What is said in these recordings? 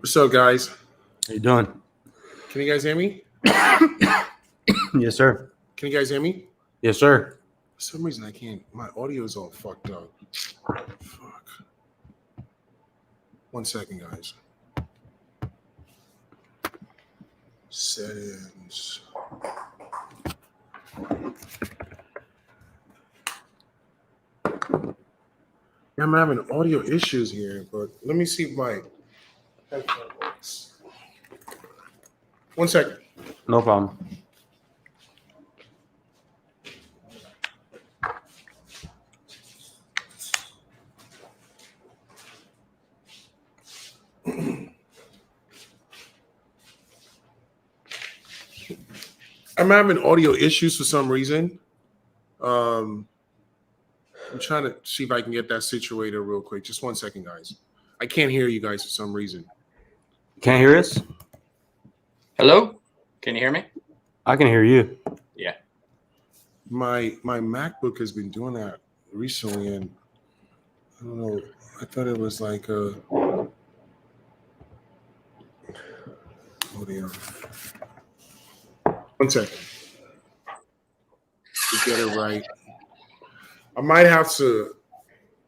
What's up, guys? How you doing? Can you guys hear me? Yes, sir. Can you guys hear me? Yes, sir. For some reason, I can't. My audio is all fucked up. Fuck. 1 second, guys. Settings. I'm having audio issues here, but let me see if my headphone works. 1 second. No problem. I'm having audio issues for some reason. I'm trying to see if I can get that situated real quick. Just 1 second, guys. I can't hear you guys for some reason. Can't hear us? Hello? Can you hear me? I can hear you. Yeah. My MacBook has been doing that recently, and I don't know. I thought it was like a audio. 1 second. To get it right. I might have to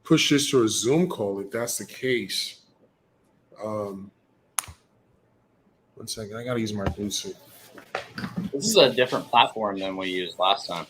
push this to a Zoom call if that's the case. 1 second. I gotta use my Bluetooth. This is a different platform than we used last time.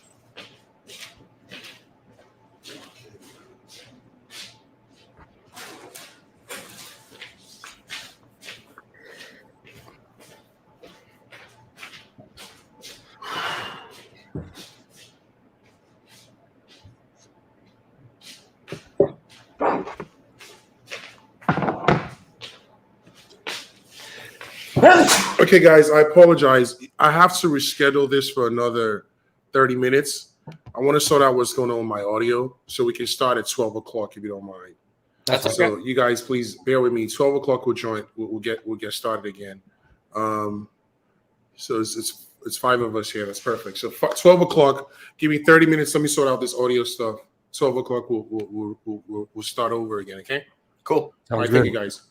Okay, guys, I apologize. I have to reschedule this for another 30 minutes. I want to sort out what's going on with my audio so we can start at 12 o'clock if you don't mind. That's okay. So you guys, please bear with me. 12 o'clock we'll join. We'll get started again. So it's five of us here. That's perfect. So 12 o'clock. Give me 30 minutes. Let me sort out this audio stuff. 12 o'clock. We'll start over again. Okay. Cool. All right. Sounds Thank good. you, guys.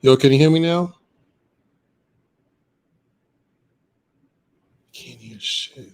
Yo, can you hear me now? Can't hear shit.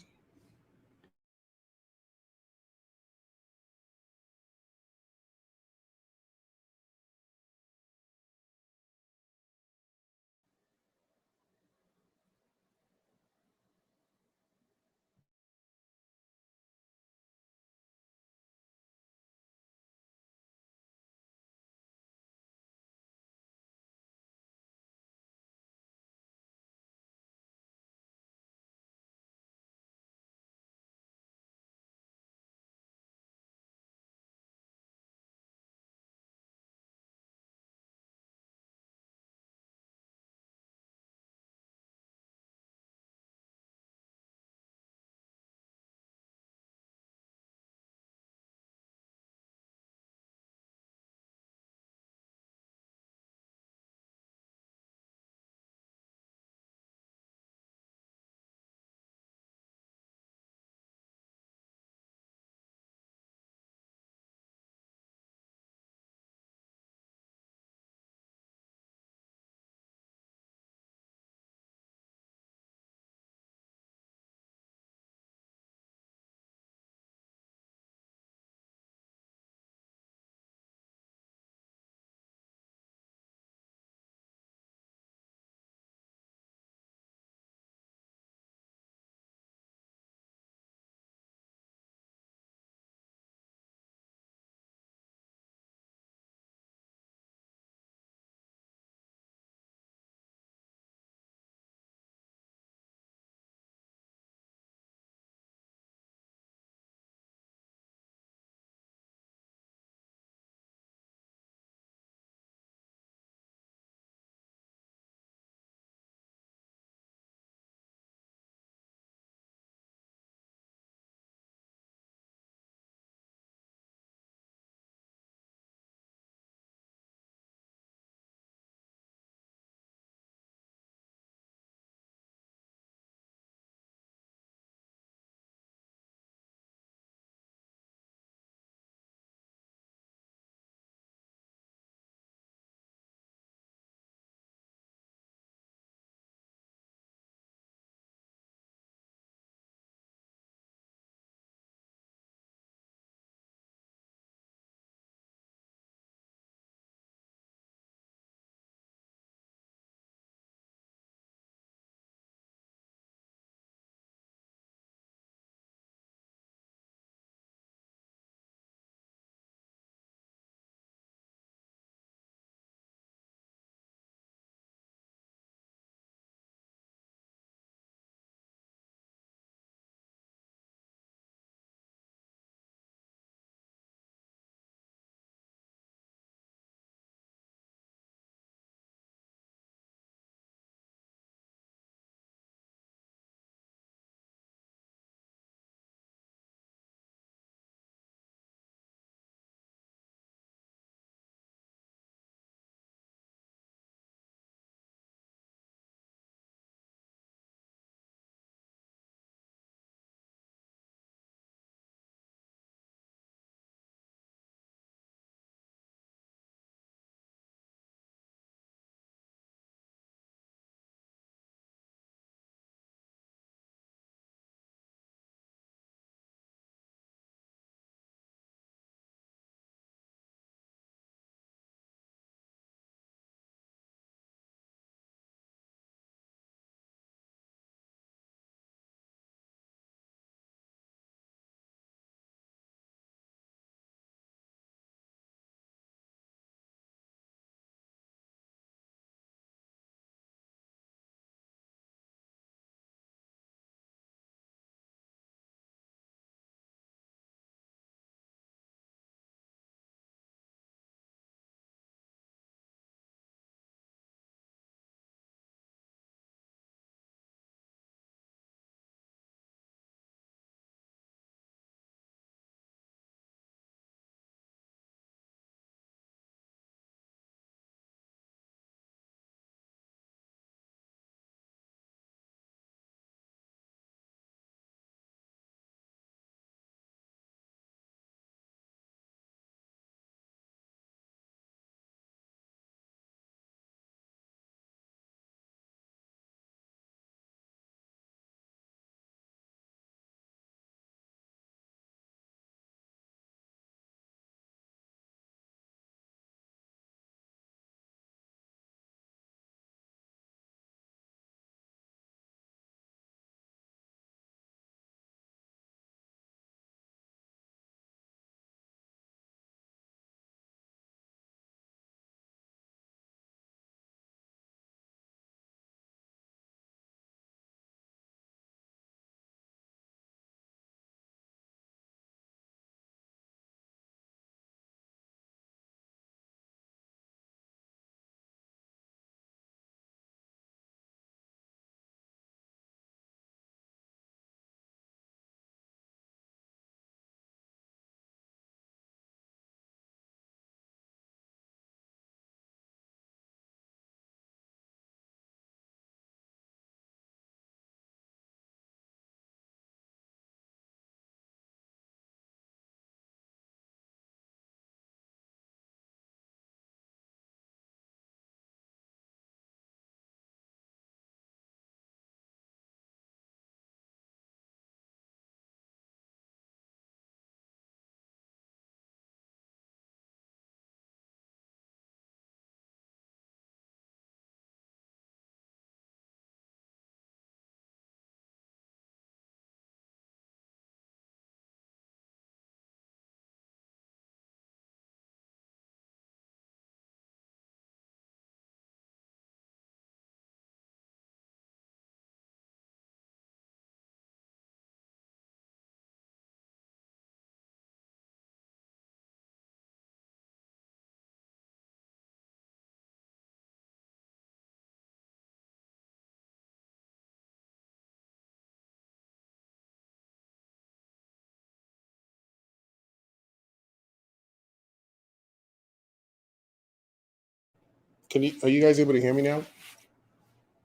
Are you guys able to hear me now?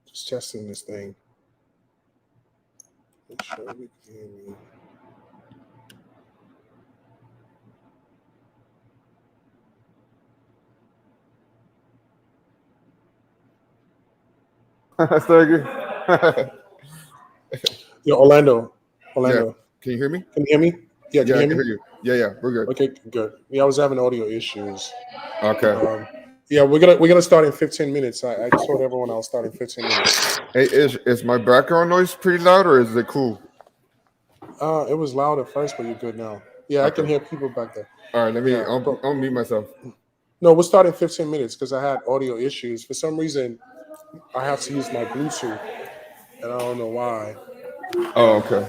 Just testing this thing. Make sure we can hear me. Stargate. Yeah, Orlando. Yeah. Can you hear me? Can you hear me? Yeah, can Yeah, you I hear can me? hear you. Yeah, we're good. Okay, good. Yeah, I was having audio issues. Okay. Yeah, we're gonna start in 15 minutes. I told everyone I'll start in 15 minutes. Hey, is my background noise pretty loud or is it cool? It was loud at first, but you're good now. Yeah, I can Okay. hear people back there. All right, Yeah, I'll mute myself. no, we'll start in 15 minutes because I had audio issues. For some reason, I have to use my Bluetooth, and I don't know why. Oh, okay.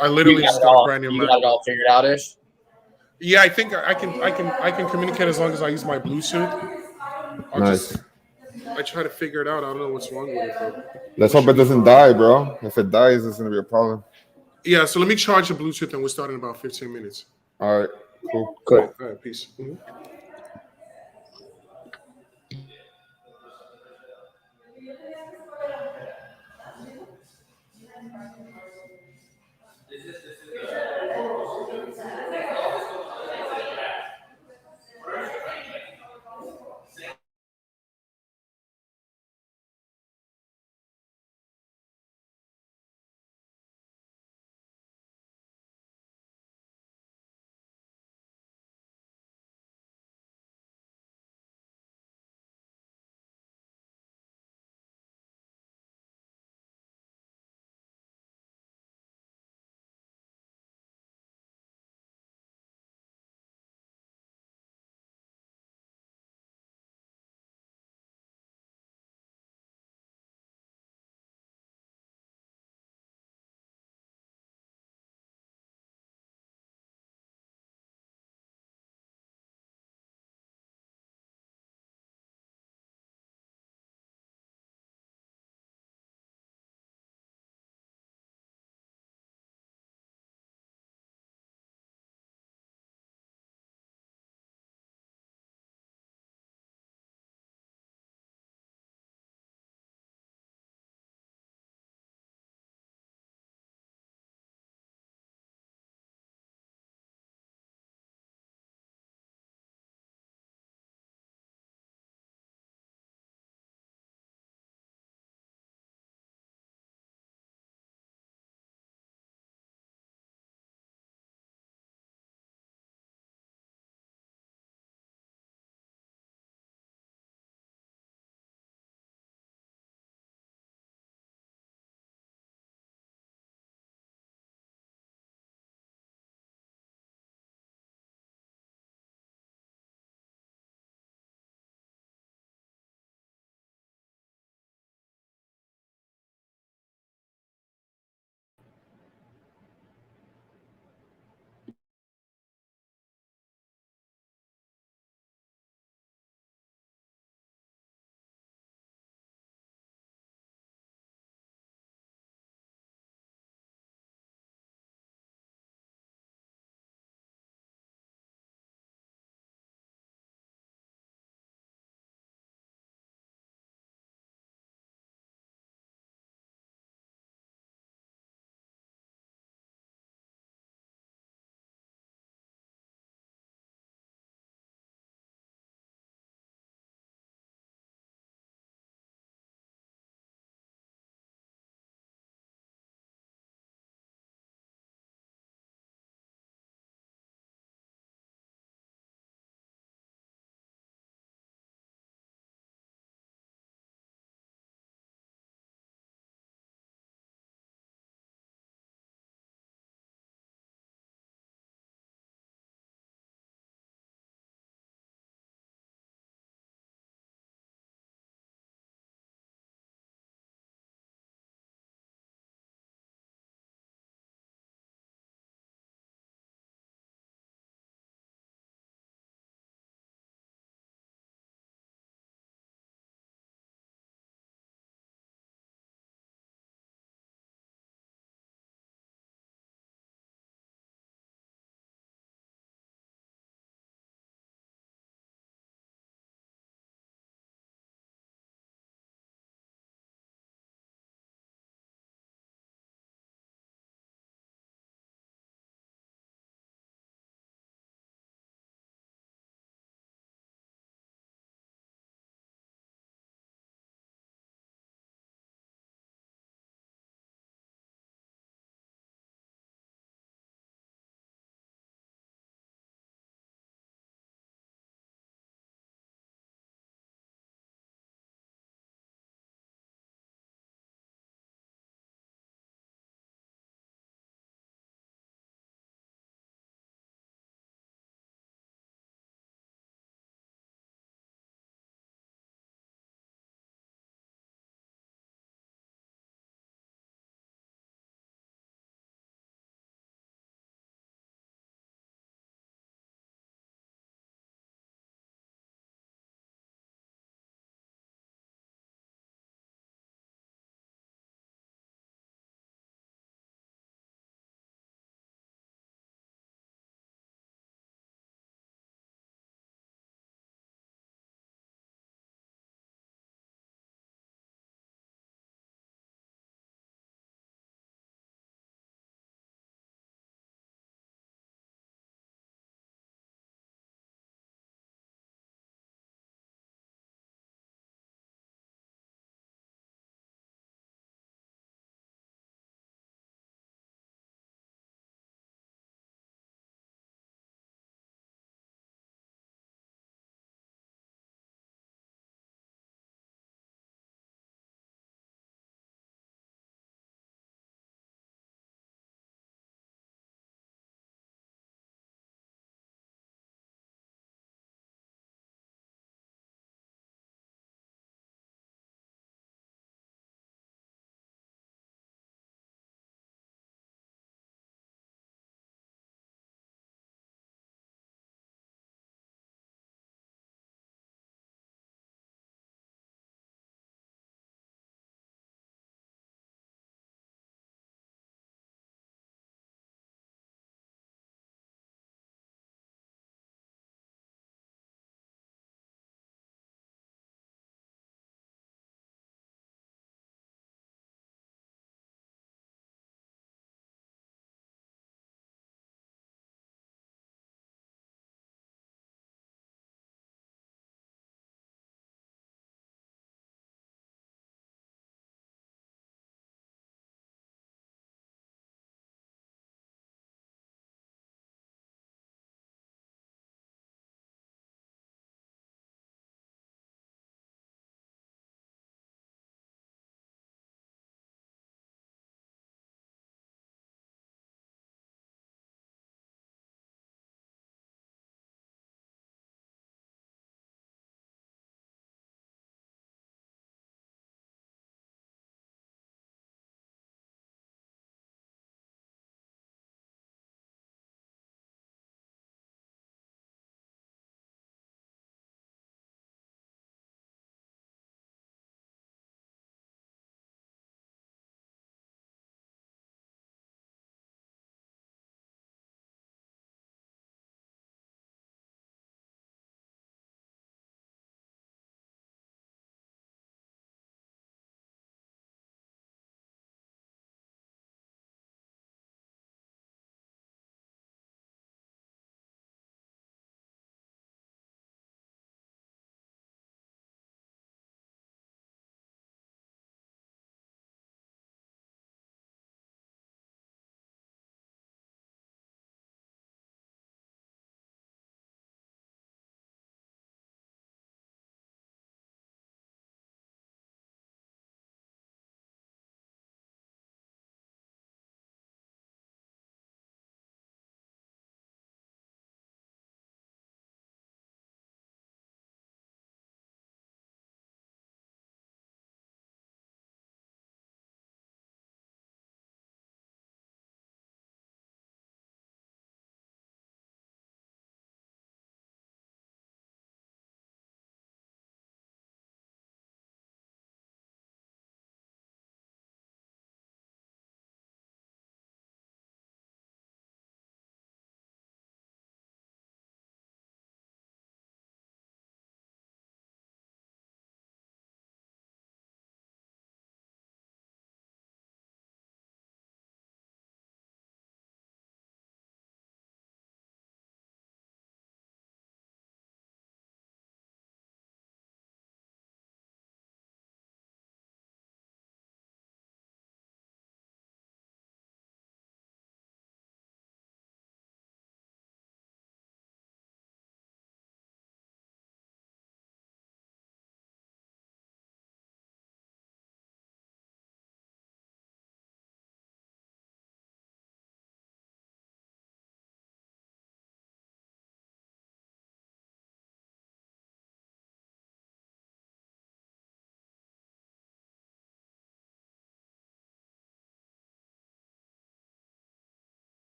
I You literally got just it got a all. brand new You got it MacBook. all figured out ish. Yeah, I think I can communicate as long as I use my Bluetooth. Nice. I try to figure it out. I don't know what's wrong with it, but Let's it hope should it be doesn't fine. die, bro. If it dies, it's gonna be a problem. Yeah, so let me charge the Bluetooth and we'll start in about 15 minutes. All right, cool. Cool. All right, peace. Mhm.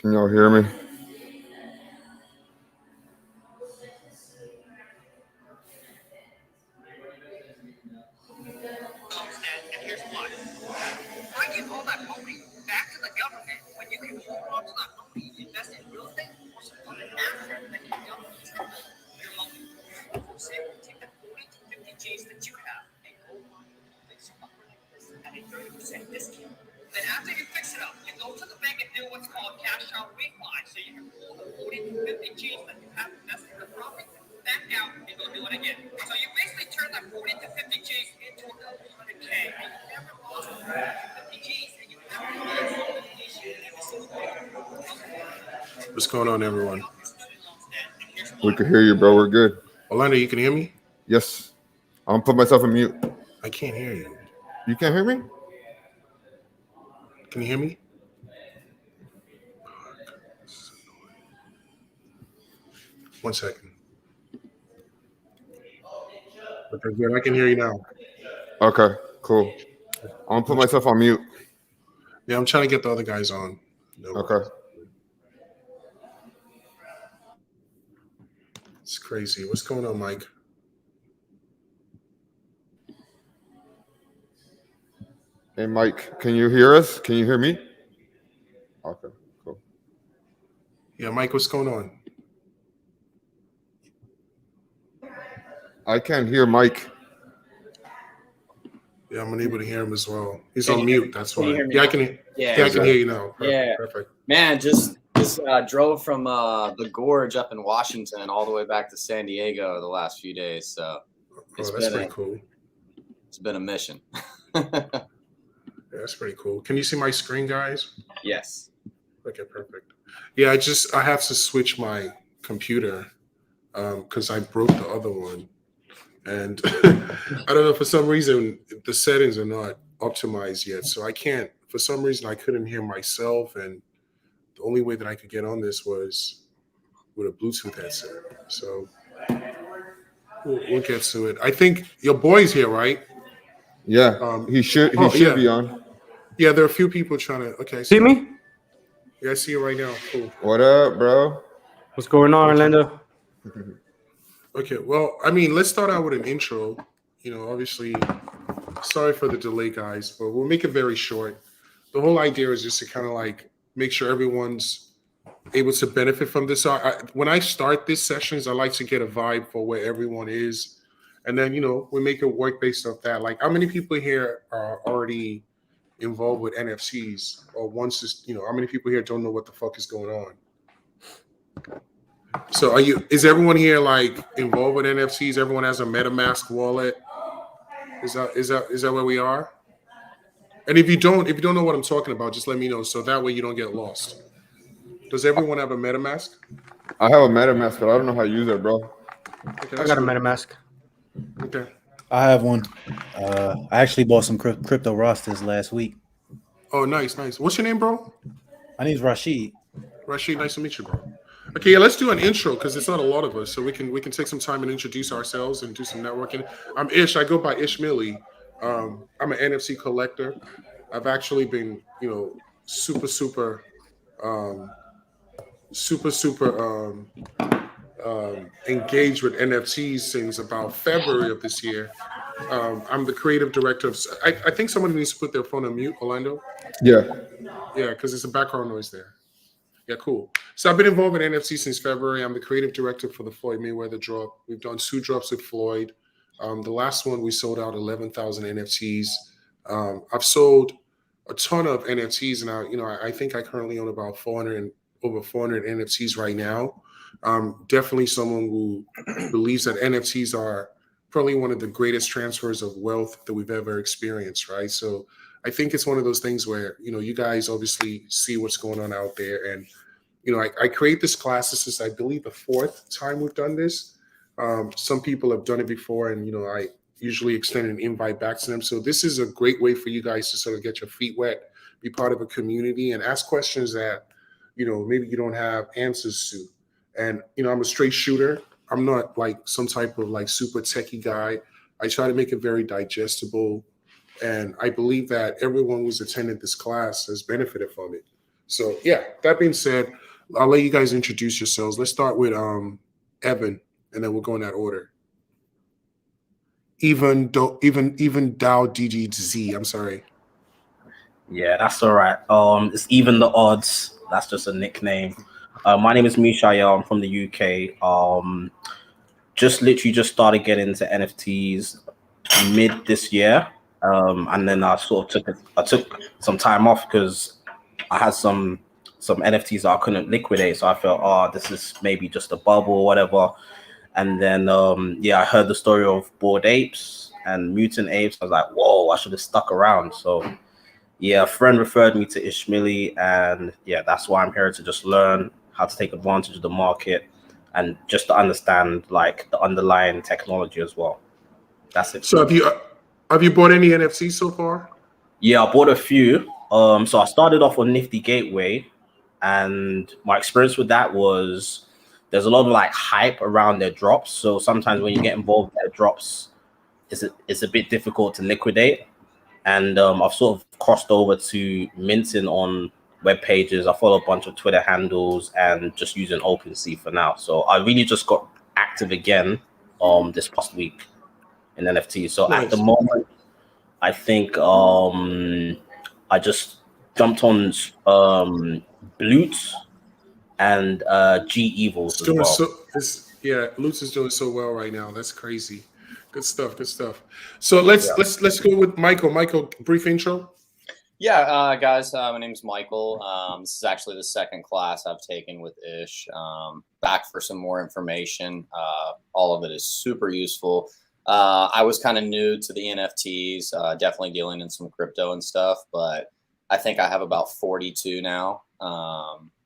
Can y'all hear me? And here's why. Why give all that money back to the government when you can hold on to that money, invest in real estate, or some other asset that can government your money? For example, take the 40 to 50 G's that you have and go buy a place like this at a 30% discount. Then after you fix it up, you go to the bank and do what's called cash out refi. So you can pull the 40 to 50 G's that you have invested in the property back out and go do it again. So you basically turn that 40 to 50 G's into a couple hundred K. And you never lost 40 to 50 G's and you never lost appreciation every single day. What's going on, everyone? We can hear you, bro. We're good. Orlando, you can hear me? Yes. I'm gonna put myself on mute. I can't hear you. You can't hear me? Can you hear me? One second. Okay, good. I can hear you now. Okay, cool. I'm gonna put myself on mute. Yeah, I'm trying to get the other guys on. No Okay. worries. It's crazy. What's going on, Mike? Hey, Mike, can you hear us? Can you hear me? Okay, cool. Yeah, Mike, what's going on? I can't hear Mike. Yeah, I'm unable to hear him as well. He's Can on you hear mute. me? That's Can you why. hear me Yeah, I now? can hear. Yeah, Yeah, I can hear you now. Perfect. Yeah. Perfect. Man, just drove from the gorge up in Washington all the way back to San Diego the last few days. So Oh, It's that's been pretty a- cool. it's been a mission. Yeah, that's pretty cool. Can you see my screen, guys? Yes. Okay, perfect. Yeah, I have to switch my computer because I broke the other one, and I don't know, for some reason the settings are not optimized yet, so I can't. For some reason, I couldn't hear myself, and the only way that I could get on this was with a Bluetooth headset. So we'll get to it. I think your boy's here, right? Yeah, he should yeah. be on. Yeah, there are a few people trying to. Okay, See me? Yeah, I see you right now. Cool. What up, bro? What's going on, Orlando? Okay, well, I mean, let's start out with an intro. Obviously, sorry for the delay, guys, but we'll make it very short. The whole idea is just to kind of like make sure everyone's able to benefit from this. When I start these sessions, I like to get a vibe for where everyone is. And then, we make it work based off that. Like, how many people here are already involved with NFCs? Or how many people here don't know what the fuck is going on? So is everyone here like involved with NFTs? Everyone has a MetaMask wallet? Is that where we are? And if you don't know what I'm talking about, just let me know so that way you don't get lost. Does everyone have a MetaMask? I have a MetaMask, but I don't know how to use it, bro. Okay, I got a MetaMask. Okay. I have one. I actually bought some crypto rosters last week. Oh, nice. What's your name, bro? My name's Rashid. Rashid, nice to meet you, bro. Okay, yeah, let's do an intro because it's not a lot of us, so we can take some time and introduce ourselves and do some networking. I'm Ish. I go by Ish Millie. I'm an NFC collector. I've actually been, super engaged with NFTs since about February of this year. I'm the creative director of. I think somebody needs to put their phone on mute, Orlando. Yeah. Yeah, because there's a background noise there. Yeah, cool. So I've been involved in NFT since February. I'm the creative director for the Floyd Mayweather drop. We've done 2 drops with Floyd. The last one we sold out 11,000 NFTs. I've sold a ton of NFTs, and I think I currently own about over 400 NFTs right now. Definitely someone who believes that NFTs are probably one of the greatest transfers of wealth that we've ever experienced, right? So I think it's one of those things where, you guys obviously see what's going on out there. And, I create this class. This is, I believe, the 4th time we've done this. Some people have done it before, and, I usually extend an invite back to them. So this is a great way for you guys to sort of get your feet wet, be part of a community, and ask questions that, maybe you don't have answers to. And, I'm a straight shooter. I'm not like some type of like super techie guy. I try to make it very digestible. And I believe that everyone who's attended this class has benefited from it. So yeah, that being said, I'll let you guys introduce yourselves. Let's start with Evan, and then we'll go in that order. Even Dow DGZ. I'm sorry. Yeah, that's all right. It's even the odds. That's just a nickname. My name is Mishael. I'm from the UK. Just literally just started getting into NFTs mid this year. And then I took some time off because I had some NFTs that I couldn't liquidate. So I felt, oh, this is maybe just a bubble or whatever. And then I heard the story of Bored Apes and Mutant Apes. I was like, whoa, I should have stuck around. So yeah, a friend referred me to Ishmaeli, and yeah, that's why I'm here to just learn how to take advantage of the market and just to understand like the underlying technology as well. That's it. So have you bought any NFTs so far? Yeah, I bought a few. So I started off on Nifty Gateway, and my experience with that was there's a lot of like hype around their drops. So sometimes when you get involved in their drops, it's a bit difficult to liquidate. And I've sort of crossed over to minting on web pages. I follow a bunch of Twitter handles and just using OpenSea for now. So I really just got active again this past week in NFT. So Nice. at the moment, I think I just jumped on Blute and G Evils as well. Lutz is doing so well right now. That's crazy. Good stuff. Good stuff. So let's go with Michael. Michael, brief intro. Yeah, guys, my name's Michael. This is actually the second class I've taken with Ish. Back for some more information. All of it is super useful. I was kind of new to the NFTs, definitely dealing in some crypto and stuff, but I think I have about 42 now.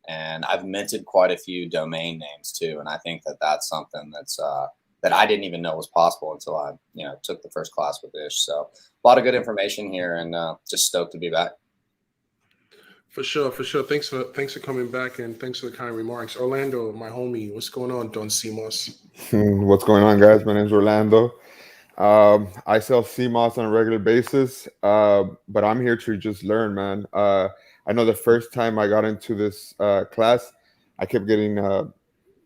And I've minted quite a few domain names too. And I think that that's something that's that I didn't even know was possible until I, took the first class with Ish. So a lot of good information here, and just stoked to be back. For sure. Thanks for coming back, and thanks for the kind remarks. Orlando, my homie, what's going on, Don Simos? What's going on, guys? My name's Orlando. I sell CMOS on a regular basis, but I'm here to just learn, man. I know the first time I got into this class, I kept getting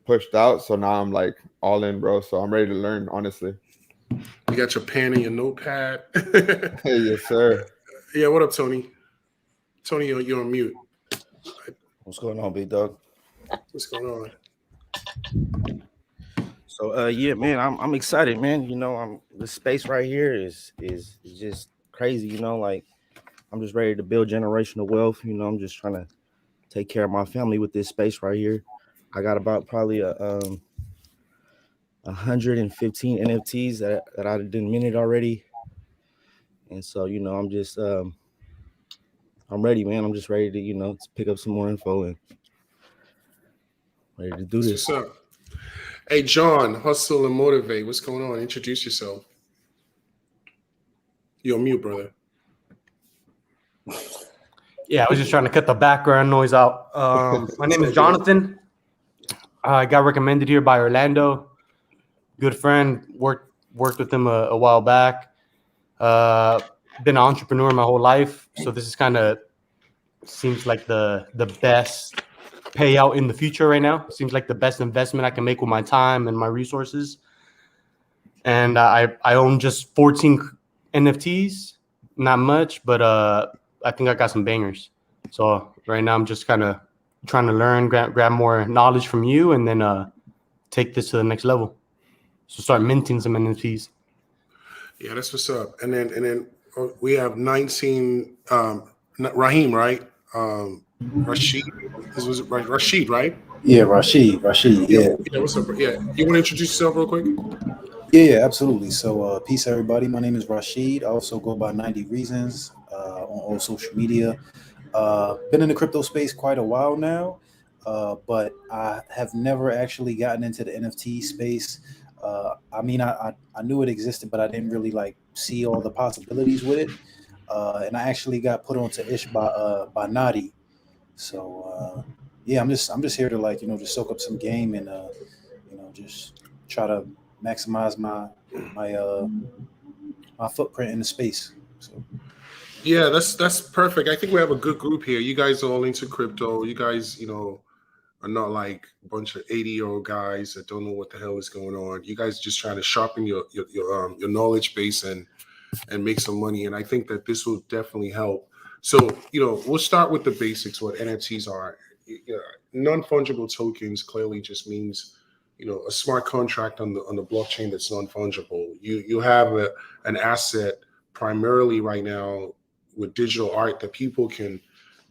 pushed out, so now I'm like all in, bro. So I'm ready to learn, honestly. You got your pen and your notepad. Hey, yes, sir. Yeah, what up, Tony? Tony, you're on mute. What's going on, big dog? What's going on? So yeah, man, I'm excited, man. The space right here is just crazy, like I'm just ready to build generational wealth. I'm just trying to take care of my family with this space right here. I got about probably 115 NFTs that I didn't minute already. And so, I'm just I'm ready, man. I'm just ready to, to pick up some more info and ready to do this. What's up? Hey, John, Hustle and Motivate. What's going on? Introduce yourself. You're on mute, brother. Yeah, I was just trying to cut the background noise out. My name is Jonathan. I got recommended here by Orlando. Good friend. Worked with him a while back. Been an entrepreneur my whole life, so this is kind of seems like the best payout in the future right now. Seems like the best investment I can make with my time and my resources. And I own just 14 NFTs, not much, but I think I got some bangers. So right now I'm just kind of trying to learn, grab more knowledge from you, and then take this to the next level. So start minting some NFTs. Yeah, that's what's up. And then we have 19. Raheem, right? Rashid. This was right. Rashid, right? Yeah, Rashid. Yeah. Yeah. What's up? Yeah. You want to introduce yourself real quick? Yeah, absolutely. So, peace, everybody. My name is Rashid. I also go by 90 Reasons on all social media. Been in the crypto space quite a while now, but I have never actually gotten into the NFT space. I mean, I knew it existed, but I didn't really see all the possibilities with it. And I actually got put onto Ish by Nadi. So yeah, I'm just here to just soak up some game and just try to maximize my footprint in the space. So Yeah, that's perfect. I think we have a good group here. You guys are all into crypto. You guys, are not like a bunch of 80-year-old guys that don't know what the hell is going on. You guys are just trying to sharpen your knowledge base and make some money. And I think that this will definitely help. So, we'll start with the basics, what NFTs are. Non-fungible tokens clearly just means, a smart contract on the blockchain that's non-fungible. You have an asset primarily right now with digital art that people can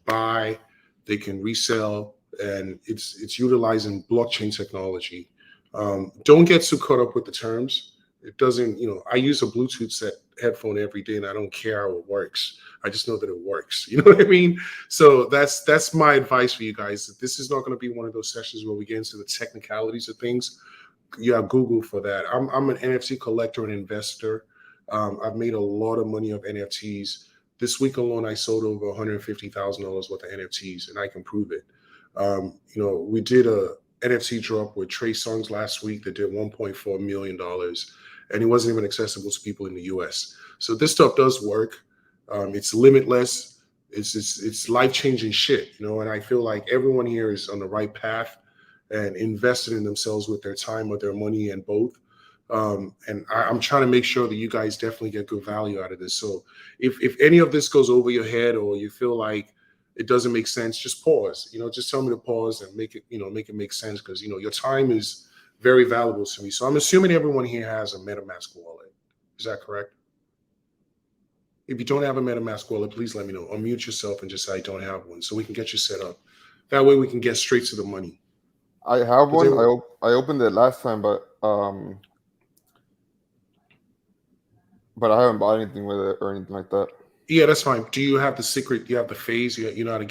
buy, they can resell, and it's utilizing blockchain technology. Don't get too caught up with the terms. It doesn't, I use a Bluetooth set headphone every day, and I don't care how it works. I just know that it works. You know what I mean? So that's my advice for you guys. This is not going to be one of those sessions where we get into the technicalities of things. You have Google for that. I'm an NFT collector and investor. I've made a lot of money off NFTs. This week alone, I sold over $150,000 worth of NFTs, and I can prove it. We did a NFT drop with Trey Songz last week that did $1.4 million, and it wasn't even accessible to people in the US. So this stuff does work. It's limitless. It's life-changing shit, and I feel like everyone here is on the right path and invested in themselves with their time or their money and both. And I'm trying to make sure that you guys definitely get good value out of this. So if any of this goes over your head or you feel like it doesn't make sense, just pause. Just tell me to pause and make it make sense, because your time is very valuable to me. So I'm assuming everyone here has a MetaMask wallet. Is that correct? If you don't have a MetaMask wallet, please let me know. Unmute yourself and just say I don't have one, so we can get you set up. That way we can get straight to the money. I have one. I opened it last time, but I haven't bought anything with it or anything like that. Yeah, that's fine. Do you have the secret? You have the phase? You know how to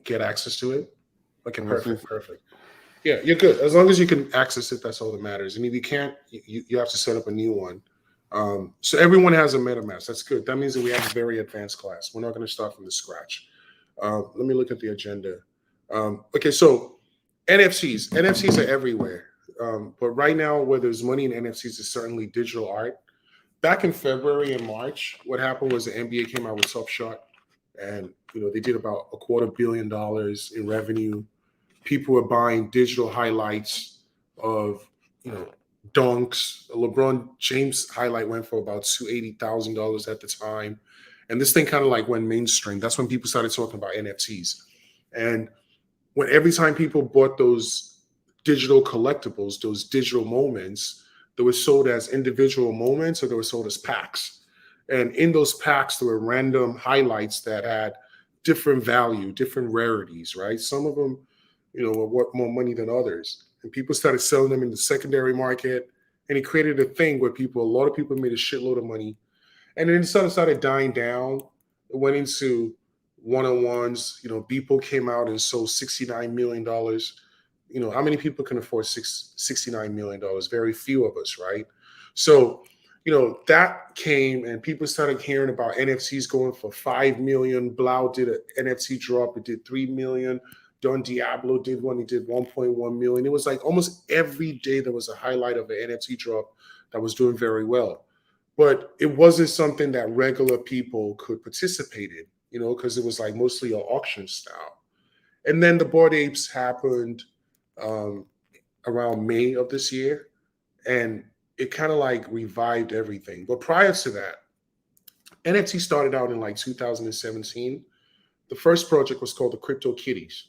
get access to it? Okay, perfect. Yeah, you're good. As long as you can access it, that's all that matters. And if you can't, you have to set up a new one. So everyone has a MetaMask. That's good. That means that we have a very advanced class. We're not going to start from the scratch. Let me look at the agenda. Okay, so NFTs are everywhere. But right now, where there's money in NFTs is certainly digital art. Back in February and March, what happened was the NBA came out with Top Shot, and they did about $250 million in revenue. People were buying digital highlights of dunks. A LeBron James highlight went for about $280,000 at the time, and this thing kind of like went mainstream. That's when people started talking about NFTs, and when every time people bought those digital collectibles, those digital moments, they were sold as individual moments or they were sold as packs. And in those packs, there were random highlights that had different value, different rarities, right? Some of them, were worth more money than others. And people started selling them in the secondary market. And it created a thing where a lot of people made a shitload of money. And then it sort of started dying down. It went into one-on-ones. Beeple came out and sold $69 million. How many people can afford $69 million? Very few of us, right? So, that came and people started hearing about NFTs going for 5 million. Blau did an NFT drop. It did 3 million. Don Diablo did one. He did 1.1 million. It was like almost every day there was a highlight of an NFT drop that was doing very well. But it wasn't something that regular people could participate in, because it was like mostly an auction style. And then the Bored Apes happened around May of this year, and it kind of like revived everything. But prior to that, NFT started out in like 2017. The first project was called the Crypto Kitties.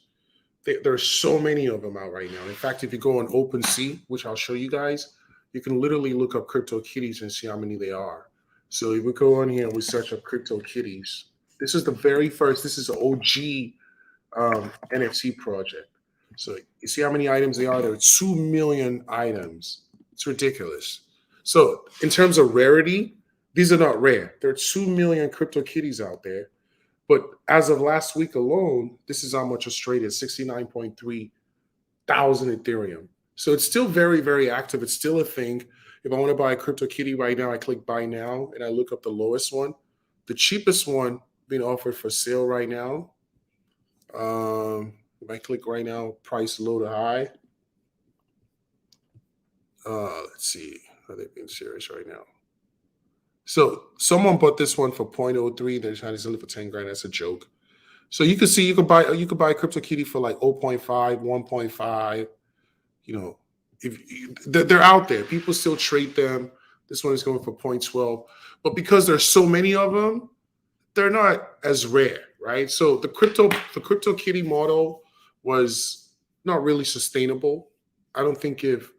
There are so many of them out right now. In fact, if you go on OpenSea, which I'll show you guys, you can literally look up Crypto Kitties and see how many they are. So if we go on here and we search up Crypto Kitties, this is the very first, this is an OG NFT project. So you see how many items there are? There are 2 million items. It's ridiculous. So in terms of rarity, these are not rare. There are 2 million Crypto Kitties out there. But as of last week alone, this is how much it's traded, 69.3 thousand Ethereum. So it's still very, very active. It's still a thing. If I want to buy a Crypto Kitty right now, I click buy now and I look up the lowest one. The cheapest one being offered for sale right now. If I click right now, price low to high. Let's see. Are they being serious right now? So someone bought this one for 0.03. They're trying to sell it for 10 grand. That's a joke. So you can see you could buy a CryptoKitty for like 0.5, 1.5. You know, if they're out there, people still trade them. This one is going for 0.12, but because there's so many of them, they're not as rare, right? So the CryptoKitty model was not really sustainable. I don't think if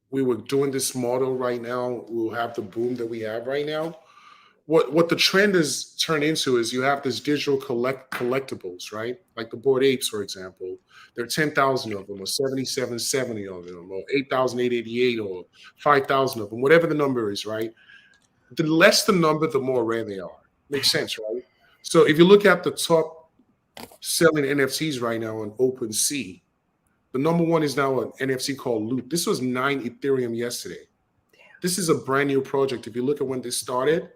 we were doing this model right now, we'll have the boom that we have right now. What the trend has turned into is you have this digital collectibles, right? Like the Bored Apes, for example. There are 10,000 of them, or 7,770 of them, or 8,888, or 5,000 of them, whatever the number is, right? The less the number, the more rare they are. Makes sense, right? So if you look at the top selling NFTs right now on OpenSea, the number one is now an NFT called Loot. This was 9 Ethereum yesterday. This is a brand new project. If you look at when this started,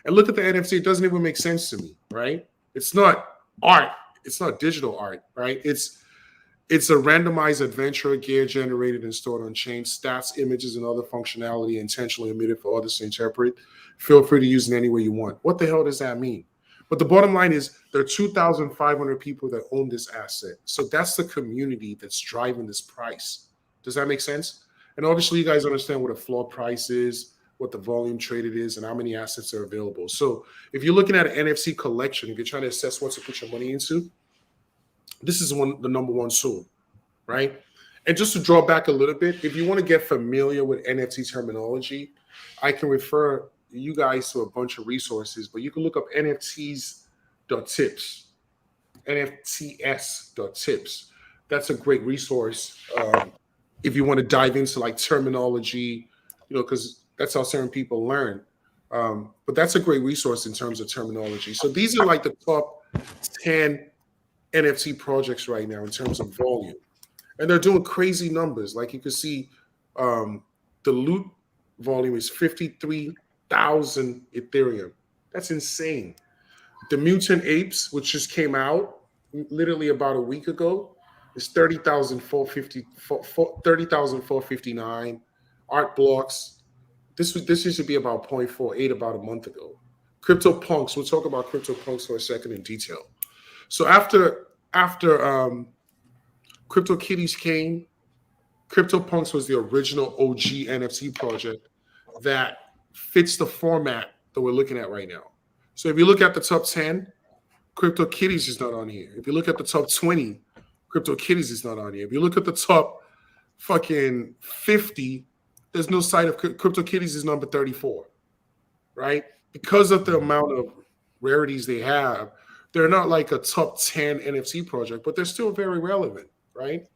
and look at the NFT, it doesn't even make sense to me, right? It's not art. It's not digital art, right? It's a randomized adventure gear generated and stored on chain, stats, images, and other functionality intentionally omitted for others to interpret. Feel free to use it any way you want. What the hell does that mean? But the bottom line is there are 2,500 people that own this asset. So that's the community that's driving this price. Does that make sense? And obviously you guys understand what a floor price is, what the volume traded is, and how many assets are available. So if you're looking at an NFC collection, if you're trying to assess what to put your money into, this is the number one tool, right? And just to draw back a little bit, if you want to get familiar with NFT terminology, I can refer you guys to a bunch of resources, but you can look up nfts.tips, nfts.tips. That's a great resource if you want to dive into like terminology, because that's how certain people learn. But that's a great resource in terms of terminology. So these are like the top 10 NFT projects right now in terms of volume. And they're doing crazy numbers. Like you can see the Loot volume is 53,000 Ethereum. That's insane. The Mutant Apes, which just came out literally about a week ago, is 30,459. Art Blocks. This used to be about 0.48 about a month ago. CryptoPunks. We'll talk about CryptoPunks for a second in detail. So after CryptoKitties came, CryptoPunks was the original OG NFT project that fits the format that we're looking at right now. So if you look at the top 10, CryptoKitties is not on here. If you look at the top 20, CryptoKitties is not on here. If you look at the top fucking 50, there's no sign of CryptoKitties is number 34, right? Because of the amount of rarities they have, they're not like a top 10 NFT project, but they're still very relevant, right?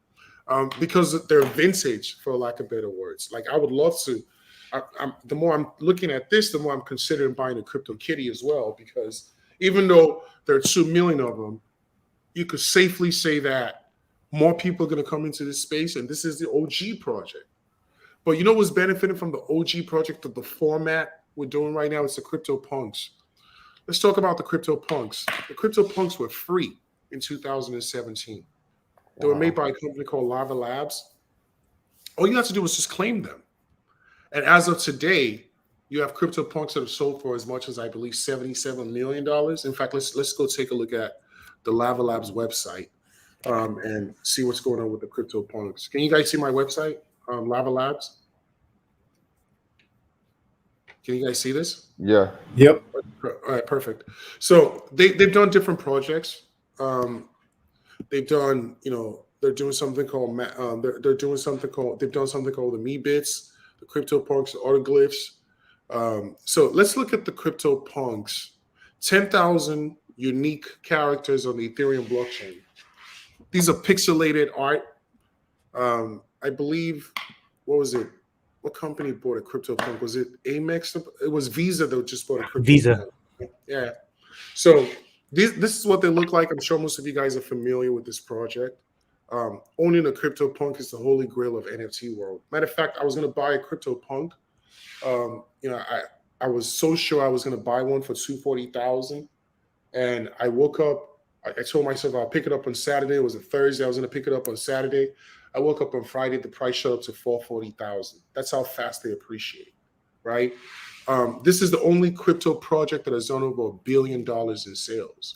Because they're vintage, for lack of better words. Like I would love to. The more I'm looking at this, the more I'm considering buying a CryptoKitty as well, because even though there are 2 million of them, you could safely say that more people are going to come into this space, and this is the OG project. But you know what's benefiting from the OG project of the format we're doing right now? It's the CryptoPunks. Let's talk about the CryptoPunks. The CryptoPunks were free in 2017. They were made by a company called Lava Labs. All you have to do is just claim them. And as of today, you have CryptoPunks that have sold for as much as, I believe, $77 million. In fact, let's go take a look at the Lava Labs website and see what's going on with the CryptoPunks. Can you guys see my website, Lava Labs? Can you guys see this? Yeah. Yep. All right, perfect. So they've done different projects. They've done, they're doing something called they've done something called the Me Bits, the CryptoPunks, the Autoglyphs. So let's look at the CryptoPunks. 10,000 unique characters on the Ethereum blockchain. These are pixelated art. I believe, what was it? What company bought a CryptoPunk? Was it Amex? It was Visa that just bought a CryptoPunk. Visa. Yeah. So this is what they look like. I'm sure most of you guys are familiar with this project. Owning a CryptoPunk is the holy grail of NFT world. Matter of fact, I was going to buy a CryptoPunk. I was so sure I was going to buy one for $240,000, and I woke up. I told myself I'll pick it up on Saturday. It was a Thursday. I was going to pick it up on Saturday. I woke up on Friday. The price shot up to $440,000. That's how fast they appreciate, right? This is the only crypto project that has done over $1 billion in sales.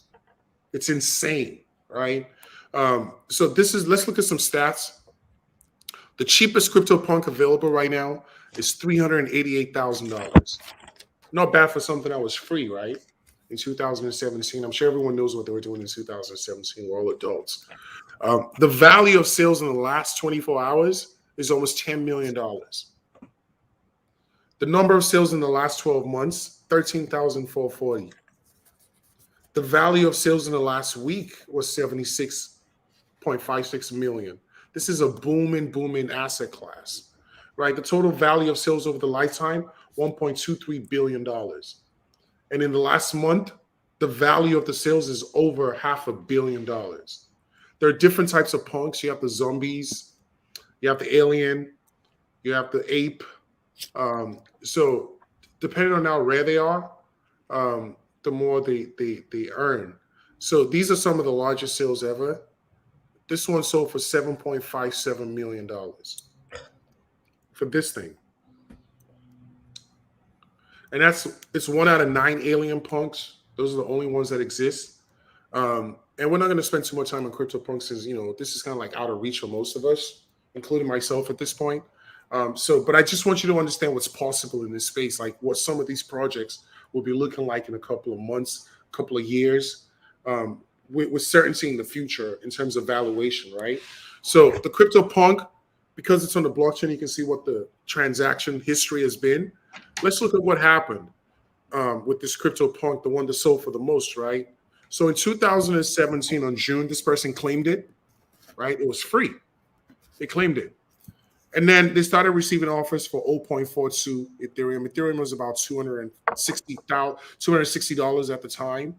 It's insane, right? So let's look at some stats. The cheapest CryptoPunk available right now is $388,000. Not bad for something that was free, right? In 2017, I'm sure everyone knows what they were doing in 2017. We're all adults. The value of sales in the last 24 hours is almost $10 million. The number of sales in the last 12 months, 13,440. The value of sales in the last week was 76.56 million. This is a booming asset class, right? The total value of sales over the lifetime, $1.23 billion. And in the last month, the value of the sales is over $500 million. There are different types of punks. You have the zombies, you have the alien, you have the ape. So depending on how rare they are, the more they earn. So these are some of the largest sales ever. This one sold for $7.57 million for this thing. And it's 1 out of 9 alien punks. Those are the only ones that exist. And we're not going to spend too much time on CryptoPunks since, this is kind of like out of reach for most of us, including myself at this point. But I just want you to understand what's possible in this space, like what some of these projects will be looking like in a couple of months, couple of years, with certainty in the future in terms of valuation, right? So the CryptoPunk, because it's on the blockchain, you can see what the transaction history has been. Let's look at what happened with this CryptoPunk, the one that sold for the most, right? So in 2017, on June, this person claimed it, right? It was free. They claimed it. And then they started receiving offers for 0.42 Ethereum. Ethereum was about $260 at the time.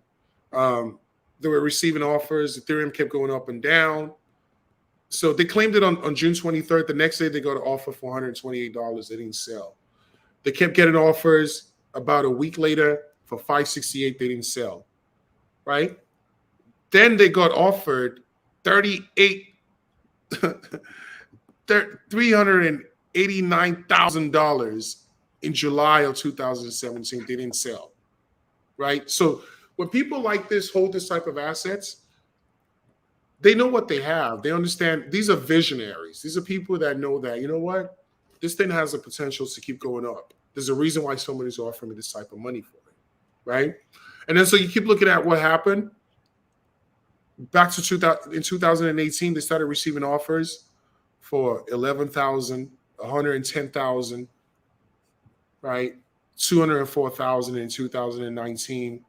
They were receiving offers. Ethereum kept going up and down. So they claimed it on June 23rd. The next day, they got an offer for $128. They didn't sell. They kept getting offers. About a week later, for $568, they didn't sell. Right? Then they got offered $389,000 in July of 2017. They didn't sell. Right? So when people like this hold this type of assets, they know what they have. They understand these are visionaries. These are people that know that, you know what? This thing has the potential to keep going up. There's a reason why somebody's offering me this type of money for it, right? And then so you keep looking at what happened. Back to 2018, they started receiving offers for 11,000, 110,000, right? 204,000 in 2019.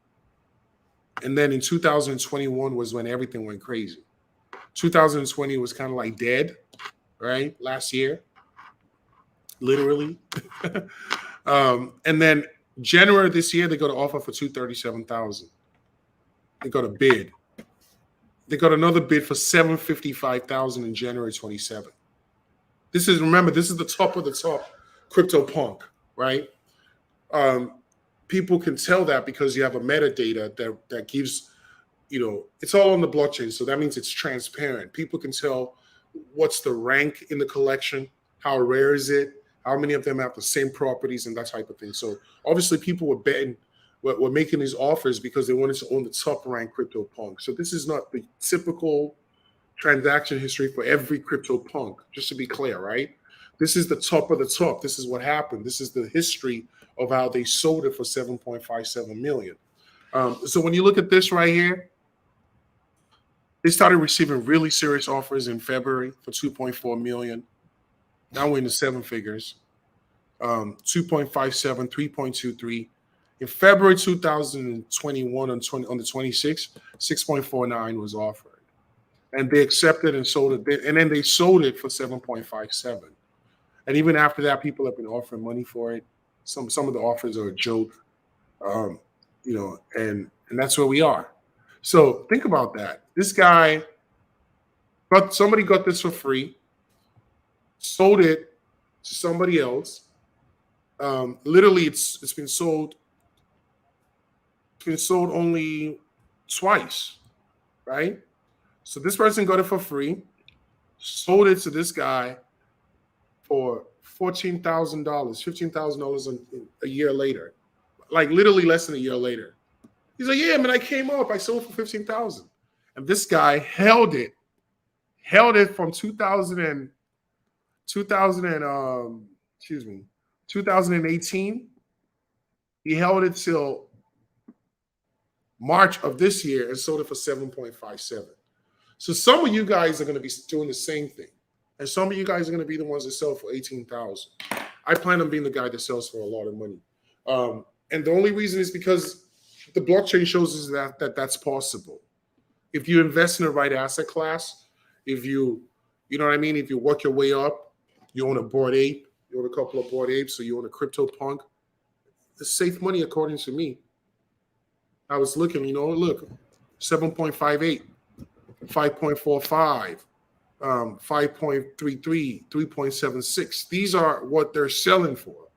And then in 2021 was when everything went crazy. 2020 was kind of like dead, right? Last year, literally. And then January this year, they got an offer for 237,000. They got a bid. They got another bid for 755,000 in January 27. Remember, this is the top of the top CryptoPunk, right? People can tell that because you have a metadata that gives, it's all on the blockchain. So that means it's transparent. People can tell what's the rank in the collection, how rare is it, how many of them have the same properties and that type of thing. So obviously people were making these offers because they wanted to own the top ranked CryptoPunk. So this is not the typical transaction history for every CryptoPunk, just to be clear, right? This is the top of the top. This is what happened. This is the history of how they sold it for 7.57 million. So when you look at this right here, they started receiving really serious offers in February for 2.4 million. Now we're in the 7 figures. 2.57, 3.23. In February 2021, on the 26th, 6.49 was offered. And they accepted and sold it. And then they sold it for 7.57. And even after that, people have been offering money for it. Some of the offers are a joke, and that's where we are. So think about that. This guy, somebody got this for free, sold it to somebody else. Literally, it's been sold. It's been sold only twice, right? So this person got it for free, sold it to this guy for $14,000, $15,000 a year later, like literally less than a year later. He's like, yeah, man, I came up, I sold for 15,000, and this guy held it from 2018. He held it till March of this year and sold it for 7.57. So some of you guys are going to be doing the same thing. And some of you guys are going to be the ones that sell for 18,000. I plan on being the guy that sells for a lot of money. And the only reason is because the blockchain shows us that that's possible. If you invest in the right asset class, if you know what I mean? If you work your way up, you own a Bored Ape, you own a couple of Bored Apes, so you own a CryptoPunk, it's safe money according to me. I was looking, look, 7.58, 5.45, 5.33, 3.76. These are what they're selling for,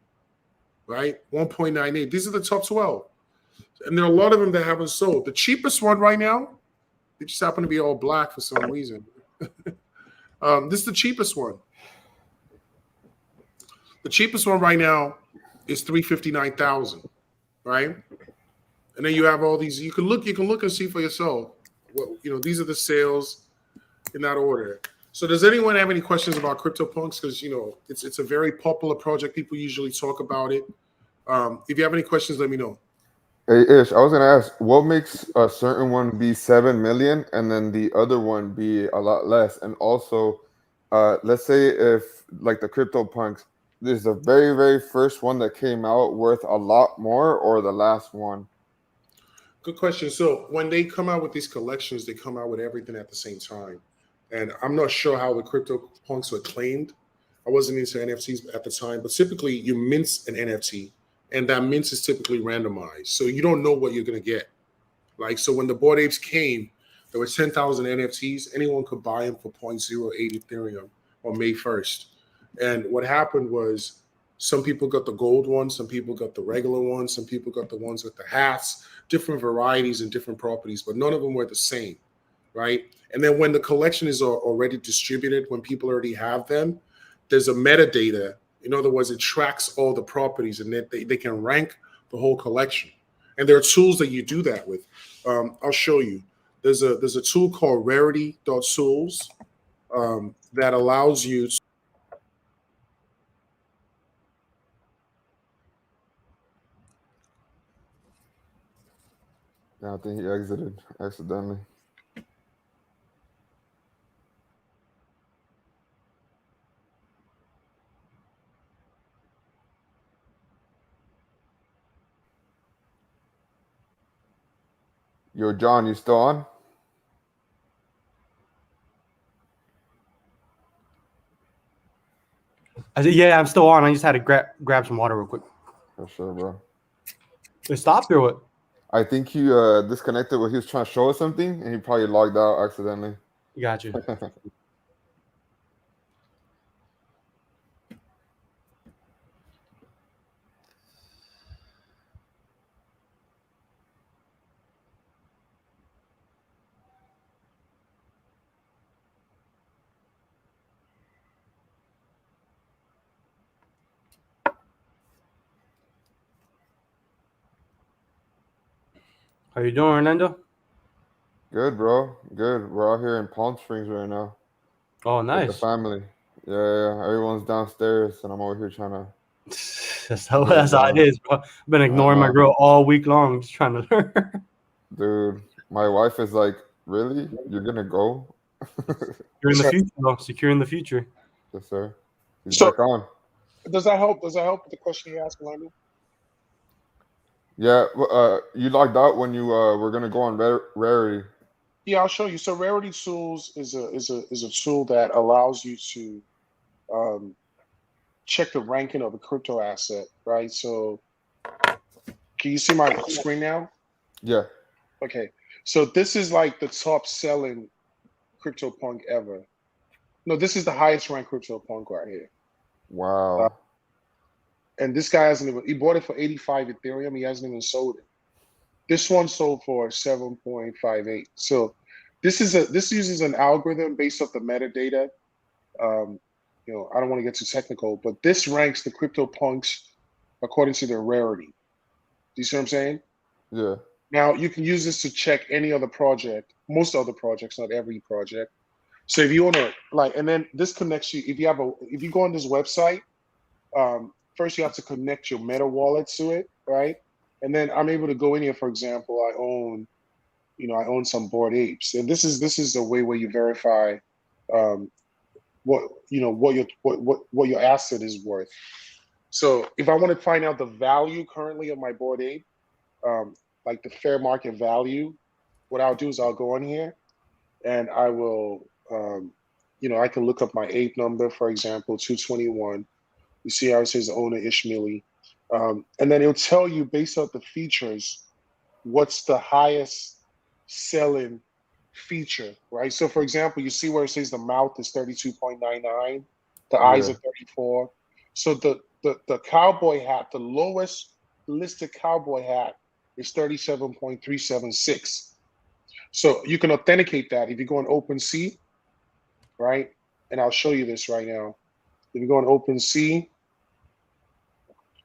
right? 1.98. These are the top 12. And there are a lot of them that haven't sold. The cheapest one right now, they just happen to be all black for some reason. This is the cheapest one. The cheapest one right now is 359,000, right? And then you have all these. You can look and see for yourself. These are the sales in that order. So does anyone have any questions about CryptoPunks? Because it's a very popular project. People usually talk about it. If you have any questions, let me know. Hey Ish, I was gonna ask, what makes a certain one be 7 million and then the other one be a lot less? And also, let's say if like the CryptoPunks, this is the very, very first one that came out worth a lot more, or the last one? Good question. So when they come out with these collections, they come out with everything at the same time. And I'm not sure how the CryptoPunks were claimed. I wasn't into NFTs at the time, but typically you mint an NFT, and that mint is typically randomized. So you don't know what you're going to get. So when the Bored Apes came, there were 10,000 NFTs. Anyone could buy them for 0.08 Ethereum on May 1st. And what happened was some people got the gold one, some people got the regular one, some people got the ones with the hats, different varieties and different properties, but none of them were the same, right? And then when the collection is already distributed, when people already have them, there's a metadata. In other words, it tracks all the properties, and they can rank the whole collection. And there are tools that you do that with. I'll show you. There's a tool called Rarity Tools that allows you to Yeah, I think he exited accidentally. Yo, John, you still on? I said, yeah, I'm still on. I just had to grab some water real quick. For sure, bro. It stopped or what? I think he disconnected when he was trying to show us something, and he probably logged out accidentally. Got you. How you doing, Orlando? Good, bro. Good. We're out here in Palm Springs right now. Oh, With the nice. family. Yeah. Everyone's downstairs, and I'm over here trying to. That's how it is, bro. I've been ignoring my girl all week long, just trying to learn. Dude, my wife is like, "Really? You're gonna go?" You're in the future, though. Securing the future. Yes, sir. He's So- back on. Does that help? Does that help with the question you asked, Orlando? Yeah. You logged out when you were gonna go on Rarity. Yeah, I'll show you. So Rarity Tools is a tool that allows you to check the ranking of a crypto asset, right? So can you see my screen now? Yeah. Okay. So this is like the top selling CryptoPunk ever. No, this is the highest ranked CryptoPunk right here. Wow. And this guy hasn't even, he bought it for 85 Ethereum. He hasn't even sold it. This one sold for 7.58. So this uses an algorithm based off the metadata I don't want to get too technical, but this ranks the CryptoPunks according to their rarity. Do you see what I'm saying? Yeah. Now you can use this to check any other project, most other projects, not every project. So if you want to and then this connects you. If you go on this website, first you have to connect your Meta wallet to it, right? And then I'm able to go in here. For example, I own some Bored Apes, and this is the way where you verify what your asset is worth. So if I want to find out the value currently of my Bored Ape, like the fair market value, what I'll do is I'll go on here and I will, I can look up my ape number, for example, 221. You see how it says owner Ishmaeli. And then it'll tell you based on the features, what's the highest selling feature, right? So for example, you see where it says the mouth is 32.99, the eyes Yeah. are 34. So the cowboy hat, the lowest listed cowboy hat is 37.376. So you can authenticate that if you go on OpenSea, right? And I'll show you this right now. If you go on OpenSea,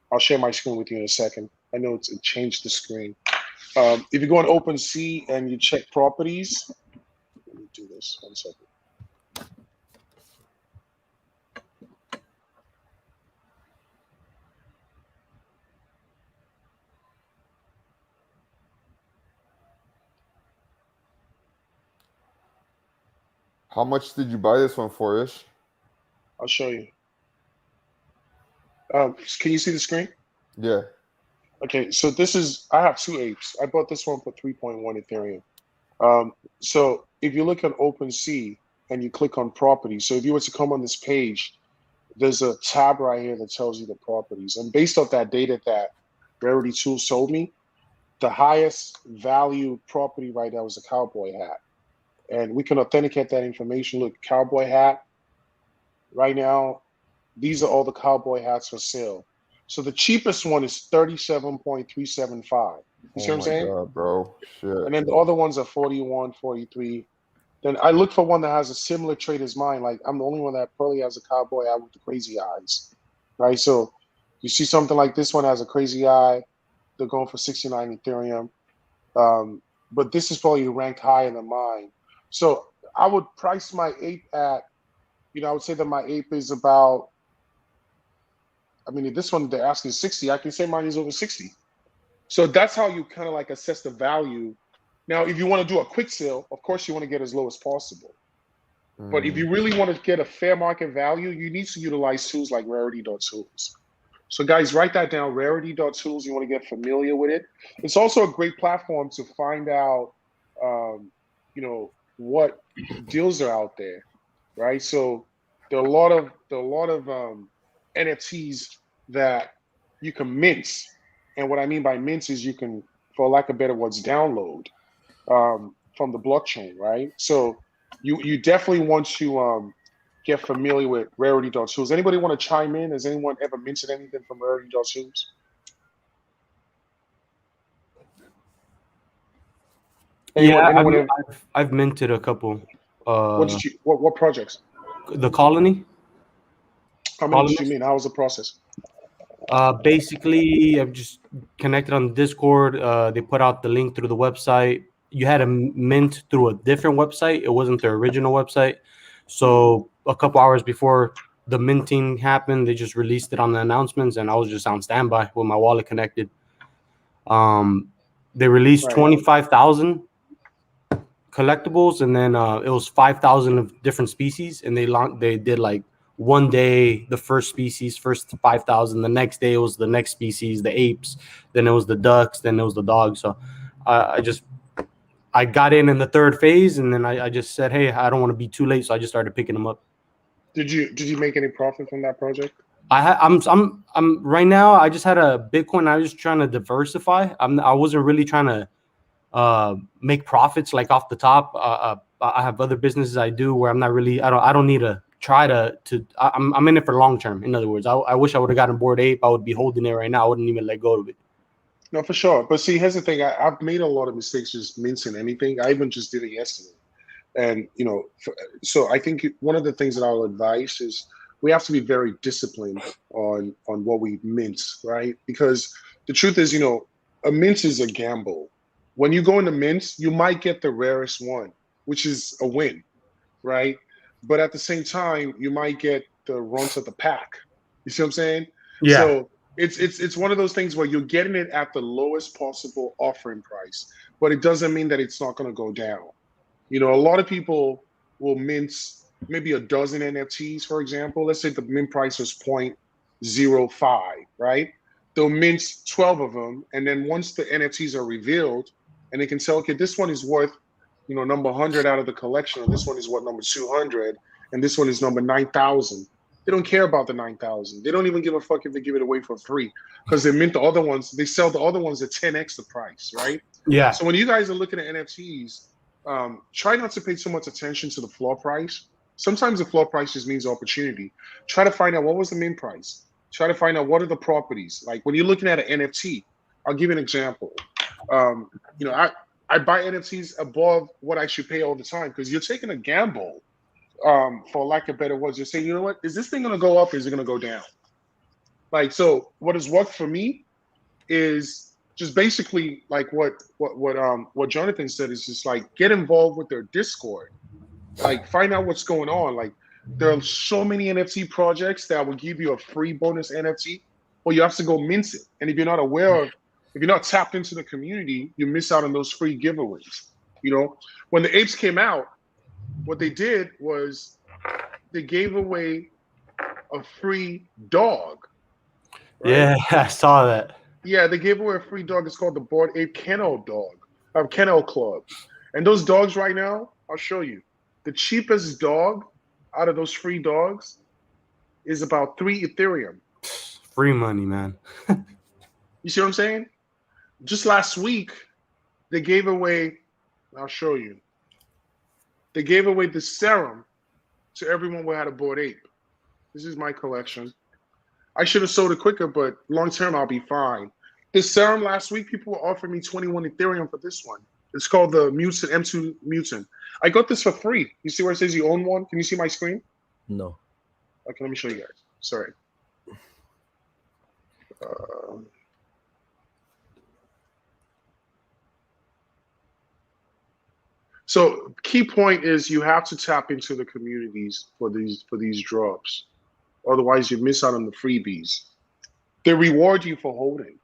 I'll share my screen with you in a second. I know it changed the screen. If you go on OpenSea and you check properties, let me do this 1 second. How much did you buy this one for, Ish? I'll show you. Can you see the screen? Yeah. Okay, so I have 2 apes. I bought this one for 3.1 Ethereum. So if you look at OpenSea and you click on properties, so if you were to come on this page, there's a tab right here that tells you the properties. And based off that data that Rarity Tools told me, the highest value property right now is a cowboy hat. And we can authenticate that information. Look, cowboy hat. Right now, these are all the cowboy hats for sale. So the cheapest one is 37.375. You see what I'm saying? God, bro. Shit. And then the other ones are 41, 43. Then I look for one that has a similar trait as mine. Like I'm the only one that probably has a cowboy eye with the crazy eyes, right? So you see something like this one has a crazy eye. They're going for 69 Ethereum. But this is probably ranked higher than mine. So I would price my ape at, I would say that my ape is about, if this one they're asking 60, I can say mine is over 60. So that's how you kind of like assess the value. Now, if you want to do a quick sale, of course you want to get as low as possible. But if you really want to get a fair market value, you need to utilize tools like Rarity.Tools. So guys, write that down, Rarity.Tools. You want to get familiar with it. It's also a great platform to find out, what deals are out there, right? So there are a lot of NFTs that you can mint. And what I mean by mint is you can, for lack of better words, download from the blockchain, right? So you definitely want to get familiar with Rarity.Tools. Anybody want to chime in? Has anyone ever minted anything from Rarity.Tools? I've minted a couple. What projects? The Colony. How many did you mint? How was the process? Basically, I've just connected on Discord. They put out the link through the website. You had to mint through a different website. It wasn't the original website. So a couple hours before the minting happened, they just released it on the announcements, and I was just on standby with my wallet connected. They released 25,000 collectibles, and then it was 5,000 of different species, and they did like one day the first species, first 5,000. The next day it was the next species, the apes. Then it was the ducks. Then it was the dogs. So I got in the third phase, and then I just said, hey, I don't want to be too late, so I just started picking them up. Did you make any profit from that project? I'm right now. I just had a Bitcoin. I was just trying to diversify. I wasn't really trying to make profits like off the top. I have other businesses I do where I'm not really. I don't need to try to. I'm in it for long term. In other words, I wish I would have gotten Bored Ape. I would be holding it right now. I wouldn't even let go of it. No, for sure. But see, here's the thing. I've made a lot of mistakes just minting anything. I even just did it yesterday. And, so I think one of the things that I'll advise is we have to be very disciplined on what we mint, right? Because the truth is, a mint is a gamble. When you go into mints, you might get the rarest one, which is a win, right? But at the same time, you might get the runs of the pack. You see what I'm saying? Yeah. So it's one of those things where you're getting it at the lowest possible offering price, but it doesn't mean that it's not going to go down. A lot of people will mint maybe a dozen NFTs, for example. Let's say the mint price was 0.05, right? They'll mint 12 of them, and then once the NFTs are revealed, and they can say, okay, this one is worth, number 100 out of the collection, or this one is worth number 200, and this one is number 9,000. They don't care about the 9,000. They don't even give a fuck if they give it away for free, because they mint the other ones. They sell the other ones at 10x the price, right? Yeah. So when you guys are looking at NFTs, try not to pay so much attention to the floor price. Sometimes the floor price just means opportunity. Try to find out what was the mint price. Try to find out what are the properties. Like when you're looking at an NFT, I'll give you an example. I buy NFTs above what I should pay all the time because you're taking a gamble. For lack of better words, you're saying, you know what, is this thing going to go up or is it going to go down? Like, so what has worked for me is just basically like what Jonathan said, is just like get involved with their Discord, like find out what's going on. Like there are so many NFT projects that will give you a free bonus NFT, but you have to go mint it. And if you're not aware of, if you're not tapped into the community, you miss out on those free giveaways. When the apes came out, what they did was they gave away a free dog. Right? Yeah, I saw that. Yeah, they gave away a free dog. It's called the Bored Ape Kennel Dog, Kennel Club. And those dogs right now, I'll show you. The cheapest dog out of those free dogs is about 3 Ethereum. Free money, man. You see what I'm saying? Just last week, they gave away, I'll show you. They gave away the serum to everyone who had a Bored Ape. This is my collection. I should have sold it quicker, but long term, I'll be fine. This serum last week, people were offering me 21 Ethereum for this one. It's called the Mutant M2 Mutant. I got this for free. You see where it says you own one? Can you see my screen? No. Okay, let me show you guys. Sorry. So key point is you have to tap into the communities for these drops. Otherwise, you miss out on the freebies. They reward you for holding.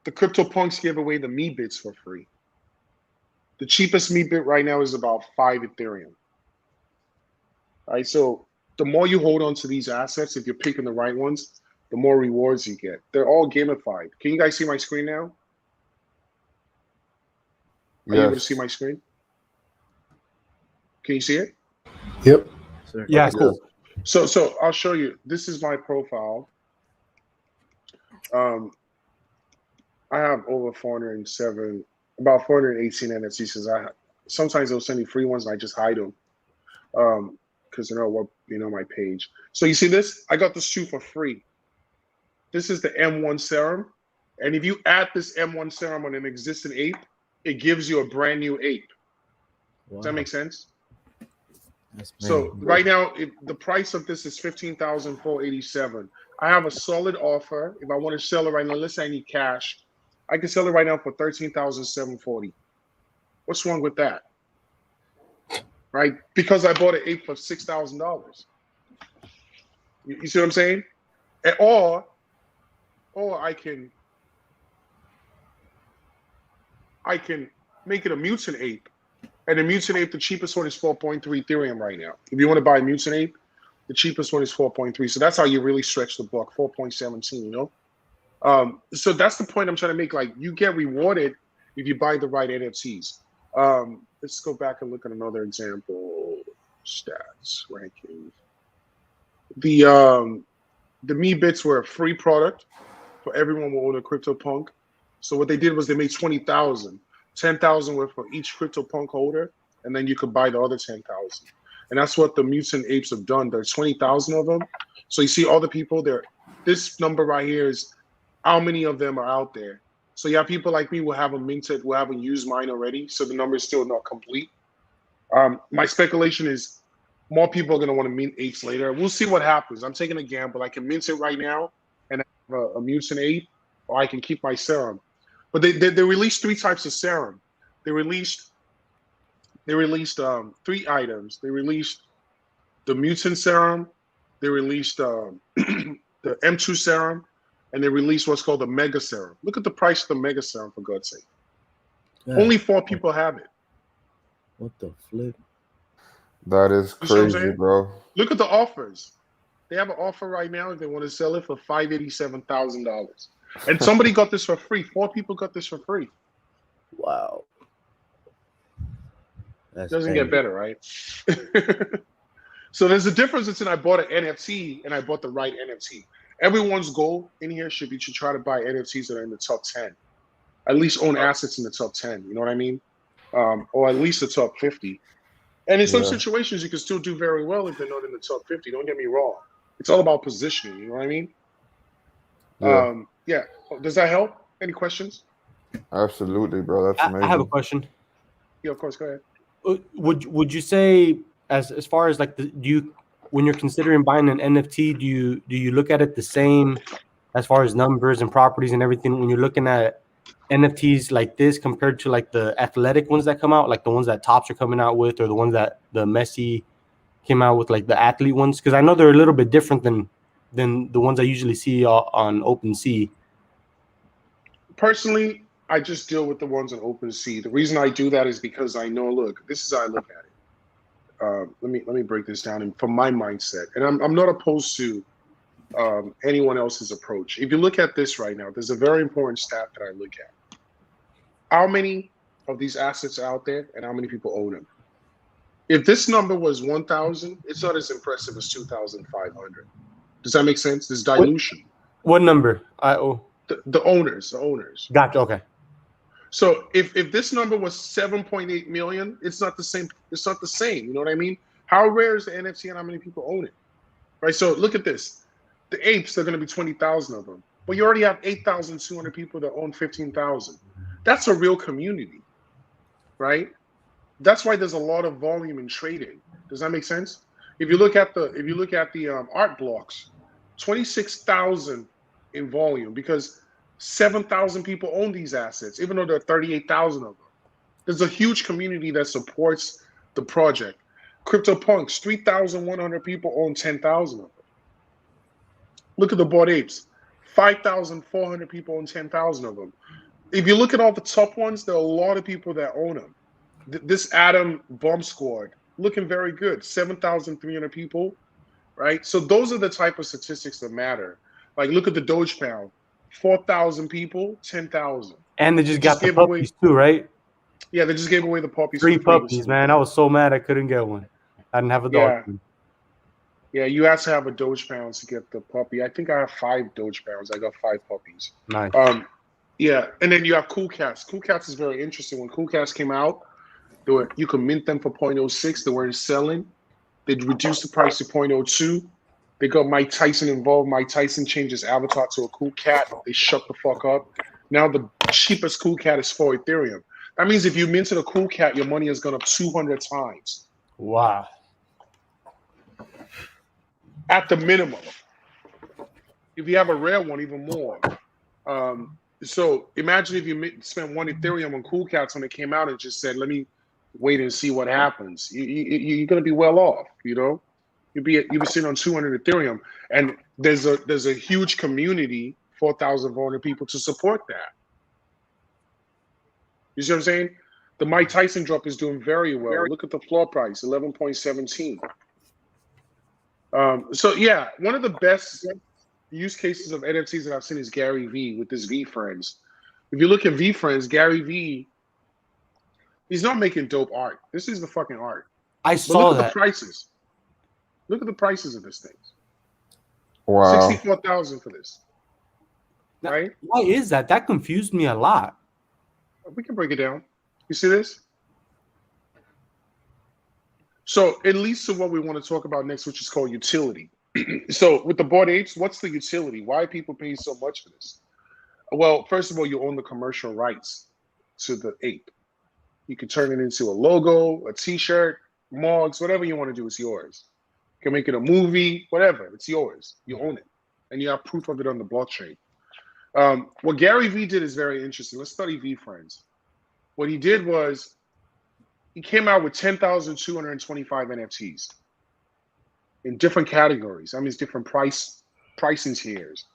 The CryptoPunks give away the me bits for free. The cheapest me bit right now is about 5 Ethereum. All right, so the more you hold on to these assets, if you're picking the right ones, the more rewards you get. They're all gamified. Can you guys see my screen now? Are you able to see my screen? Can you see it? Yep. Yeah, Okay, cool. So I'll show you. This is my profile. I have over 407, about 418 NFTs. Sometimes they'll send me free ones and I just hide them because my page. So you see this? I got this shoe for free. This is the M1 serum, and if you add this M1 serum on an existing ape, it gives you a brand new ape. Wow. Does that make sense? So right now, the price of this is $15,487. I have a solid offer. If I want to sell it right now, let's say I need cash, I can sell it right now for $13,740. What's wrong with that? Right? Because I bought an ape for $6,000. You see what I'm saying? Or I can make it a mutant ape. And the mutant ape, the cheapest one is 4.3 Ethereum right now. If you want to buy a mutant ape, the cheapest one is 4.3. So that's how you really stretch the buck, 4.17, So that's the point I'm trying to make. Like, you get rewarded if you buy the right NFTs. Let's go back and look at another example. Stats, rankings. The Me Bits were a free product for everyone who owned a CryptoPunk. So what they did was they made 20,000. 10,000 were for each CryptoPunk holder, and then you could buy the other 10,000. And that's what the mutant apes have done. There's 20,000 of them. So you see all the people there. This number right here is how many of them are out there. So you have people like me who haven't minted, who haven't used mine already. So the number is still not complete. My speculation is More people are going to want to mint apes later. We'll see what happens. I'm taking a gamble. I can mint it right now and have a mutant ape, or I can keep my serum. But they released 3 types of serum. They released 3 items. They released the mutant serum. They released the M2 serum, and they released what's called the mega serum. Look at the price of the mega serum, for God's sake. Yeah. Only 4 people have it. What the flip? That is You see what I'm crazy, saying? bro. Look at the offers. They have an offer right now. They want to sell it for $587,000. And somebody got this for free. 4 people got this for free. Wow. That's Doesn't crazy. get better, right? So there's a difference between I bought an NFT and I bought the right NFT. Everyone's goal in here should be to try to buy NFTs that are in the top 10. At least own assets in the top 10. You know what I mean? Or at least the top 50. And in some Yeah. situations, you can still do very well if they're not in the top 50. Don't get me wrong. It's all about positioning. You know what I mean? Yeah. Yeah. Does that help? Any questions? Absolutely, bro. That's I amazing. have a question. Yeah, of course. Go ahead. Would you say as far as like when you're considering buying an NFT, do you look at it the same as far as numbers and properties and everything when you're looking at NFTs like this compared to like the athletic ones that come out, like the ones that Topps are coming out with, or the ones that the Messi came out with, like the athlete ones? Because I know they're a little bit different than the ones I usually see on OpenSea. Personally, I just deal with the ones on OpenSea. The reason I do that is because I know. Look, this is how I look at it. Let me break this down from my mindset, and I'm not opposed to anyone else's approach. If you look at this right now, there's a very important stat that I look at. How many of these assets are out there and how many people own them? If this number was 1,000, it's not as impressive as 2,500. Does that make sense? There's dilution. What number? The owners. Gotcha. Okay. So if this number was 7.8 million, it's not the same. It's not the same. You know what I mean? How rare is the NFT and how many people own it? Right. So look at this. The apes, they're going to be 20,000 of them. But you already have 8,200 people that own 15,000. That's a real community, right? That's why there's a lot of volume in trading. Does that make sense? If you look at the art blocks, 26,000 in volume because 7,000 people own these assets, even though there are 38,000 of them. There's a huge community that supports the project. CryptoPunks, 3,100 people own 10,000 of them. Look at the Bored Apes, 5,400 people own 10,000 of them. If you look at all the top ones, there are a lot of people that own them. This Atom Bomb Squad, looking very good, 7,300 people, right? So those are the type of statistics that matter. Like look at the Doge Pound, 4,000 people, 10,000. And they just got the puppies too, right? Yeah, they just gave away the puppies. 3 puppies, man. I was so mad I couldn't get one. I didn't have a dog. Yeah, you have to have a Doge Pounds to get the puppy. I think I have 5 Doge Pounds. I got 5 puppies. Nice. Yeah, and then you have Cool Cats. Cool Cats is very interesting. When Cool Cats came out, you could mint them for 0.06. They weren't selling. They reduced the price to 0.02. They got Mike Tyson involved. Mike Tyson changed his avatar to a cool cat. They shut the fuck up. Now the cheapest cool cat is 4 Ethereum. That means if you minted a cool cat, your money has gone up 200 times. Wow. At the minimum. If you have a rare one, even more. So imagine if you spent 1 Ethereum on cool cats when it came out and just said, let me wait and see what happens. You're going to be well off, you know? You'd be sitting on 200 Ethereum. And there's a huge community, 4,400 people to support that. You see what I'm saying? The Mike Tyson drop is doing very well. Look at the floor price, 11.17. So yeah, one of the best use cases of NFTs that I've seen is Gary V with his V Friends. If you look at V Friends, Gary V, he's not making dope art. This is the fucking art. I saw that. Look at the prices. Look at the prices of this thing. Wow. 64,000 for this. Now, right? Why is that? That confused me a lot. We can break it down. You see this? So it leads to what we want to talk about next, which is called utility. So with the Bored Apes, what's the utility? Why are people paying so much for this? Well, first of all, you own the commercial rights to the ape. You can turn it into a logo, a t-shirt, mugs, whatever you want to do is yours. You can make it a movie, whatever. It's yours. You own it, and you have proof of it on the blockchain. What Gary Vee did is very interesting. Let's study V friends. What he did was he came out with 10,225 NFTs in different categories. I mean, it's different pricing tiers,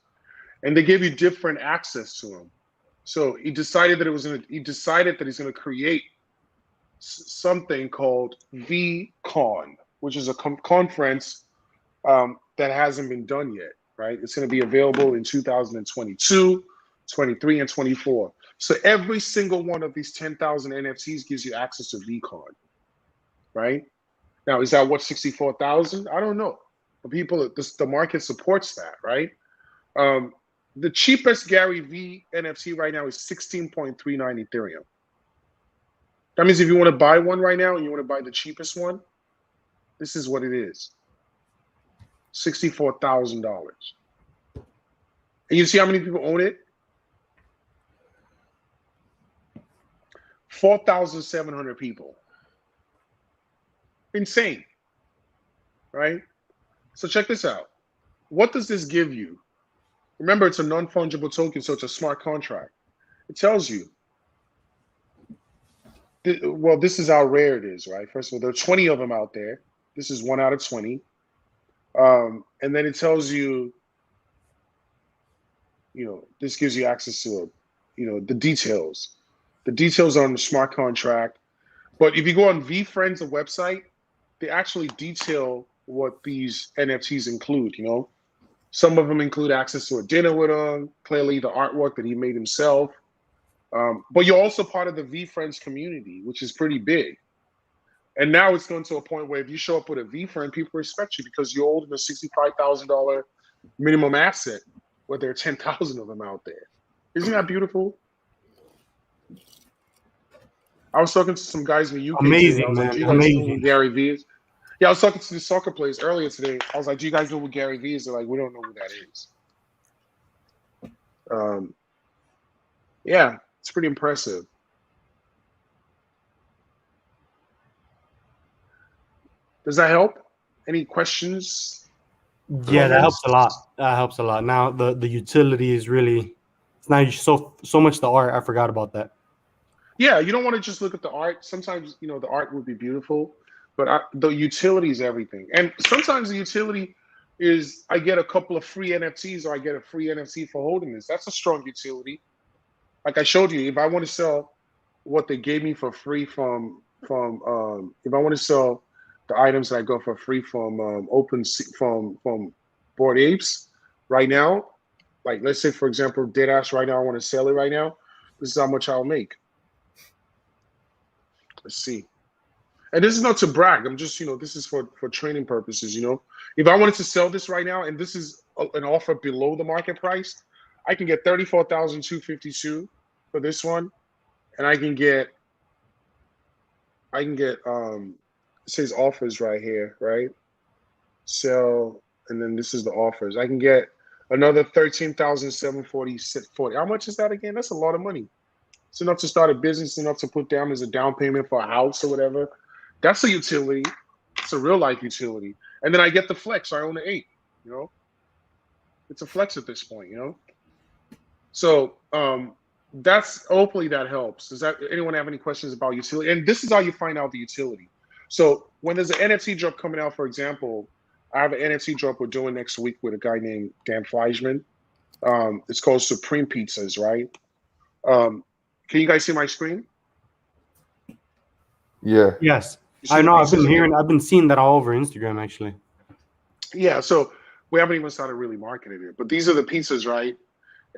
and they give you different access to them. So he decided that he's going to create something called VCon, which is a conference that hasn't been done yet, right? It's going to be available in 2022, 23, and 24. So every single one of these 10,000 NFTs gives you access to VCon, right? Now, is that what 64,000? I don't know. But the market supports that, right? The cheapest Gary V NFT right now is 16.39 Ethereum. That means if you want to buy one right now and you want to buy the cheapest one, this is what it is. $64,000. And you see how many people own it? 4,700 people. Insane, right? So check this out. What does this give you? Remember, it's a non-fungible token, so it's a smart contract. It tells you, well, this is how rare it is, right? First of all, there are 20 of them out there. This is 1 out of 20. And then it tells you, this gives you access to, the details. The details are on the smart contract. But if you go on VFriends, the website, they actually detail what these NFTs include, Some of them include access to a dinner with him, clearly the artwork that he made himself. But you're also part of the VFriends community, which is pretty big. And now it's going to a point where if you show up with a VFriend, people respect you because you're holding a $65,000 minimum asset, where there are 10,000 of them out there. Isn't that beautiful? I was talking to some guys in the UK Amazing, today. I was man. like, do you guys know Amazing. who Gary Vee is? Yeah, I was talking to the soccer players earlier today. I was like, do you guys know who Gary Vee is? They're like, we don't know who that is. Yeah, it's pretty impressive. Does that help? Any questions? Yeah, that helps a lot. That helps a lot. Now the utility is really, it's not so much the art. I forgot about that. Yeah, you don't want to just look at the art. Sometimes, the art would be beautiful, but the utility is everything. And sometimes the utility is I get a couple of free NFTs or I get a free NFT for holding this. That's a strong utility. Like I showed you, if I want to sell what they gave me for free if I want to sell the items that I got for free from from Bored Apes right now, like let's say for example, Deadass right now, I want to sell it right now. This is how much I'll make. Let's see. And this is not to brag. I'm just, this is for training purposes, If I wanted to sell this right now, and this is an offer below the market price, I can get 34,252 for this one. And I can get, it says offers right here, right? Sell, and then this is the offers. I can get another 13,740. How much is that again? That's a lot of money. It's enough to start a business, enough to put down as a down payment for a house or whatever. That's a utility. It's a real life utility. And then I get the flex. I own the 8, It's a flex at this point, So that's, hopefully that helps. Does anyone have any questions about utility? And this is how you find out the utility. So when there's an NFT drop coming out, for example, I have an NFT drop we're doing next week with a guy named Dan Fleischman. It's called Supreme Pizzas, right? Can you guys see my screen? Yeah. Yes. I know. I've been seeing that all over Instagram, actually. Yeah. So we haven't even started really marketing it, but these are the pizzas, right?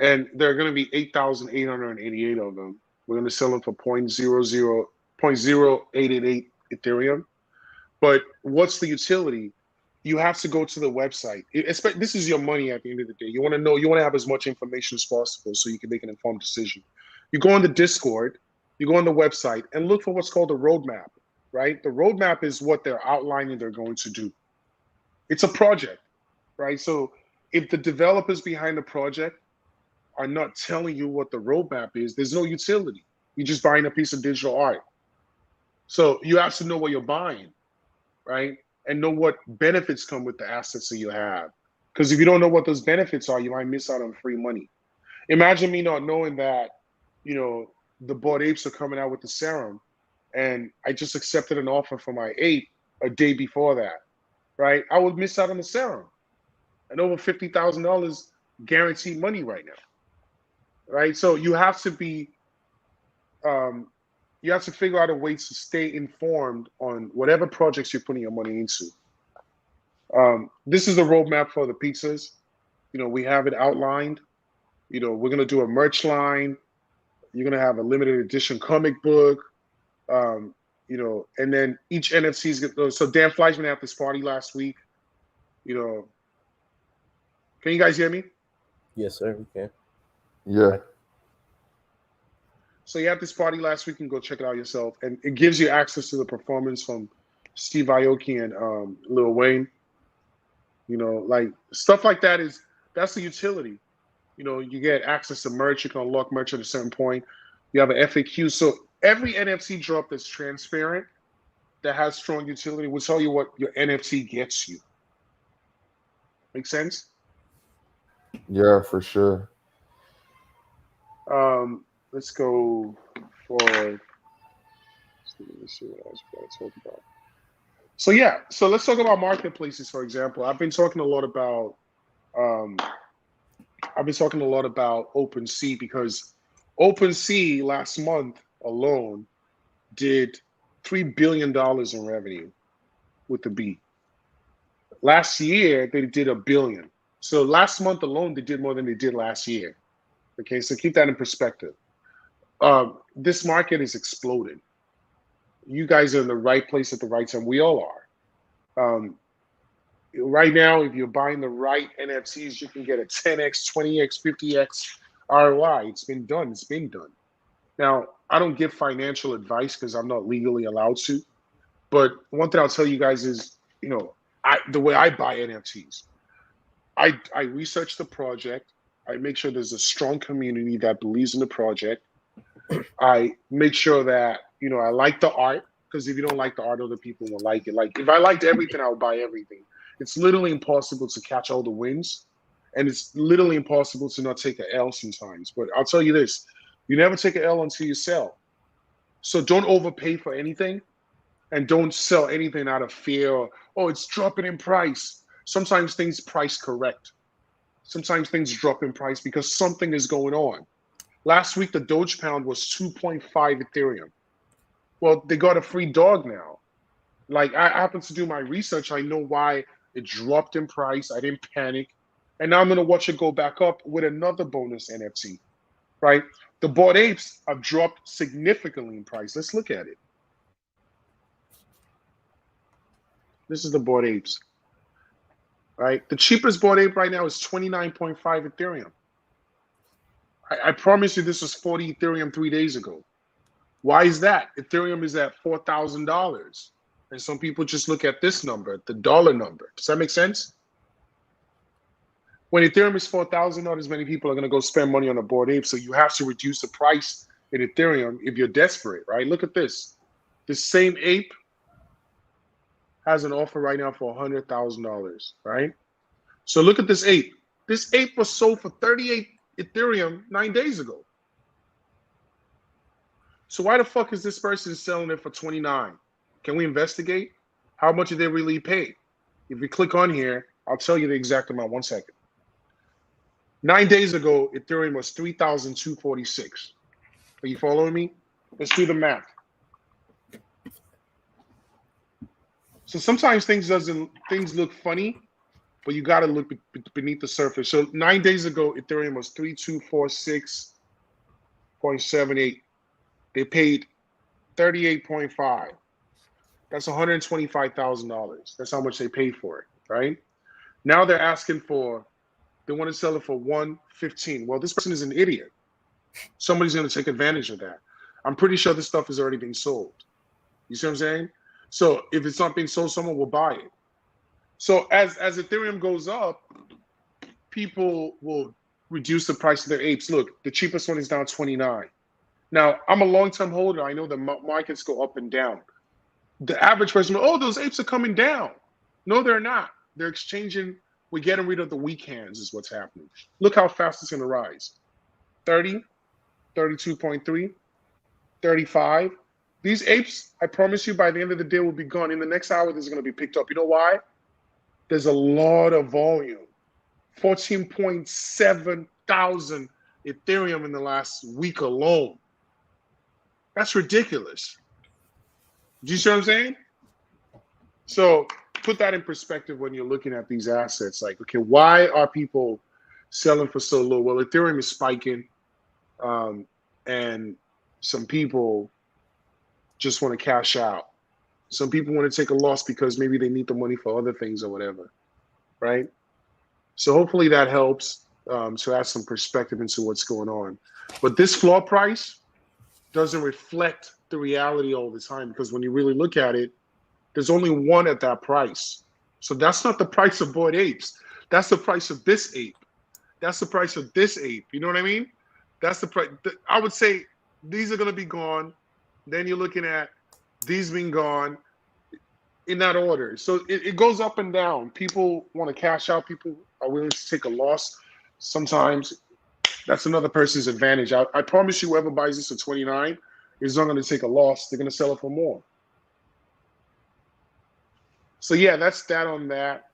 And there are going to be 8,888 of them. We're going to sell them for 0.0888 Ethereum. But what's the utility? You have to go to the website. This is your money at the end of the day. You want to know, you want to have as much information as possible so you can make an informed decision. You go on the Discord, you go on the website and look for what's called a roadmap, right? The roadmap is what they're outlining they're going to do. It's a project, right? So if the developers behind the project are not telling you what the roadmap is, there's no utility. You're just buying a piece of digital art. So you have to know what you're buying, right? and know what benefits come with the assets that you have. Because if you don't know what those benefits are, you might miss out on free money. Imagine me not knowing that, the Bored Apes are coming out with the serum, and I just accepted an offer for my ape a day before that, right? I would miss out on the serum and over $50,000 guaranteed money right now, right? So you have to figure out a way to stay informed on whatever projects you're putting your money into. This is the roadmap for the pizzas. We have it outlined. We're gonna do a merch line. You're gonna have a limited edition comic book. And then each NFC is gonna. So Dan Fleischman had this party last week. Can you guys hear me? Yes, sir. We can. Yeah. So you had this party last week, and go check it out yourself. And it gives you access to the performance from Steve Aoki and Lil Wayne. Like stuff like that's the utility. You get access to merch. You can unlock merch at a certain point. You have an FAQ. So every NFC drop that's transparent, that has strong utility, will tell you what your NFT gets you. Make sense? Yeah, for sure. Let's go forward. Let's see what else we got to talk about. So yeah, so let's talk about marketplaces, for example. I've been talking a lot about OpenSea, because OpenSea last month alone did $3 billion in revenue with the B. Last year they did $1 billion. So last month alone they did more than they did last year. Okay, so keep that in perspective. This market is exploding. You guys are in the right place at the right time. We all are. Right now, if you're buying the right NFTs, you can get a 10x, 20x, 50x ROI. It's been done. Now, I don't give financial advice because I'm not legally allowed to. But one thing I'll tell you guys is, the way I buy NFTs, I research the project. I make sure there's a strong community that believes in the project. I make sure that, I like the art, because if you don't like the art, other people will like it. Like if I liked everything, I would buy everything. It's literally impossible to catch all the wins, and it's literally impossible to not take an L sometimes. But I'll tell you this, you never take an L until you sell. So don't overpay for anything, and don't sell anything out of fear or, oh, it's dropping in price. Sometimes things price correct. Sometimes things drop in price because something is going on. Last week, the Doge Pound was 2.5 Ethereum. Well, they got a free dog now. Like, I happen to do my research. I know why it dropped in price. I didn't panic. And now I'm going to watch it go back up with another bonus NFT, right? The Bored Apes have dropped significantly in price. Let's look at it. This is the Bored Apes, right? The cheapest Bored Ape right now is 29.5 Ethereum. I promise you this was 40 Ethereum 3 days ago. Why is that? Ethereum is at $4,000. And some people just look at this number, the dollar number. Does that make sense? When Ethereum is $4,000, not as many people are going to go spend money on a Bored Ape. So you have to reduce the price in Ethereum if you're desperate, right? Look at this. This same ape has an offer right now for $100,000, right? So look at this ape. This ape was sold for 38 Ethereum 9 days ago. So why the fuck is this person selling it for 29? Can we investigate? How much did they really pay? If we click on here, I'll tell you the exact amount. 1 second. 9 days ago, Ethereum was 3,246. Are you following me? Let's do the math. So sometimes things look funny, but you got to look beneath the surface. So 9 days ago, Ethereum was 3,246.78. They paid 38.5. That's $125,000. That's how much they paid for it, right? Now they're asking they want to sell it for 115. Well, this person is an idiot. Somebody's going to take advantage of that. I'm pretty sure this stuff is already being sold. You see what I'm saying? So if it's not being sold, someone will buy it. So as Ethereum goes up, people will reduce the price of their apes. Look, the cheapest one is now 29. Now, I'm a long-term holder. I know the markets go up and down. The average person, oh, those apes are coming down. No, they're not. They're exchanging. We're getting rid of the weak hands is what's happening. Look how fast it's going to rise. 30, 32.3, 35. These apes, I promise you, by the end of the day will be gone. In the next hour, this is going to be picked up. You know why? There's a lot of volume. 14.7 thousand Ethereum in the last week alone. That's ridiculous. Do you see what I'm saying? So put that in perspective when you're looking at these assets. Like, okay, why are people selling for so low? Well, Ethereum is spiking, and some people just want to cash out. Some people want to take a loss because maybe they need the money for other things or whatever, right? So hopefully that helps to add some perspective into what's going on. But this floor price doesn't reflect the reality all the time, because when you really look at it, there's only one at that price. So that's not the price of Bored Apes. That's the price of this ape. That's the price of this ape. You know what I mean? That's the price. I would say these are going to be gone. Then you're looking at these being gone in that order. So it goes up and down. People want to cash out. People are willing to take a loss. Sometimes that's another person's advantage. I promise you, whoever buys this at 29 is not going to take a loss. They're going to sell it for more. So yeah, that's that on that.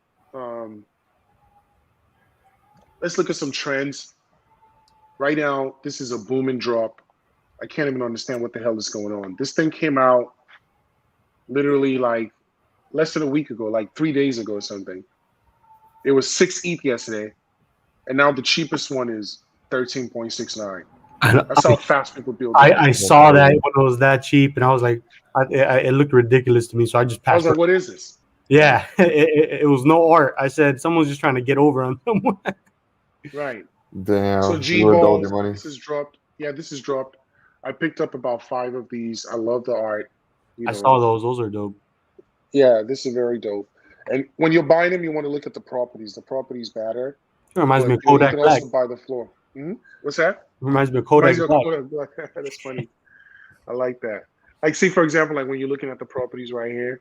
Let's look at some trends. Right now, this is a boom and drop. I can't even understand what the hell is going on. This thing came out literally like less than a week ago, like 3 days ago or something. It was 6 ETH yesterday, and now the cheapest one is 13.69. That's how fast people build. I saw that when it was that cheap, and I was like, it looked ridiculous to me, so I just passed. I was like, what is this? Yeah, it was no art. I said someone's just trying to get over on someone. Right. Damn. So you were G-Balls, your money. this is dropped. Yeah, this is dropped. I picked up about 5 of these. I love the art. I saw those. Those are dope. Yeah, this is very dope. And when you're buying them, you want to look at the properties. The properties matter. It reminds me of You Kodak can Black. also buy the floor. What's that? Reminds me of Kodak Black. Black. That's funny. I like that. Like, see, for example, like when you're looking at the properties right here.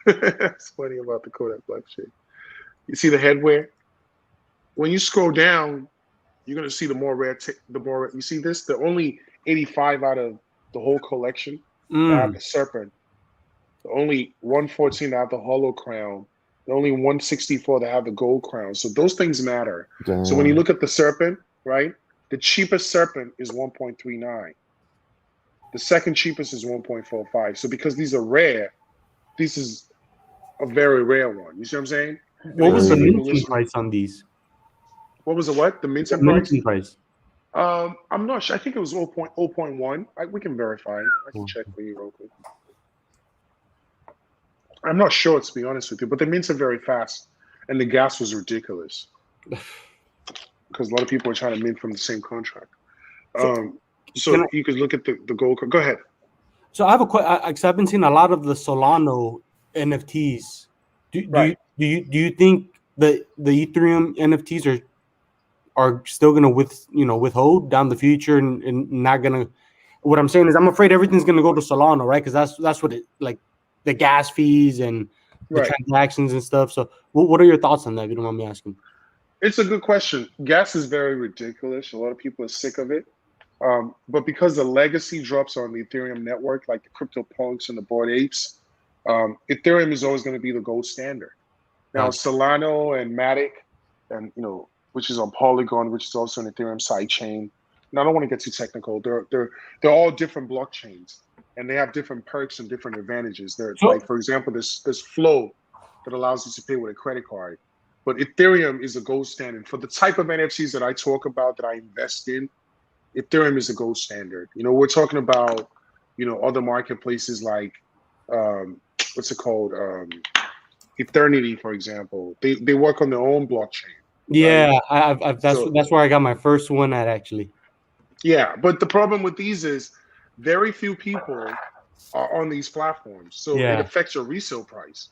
It's funny about the Kodak Black shit. You see the headwear? When you scroll down, you're gonna see the more rare. You see this? The only 85 out of the whole collection that have the serpent. The only 114 that have the hollow crown. The only 164 that have the gold crown. So those things matter. Damn. So when you look at the serpent, right? The cheapest serpent is 1.39. The second cheapest is 1.45. So because these are rare, this is a very rare one. You see what I'm saying? What was the minting price on these? What was the what? The minting price? I'm not sure. I think it was 0.1. We can verify. I can check for you real quick. I'm not sure, to be honest with you, but the mints are very fast, and the gas was ridiculous because a lot of people are trying to mint from the same contract. So you could look at the gold. Go ahead. So I have a question. Because I've been seeing a lot of the Solano NFTs. Do you think the Ethereum NFTs are still gonna withhold down the future and not gonna? What I'm saying is, I'm afraid everything's gonna go to Solano, right? Because that's what it like, the gas fees and the transactions and stuff. So what are your thoughts on that, if you don't mind me asking? It's a good question. Gas is very ridiculous. A lot of people are sick of it. But because the legacy drops on the Ethereum network, like the CryptoPunks and the Bored Apes, Ethereum is always going to be the gold standard. Now, Solano and Matic, and which is on Polygon, which is also an Ethereum sidechain. And I don't want to get too technical. They're all different blockchains, and they have different perks and different advantages. Like, for example, there's Flow that allows you to pay with a credit card. But Ethereum is a gold standard for the type of NFTs that I talk about, that I invest in. Ethereum is a gold standard. We're talking about, other marketplaces like, what's it called? Eternity, for example. They work on their own blockchain. Yeah, right? That's where I got my first one at, actually. Yeah, but the problem with these is very few people are on these platforms, so it affects your resale price.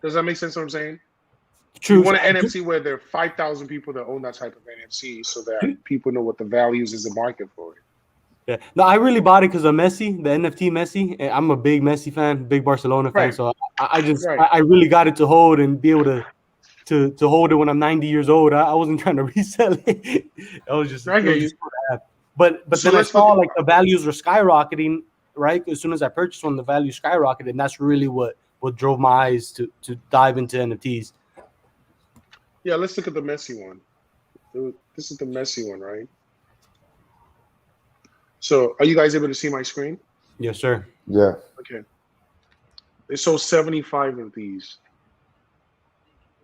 Does that make sense? What I'm saying? True. You want an NFT where there are 5,000 people that own that type of NFT, so that people know what the values is, the market for it. Yeah. No, I really bought it because of Messi, the NFT Messi. And I'm a big Messi fan, big Barcelona fan. Right. So I just Right. I really got it to hold and be able to hold it when I'm 90 years old. I wasn't trying to resell it. I It hear was you. just cool to have. But So then I let's look saw at like the values were skyrocketing, right? As soon as I purchased one, the value skyrocketed, and that's really what drove my eyes to dive into NFTs. let's look at the Messi one. This is the Messi one, right? So are you guys able to see my screen? Yes, sir. Yeah. Okay. They sold 75 of these.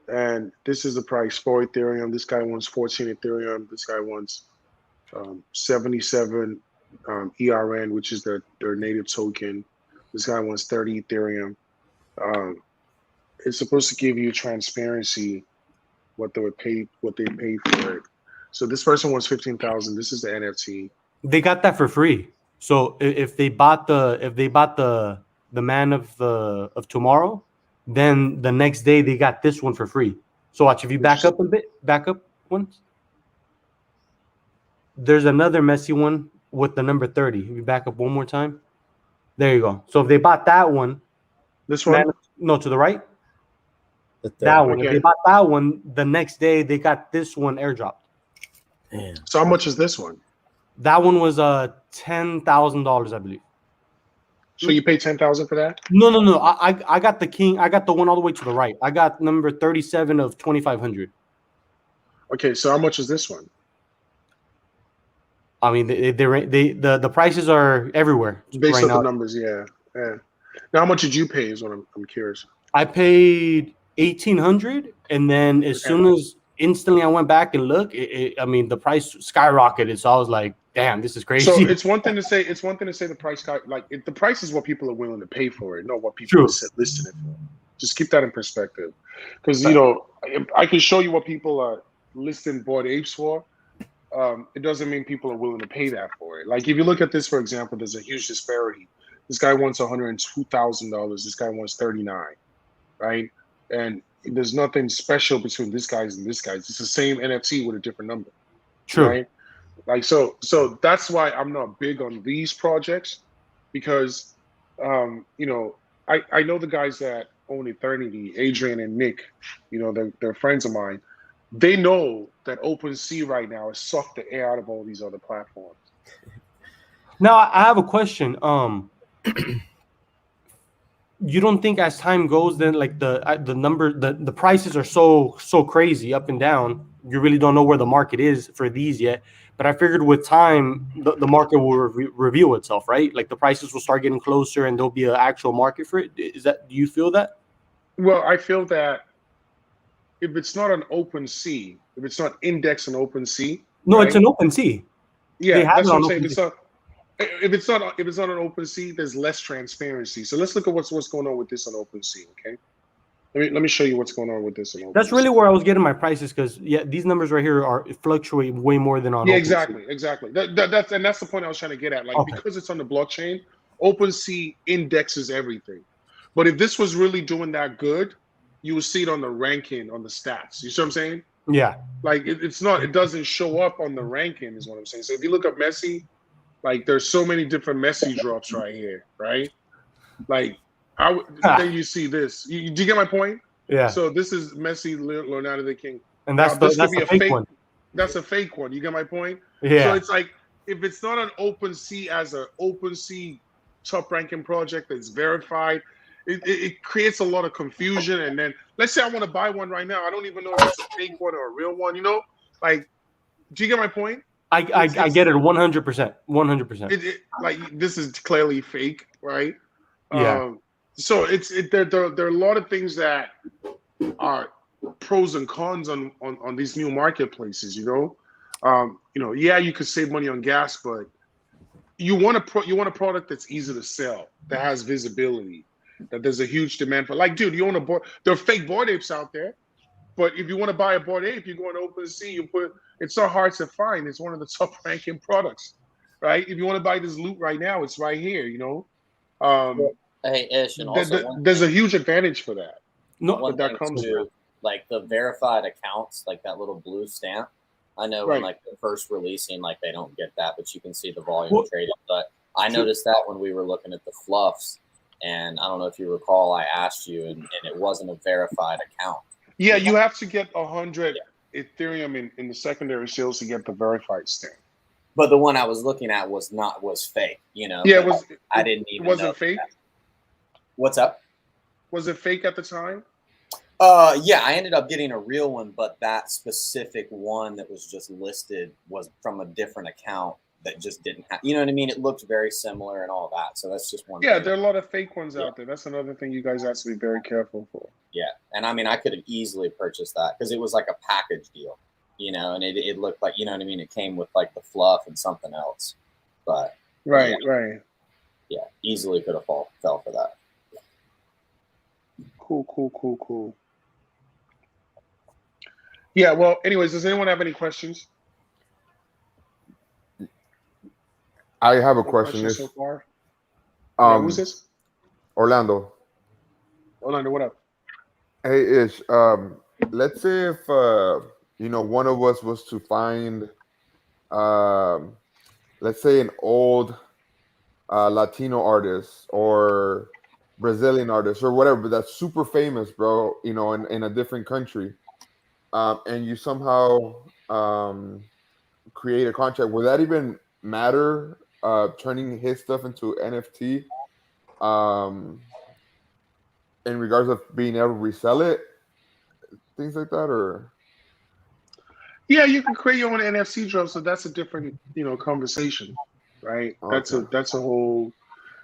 And this is the price for Ethereum. This guy wants 14 Ethereum. This guy wants 77 ERN, which is their native token. This guy wants 30 Ethereum. It's supposed to give you transparency what they paid for it. So this person wants 15,000. This is the NFT. They got that for free. So if they bought the man of tomorrow, then the next day they got this one for free. So watch, if you back up once. There's another Messi one with the number 30. If you back up one more time, there you go. So if they bought that one, This one? no, to the right, The third. that one. If Okay. they bought that one, the next day they got this one airdropped. Damn. So how much is this one? That one was $10,000, I believe. So you paid 10,000 for that? No. I got the king. I got the one all the way to the right. I got number 37 of 2,500. Okay, so how much is this one? I mean, the prices are everywhere Based right on now. the numbers, yeah. Now how much did you pay is what I'm curious. I paid 1,800, and then as soon as instantly I went back and looked, I mean, the price skyrocketed. So I was like, "Damn, this is crazy." So it's one thing to say the price the price is what people are willing to pay for it, not what people True. are listing it for. Just keep that in perspective, because I can show you what people are listing Bored Apes for. It doesn't mean people are willing to pay that for it. Like if you look at this, for example, there's a huge disparity. This guy wants $102,000. This guy wants 39, right? And there's nothing special between this guy's and this guy's. It's the same NFT with a different number. True. Right? Like so that's why I'm not big on these projects, because I know the guys that own Eternity, Adrian and Nick, they're friends of mine. They know that OpenSea right now has sucked the air out of all these other platforms. Now I have a question. You don't think as time goes, then like the prices are so crazy up and down, you really don't know where the market is for these yet. But I figured with time, the market will reveal itself, right? Like the prices will start getting closer, and there'll be an actual market for it. Do you feel that? Well, I feel that if it's not an OpenSea, if it's not indexed on OpenSea, No, right? it's an OpenSea. Yeah, They have that's it what on I'm saying. OpenSea. If it's not on OpenSea, there's less transparency. So let's look at what's going on with this on OpenSea. Okay, let me show you what's going on with this on OpenSea. That's really where I was getting my prices, because these numbers right here fluctuate way more than on. Yeah, OpenSea. exactly. That's the point I was trying to get at. Like because it's on the blockchain, OpenSea indexes everything. But if this was really doing that good, you would see it on the ranking, on the stats. You see what I'm saying? Yeah. Like it doesn't show up on the ranking, is what I'm saying. So if you look up Messi, like there's so many different Messi drops right here, right? Like then you see this. Do you get my point? Yeah. So this is Messi, Leonardo the King. And that's this that's could be a fake one. That's a fake one. You get my point? Yeah. So it's like if it's not an OpenSea as an OpenSea top ranking project that's verified, it creates a lot of confusion. And then let's say I want to buy one right now. I don't even know if it's a fake one or a real one. Like, do you get my point? I get it 100%. 100%. Like this is clearly fake, right? Yeah. So there are a lot of things that are pros and cons on these new marketplaces. Yeah, you could save money on gas, but you want a product that's easy to sell, that has visibility, that there's a huge demand for. Like, dude, you own a board. There are fake Bored Apes out there, but if you want to buy a Bored Ape, you go on OpenSea. It's not hard to find. It's one of the top ranking products, right? If you want to buy this loot right now, it's right here. Hey, Ish, and also there's a huge advantage for that. No, that comes with like the verified accounts, like that little blue stamp. I know Right. when like the first releasing, like they don't get that, but you can see the volume Well- traded. But I noticed that when we were looking at the fluffs, and I don't know if you recall, I asked you, and it wasn't a verified account. Yeah, you have to get 100 Ethereum in the secondary sales to get the verified stamp. But the one I was looking at was fake. You know. Yeah, but I didn't even. It wasn't know fake. that. What's up? Was it fake at the time? Yeah, I ended up getting a real one, but that specific one that was just listed was from a different account that just didn't have, you know what I mean? It looked very similar and all that. So that's just one Yeah, thing. there are a lot of fake ones out there. That's another thing you guys have to be very careful for. Yeah. And I mean, I could have easily purchased that because it was like a package deal, you know, and it looked like, you know what I mean? It came with like the fluff and something else. But Right, right. yeah, easily could have fell for that. Cool. Yeah, well, anyways, does anyone have any questions? I have a No question. questions so far? Who's Is this? Orlando. Orlando, what up? Hey Ish, let's say if one of us was to find let's say an old Latino artist or Brazilian artist or whatever, but that's super famous, bro, in a different country, and you somehow create a contract, would that even matter, turning his stuff into NFT, in regards of being able to resell it, things like that? Or Yeah, you can create your own NFC drop, so that's a different, conversation, right? Okay. That's a whole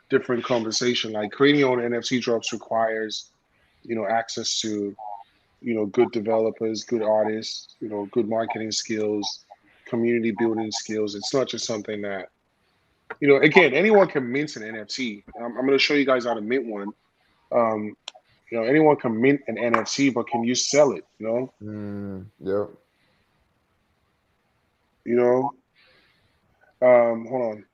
different conversation. Like creating your own NFC drops requires, access to, good developers, good artists, good marketing skills, community building skills. It's not just something that, again, anyone can mint an NFT. I'm going to show you guys how to mint one. Anyone can mint an NFC, but can you sell it? Yeah. Hold on,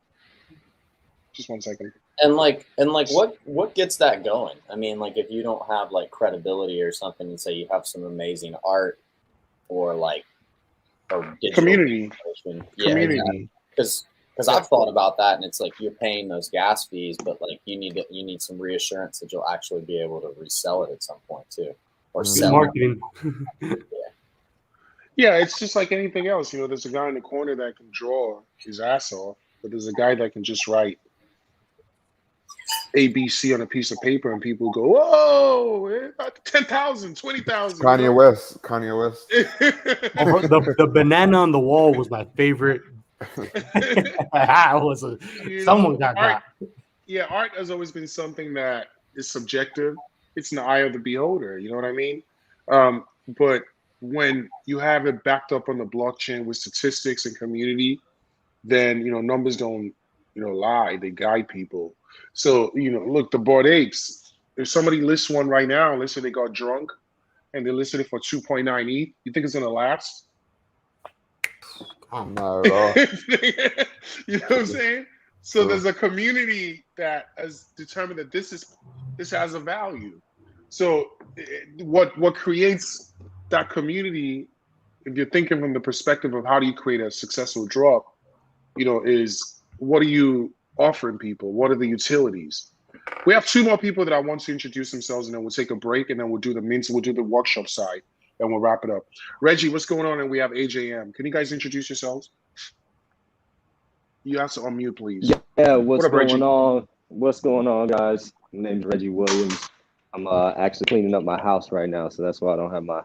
just 1 second. And what gets that going? I mean, like if you don't have like credibility or something, and say you have some amazing art or digital Community. Community. Because I've thought about that, and it's like you're paying those gas fees, but like you need some reassurance that you'll actually be able to resell it at some point too, or sell marketing. Yeah, it's just like anything else. There's a guy in the corner that can draw his ass off, but there's a guy that can just write ABC on a piece of paper, and people go, "Whoa, 10,000, 20,000." Kanye West. The banana on the wall was my favorite. Someone got art, that. Yeah, art has always been something that is subjective. It's in the eye of the beholder. You know what I mean? But when you have it backed up on the blockchain with statistics and community, then numbers don't lie. They guide people. So look, the Bored Apes. If somebody lists one right now, let's say they got drunk and they listed it for 2.9 ETH, you think it's gonna last? Not at all. You know what I'm saying? So there's a community that has determined that this has a value. So what creates that community, if you're thinking from the perspective of how do you create a successful drop, is what are you offering people? What are the utilities? We have 2 more people that I want to introduce themselves, and then we'll take a break, and then we'll do the mints, we'll do the workshop side, and we'll wrap it up. Reggie, what's going on? And we have AJM. Can you guys introduce yourselves? You have to unmute, please. Yeah, what's What up, going Reggie? on? What's going on, guys? My name's Reggie Williams. I'm actually cleaning up my house right now, so that's why I don't have my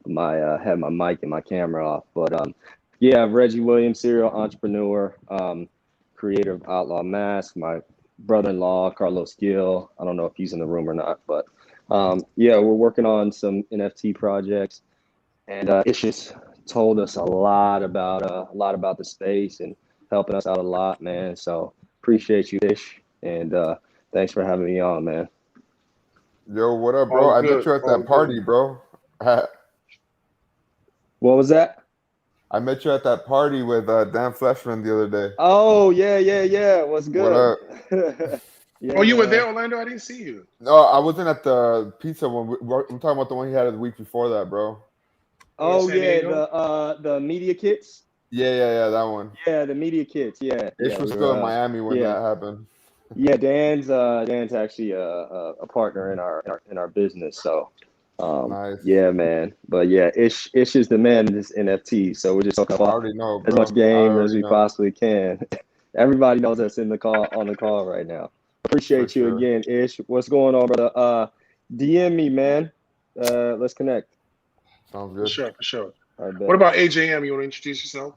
mic and my camera off. But yeah, Reggie Williams, serial entrepreneur, creator of Outlaw Mask. My brother-in-law, Carlos Gill. I don't know if he's in the room or not, but yeah, we're working on some NFT projects, and it's just told us a lot about the space and helping us out a lot, man. So appreciate you, Ish, and thanks for having me on, man. Yo, what up, bro? I met you at that party, bro. What was that? I met you at that party with Dan Fleshman the other day. Oh, yeah. What's good? What up? Yeah, you were there, Orlando? I didn't see you. No, I wasn't at the pizza one. I'm talking about the one he had the week before that, bro. in Oh San yeah, Diego. the media kits. Yeah, that one. Yeah, the media kits. Yeah, Ish yeah, was we still in were. Miami when Yeah, that happened. yeah. Dan's actually a partner in our business. So, Nice. yeah, man. But yeah, Ish is the man in this NFT. So we're just talking I about already know, as bro. much I game as already we know. possibly can. Everybody knows us in the call on the call right now. For Appreciate you sure. again, Ish. What's going on, brother? DM me, man. Let's connect. Sounds For good. sure, for sure. I What bet. about AJM? You want to introduce yourself?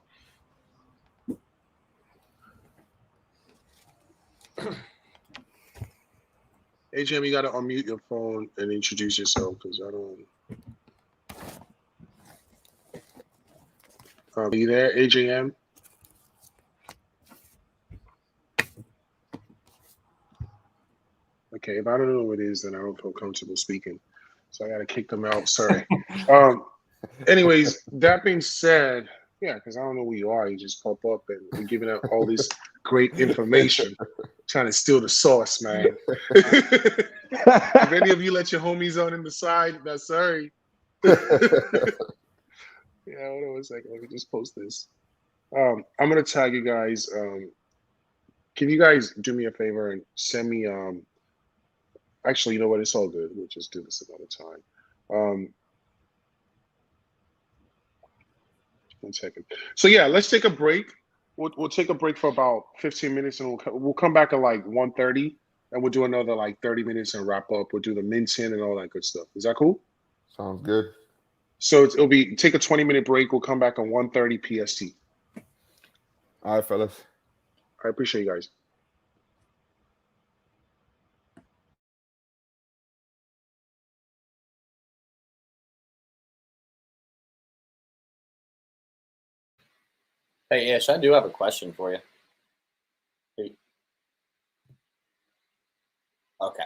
AJM, you got to unmute your phone and introduce yourself because I don't. Are you there, AJM? Okay, if I don't know what it is, then I don't feel comfortable speaking. So I got to kick them out. Sorry. Anyways, that being said, yeah, because I don't know who you are. You just pop up and we're giving out all this great information, trying to steal the sauce, man. If any of you let your homies on in the side, that's sorry. Yeah, hold on a second. Let me just post this. I'm gonna tag you guys. Can you guys do me a favor and send me actually, you know what, it's all good. We'll just do this another time. 1 second. So yeah, let's take a break. We'll take a break for about 15 minutes and we'll come back at like 1:30 and we'll do another like 30 minutes and wrap up. We'll do the minting and all that good stuff. Is that cool? Sounds good. So it'll be take a 20-minute break. We'll come back at 1:30 PST. All right, fellas. I appreciate you guys. Hey, Ish, I do have a question for you. Okay.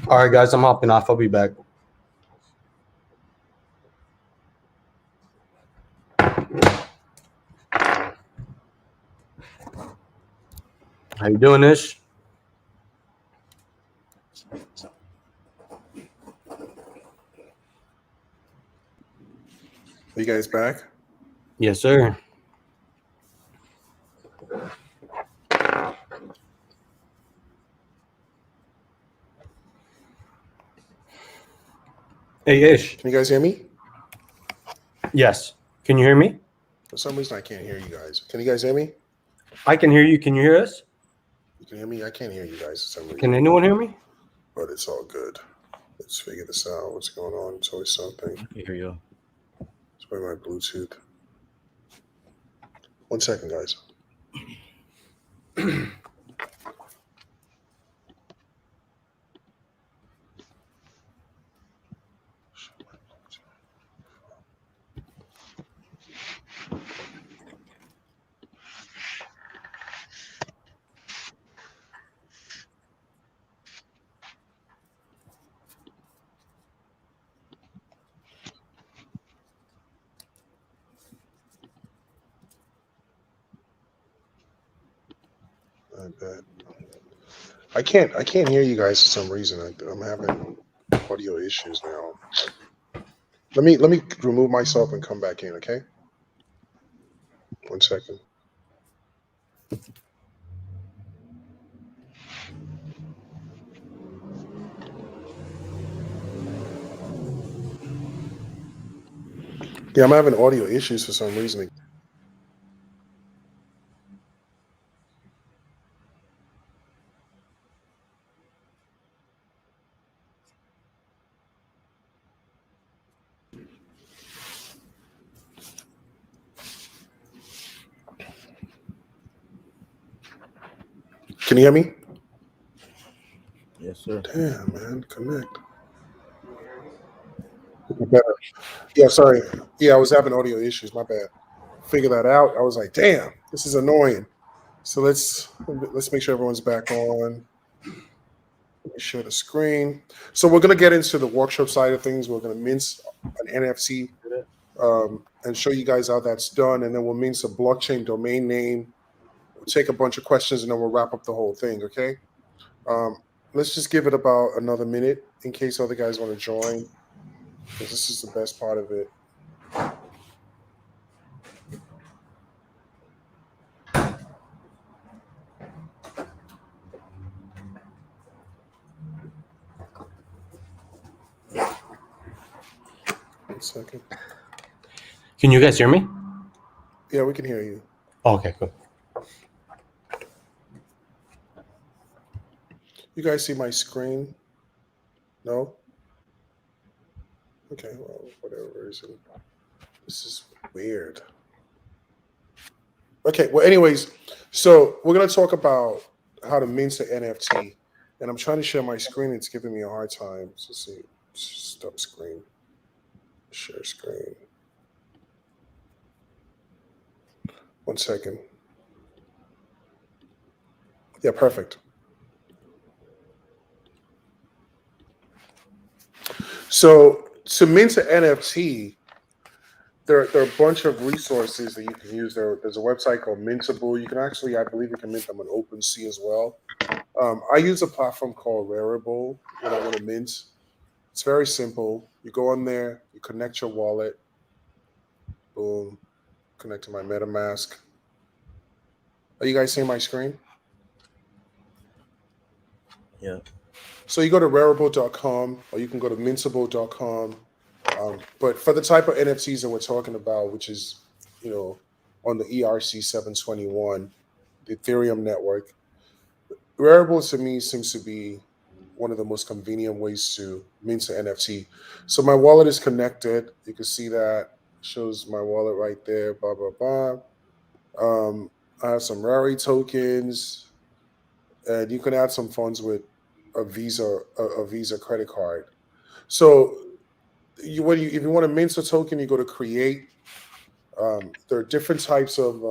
All right, guys, I'm hopping off. I'll be back. How you doing, Ish? Are you guys back? Yes, sir. Hey, Ish. Can you guys hear me? Yes. Can you hear me? For some reason, I can't hear you guys. Can you guys hear me? I can hear you. Can you hear us? You can hear me? I can't hear you guys for some reason. Can anyone hear me? But it's all good. Let's figure this out. What's going on? It's always something. I can hear you. It's by my Bluetooth. 1 second, guys. I bet. I can't hear you guys for some reason. I'm having audio issues now. Let me remove myself and come back in, okay? 1 second. Yeah, I'm having audio issues for some reason. Can you hear me? Yes, sir. Damn, man, connect. Better. Yeah, sorry. Yeah, I was having audio issues. My bad. Figure that out. I was like, damn, this is annoying. So let's make sure everyone's back on. Let me share the screen. So we're gonna get into the workshop side of things. We're gonna mince an NFC and show you guys how that's done, and then we'll mince a blockchain domain name. We'll take a bunch of questions, and then we'll wrap up the whole thing. Okay. Let's just give it about another minute in case other guys want to join, because this is the best part of it. One second. Can you guys hear me? Yeah, we can hear you. Okay, cool. You guys see my screen? No? Okay, well, whatever reason. This is weird. Okay, well, anyways, so we're going to talk about how to mint an NFT. And I'm trying to share my screen. It's giving me a hard time. So see, stop screen. Share screen. 1 second. Yeah, perfect. So to mint an NFT, there are a bunch of resources that you can use. There's a website called Mintable. You can actually, I believe you can mint them on OpenSea as well. I use a platform called Rarible when I want to mint. It's very simple. You go on there, you connect your wallet. Boom. Connect to my MetaMask. Are you guys seeing my screen? Yeah. So you go to rarible.com or you can go to mintable.com. But for the type of NFTs that we're talking about, which is, on the ERC 721, the Ethereum network, Rarible to me seems to be one of the most convenient ways to mint an NFT. So my wallet is connected. You can see that. Shows my wallet right there. Blah, blah, blah. I have some Rarity tokens. And you can add some funds with a Visa credit card. So if you want to mint a token, you go to create. There are different types of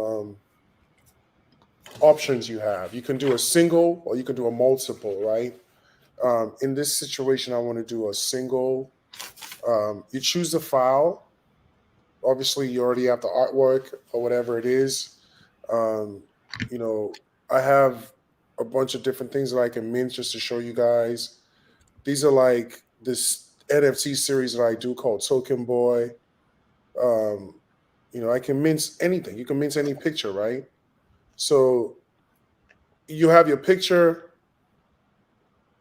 options you have. You can do a single or you can do a multiple, right? In this situation, I want to do a single. You choose the file. Obviously, you already have the artwork or whatever it is. Um, you know, I have a bunch of different things that I can mint just to show you guys. These are like this NFT series that I do called Token Boy. Um, I can mince anything. You can mince any picture, right? So you have your picture.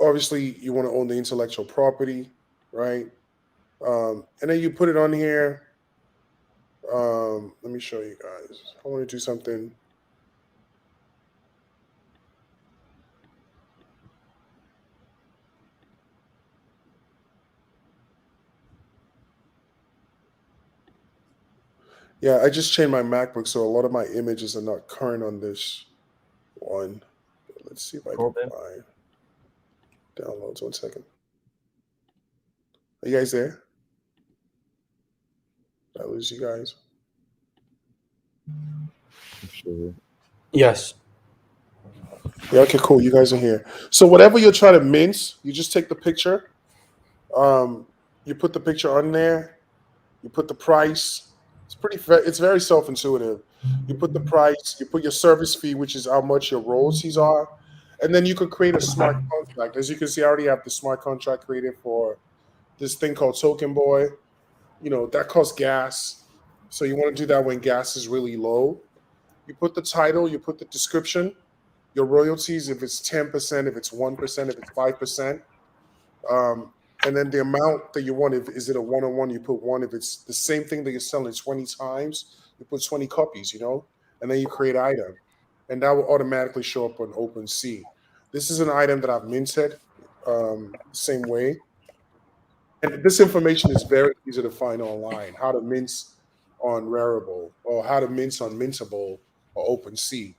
Obviously, you want to own the intellectual property, right? And then you put it on here. Let me show you guys. I want to do something. Yeah, I just changed my MacBook, so a lot of my images are not current on this one. Let's see if I can find downloads. 1 second. Are you guys there? Did I lose you guys? Sure. Yes. Yeah, okay, cool. You guys are here. So whatever you're trying to mince, you just take the picture. You put the picture on there. You put the price. It's very self-intuitive. You put the price. You put your service fee, which is how much your royalties are, and then you could create a smart contract. As you can see, I already have the smart contract created for this thing called Token Boy. That costs gas, so you want to do that when gas is really low. You put the title. You put the description. Your royalties, if it's 10%, if it's 1%, if it's 5%, and then the amount that you want. If is it a one-on-one, you put one. If it's the same thing that you're selling 20 times, you put 20 copies. And then you create item, and that will automatically show up on OpenSea. This is an item that I've minted same way, and this information is very easy to find online. How to mince on Rarible, or how to mince on Mintable or OpenSea.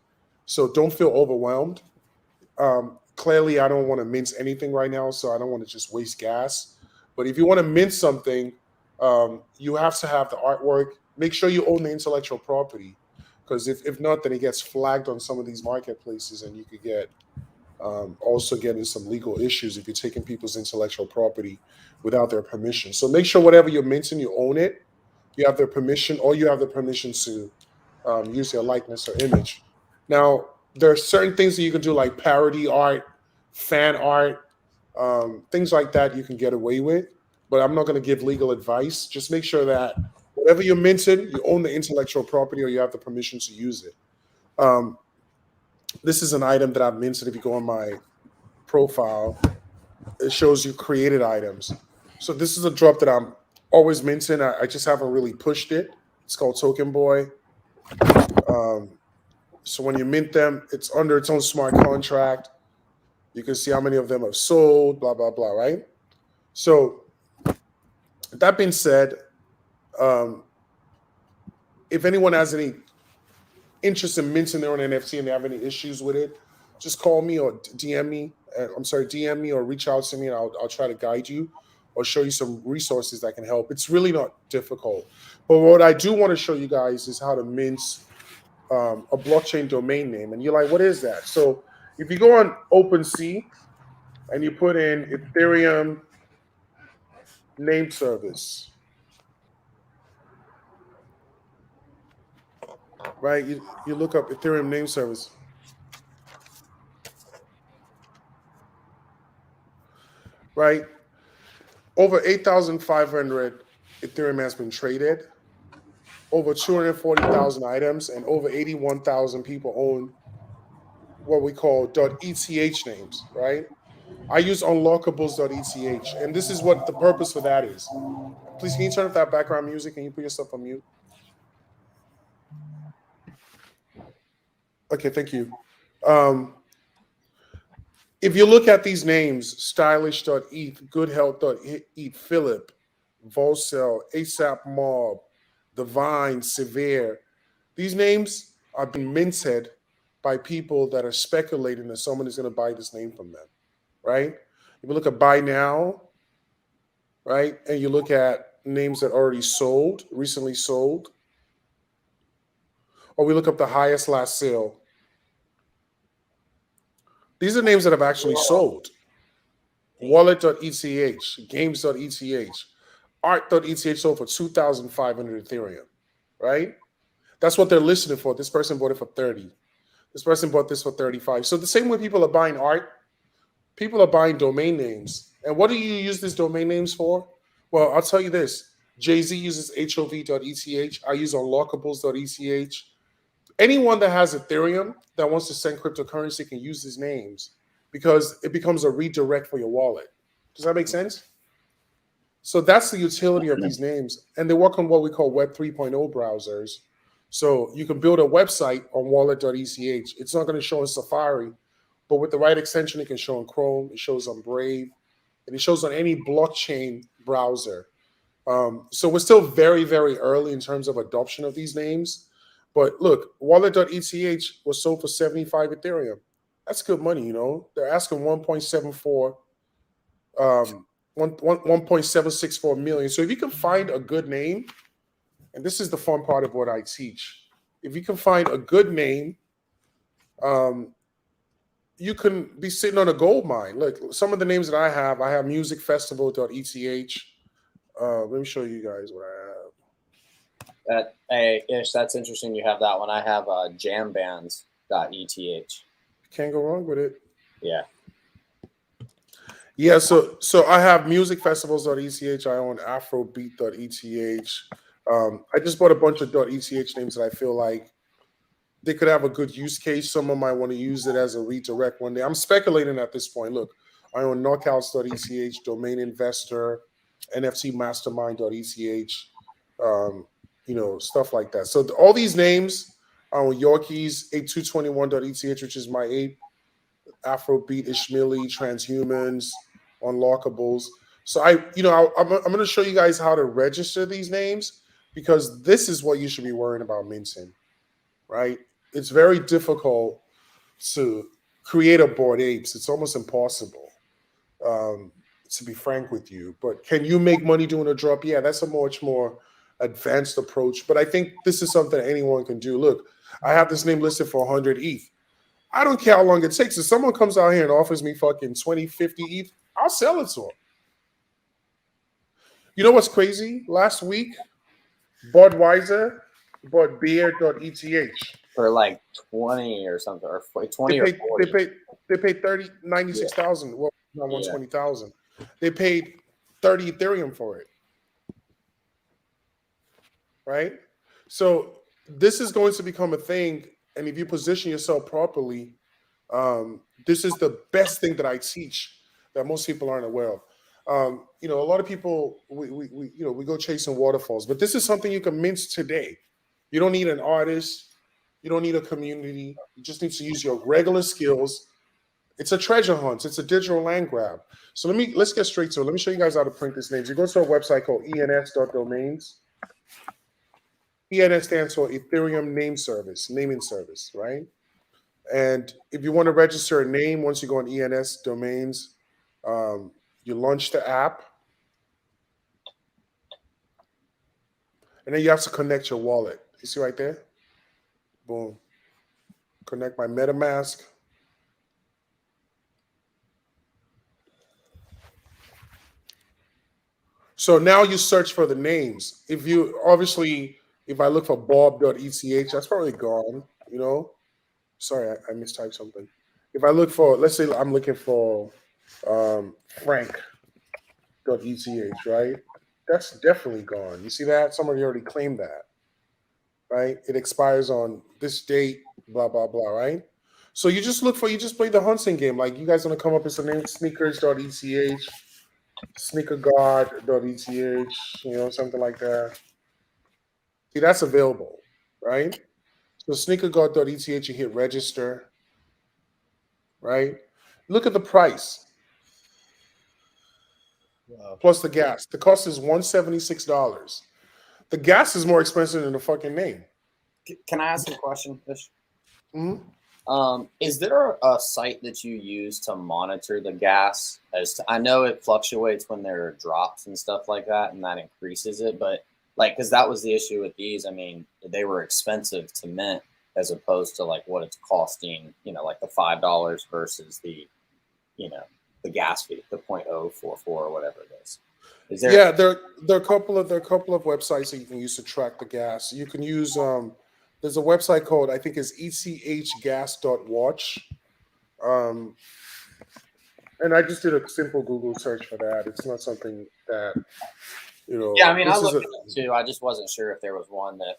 So don't feel overwhelmed. Clearly, I don't want to mince anything right now, so I don't want to just waste gas. But if you want to mince something, you have to have the artwork. Make sure you own the intellectual property, because if not, then it gets flagged on some of these marketplaces, and you could get also get in some legal issues if you're taking people's intellectual property without their permission. So make sure whatever you're minting, you own it. You have their permission, or you have the permission to use their likeness or image. Now, there are certain things that you can do, like parody art, fan art, things like that you can get away with. But I'm not going to give legal advice. Just make sure that whatever you're minting, you own the intellectual property, or you have the permission to use it. Um, this is an item that I've minted. If you go on my profile, it shows you created items. So this is a drop that I'm always minting. I just haven't really pushed it. It's called Token Boy. So when you mint them, it's under its own smart contract. You can see how many of them have sold, blah, blah, blah, right? So that being said, if anyone has any interest in minting their own NFT and they have any issues with it, just call me or DM me. DM me or reach out to me, and I'll try to guide you or show you some resources that can help. It's really not difficult. But what I do want to show you guys is how to mince a blockchain domain name. And you're like, what is that? So if you go on OpenSea and you put in Ethereum name service, right? You look up Ethereum name service. Right? Over 8,500 Ethereum has been traded, over 240,000 items, and over 81,000 people own what we call .eth names, right? I use unlockables.eth, and this is what the purpose for that is. Please, can you turn off that background music? Can you put yourself on mute? Okay, thank you. If you look at these names, stylish.eth, goodhealth.eth, Philip, Volcel, ASAP Mob, Divine, Severe, these names are being minted by people that are speculating that someone is going to buy this name from them, right? If you look at buy now, right, and you look at names that already sold, recently sold, or we look up the highest last sale, these are names that have actually sold. wallet.eth, games.eth, art.eth sold for 2,500 Ethereum, right? That's what they're listing it for. This person bought it for 30. This person bought this for 35. So the same way people are buying art, people are buying domain names. And what do you use these domain names for? Well, I'll tell you this. Jay-Z uses hov.eth. I use unlockables.eth. Anyone that has Ethereum that wants to send cryptocurrency can use these names because it becomes a redirect for your wallet. Does that make sense? So that's the utility of these names. And they work on what we call Web 3.0 browsers. So you can build a website on wallet.eth. It's not going to show in Safari, but with the right extension, it can show in Chrome, it shows on Brave, and it shows on any blockchain browser. So we're still very, very early in terms of adoption of these names. But look, wallet.eth was sold for 75 Ethereum. That's good money, you know. They're asking 1.74, 1.764 million. So if you can find a good name, and this is the fun part of what I teach, if you can find a good name, you can be sitting on a gold mine. Look, some of the names that I have musicfestival.eth. Let me show you guys what I have. Hey, Ish, that's interesting. You have that one. I have jambands.eth. Can't go wrong with it. Yeah. Yeah, so I have musicfestivals.eth. I own afrobeat.eth. I just bought a bunch of .eth names that I feel like they could have a good use case. Someone might want to use it as a redirect one day. I'm speculating at this point. Look, I own knockouts.eth, domain investor, Nft Mastermind.eth, stuff like that. So all these names are on Yorkies, 8221.eth, which is my ape, Afrobeat, Ishmaeli, Transhumans, Unlockables. So I'm going to show you guys how to register these names because this is what you should be worrying about minting, right? It's very difficult to create a Bored Apes. It's almost impossible, to be frank with you. But can you make money doing a drop? Yeah, that's a much more advanced approach. But I think this is something anyone can do. Look, I have this name listed for 100 ETH. I don't care how long it takes. If someone comes out here and offers me fucking 20, 50 ETH, I'll sell it to them. You know what's crazy? Last week, Budweiser bought beer.eth. For like 20 or something, or 20 or 40. They paid 96,000. Well, not 120,000. They paid 30 Ethereum for it. Right? So this is going to become a thing. And if you position yourself properly, this is the best thing that I teach that most people aren't aware of. A lot of people we go chasing waterfalls, but this is something you can mint today. You don't need an artist, you don't need a community. You just need to use your regular skills. It's a treasure hunt. It's a digital land grab. So let's get straight to it. Let me show you guys how to print this names. You go to a website called ens.domains. ENS stands for Ethereum naming service, right? And if you want to register a name, once you go on ENS domains, you launch the app. And then you have to connect your wallet. You see right there? Boom. Connect my MetaMask. So now you search for the names. If I look for bob.eth, that's probably gone, Sorry, I mistyped something. If I look for, let's say I'm looking for frank.eth, right? That's definitely gone. You see that? Somebody already claimed that, right? It expires on this date, blah, blah, blah, right? So you just play the hunting game. Like you guys want to come up with some names, sneakers.eth, sneakerguard.eth, something like that. See, that's available, right? So sneakerguard.eth, you hit register, right? Look at the price. Wow. Plus the gas. The cost is $176. The gas is more expensive than the fucking name. Can I ask a question, Fish? Mm-hmm. Is there a site that you use to monitor the gas? I know it fluctuates when there are drops and stuff like that, and that increases it. But because that was the issue with these. I mean, they were expensive to mint as opposed to what it's costing. Like the $5 versus the the gas fee, the 0.044 or whatever it is. Is there? Yeah, there are a couple of websites that you can use to track the gas. You can use there's a website called, I think it's echgas.watch. And I just did a simple Google search for that. It's not something that, Yeah, I mean, I this is looked at it too. I just wasn't sure if there was one that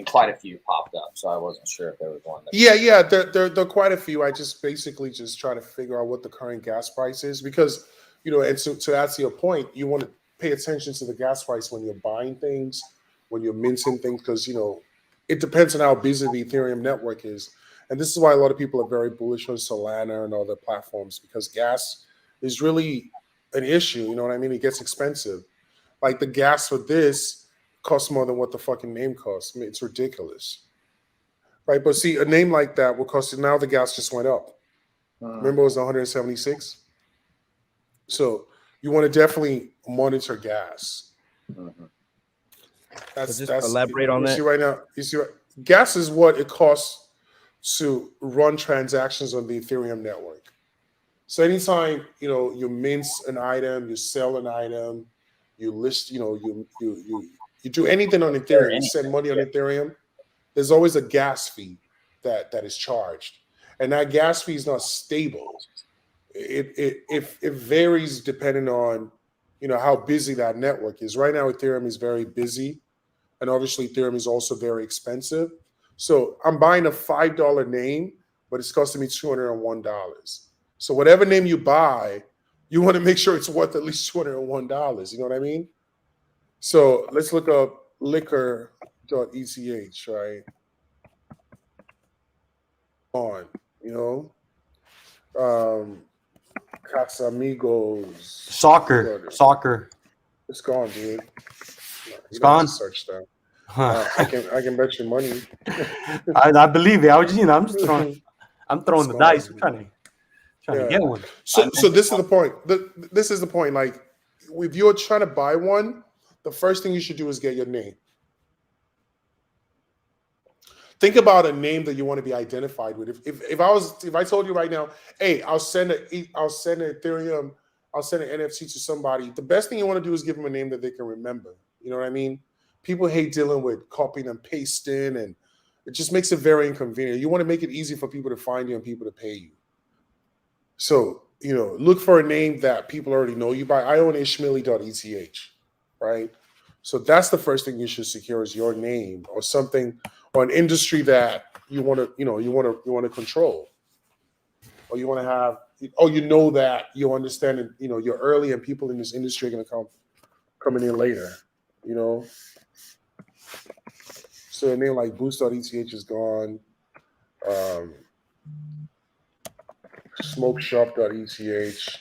quite a few popped up, so I wasn't sure if there was one. Yeah, there are quite a few. I just basically just try to figure out what the current gas price is because, and so to answer your point, you want to pay attention to the gas price when you're buying things, when you're minting things, because, it depends on how busy the Ethereum network is. And this is why a lot of people are very bullish on Solana and other platforms, because gas is really an issue. You know what I mean? It gets expensive. Like the gas for this costs more than what the fucking name costs. I mean, it's ridiculous. Right? But see, a name like that will cost you, now the gas just went up. Remember it was 176? So you want to definitely monitor gas. That's elaborate on that. You see right now, gas is what it costs to run transactions on the Ethereum network. So anytime you mint an item, you sell an item, you list, you do anything on Ethereum, you send money on Ethereum, there's always a gas fee that is charged, and that gas fee is not stable. It varies depending on how busy that network is. Right now, Ethereum is very busy, and obviously Ethereum is also very expensive. So I'm buying a $5 name, but it's costing me $201. So whatever name you buy, you want to make sure it's worth at least $201. You know what I mean? So let's look up liquor.eth, right? Casamigos. Soccer. It's gone, dude. It's gone. Search that. I can bet you money. I believe it. I'm just throwing. I'm throwing the dice. I'm trying to get one. So this is the point. This is the point. Like, if you're trying to buy one, the first thing you should do is get your name. Think about a name that you want to be identified with. If I told you right now, hey, I'll send an Ethereum, I'll send an NFT to somebody, the best thing you want to do is give them a name that they can remember. You know what I mean? People hate dealing with copying and pasting, and it just makes it very inconvenient. You want to make it easy for people to find you and people to pay you. So, look for a name that people already know you by. I own ishmaeli.eth, right? So that's the first thing you should secure is your name or something, or an industry that you want to control, or you want to have, that you understand, and you're early, and people in this industry are going to coming in later, So a name like boost.eth is gone. Smokeshop.eth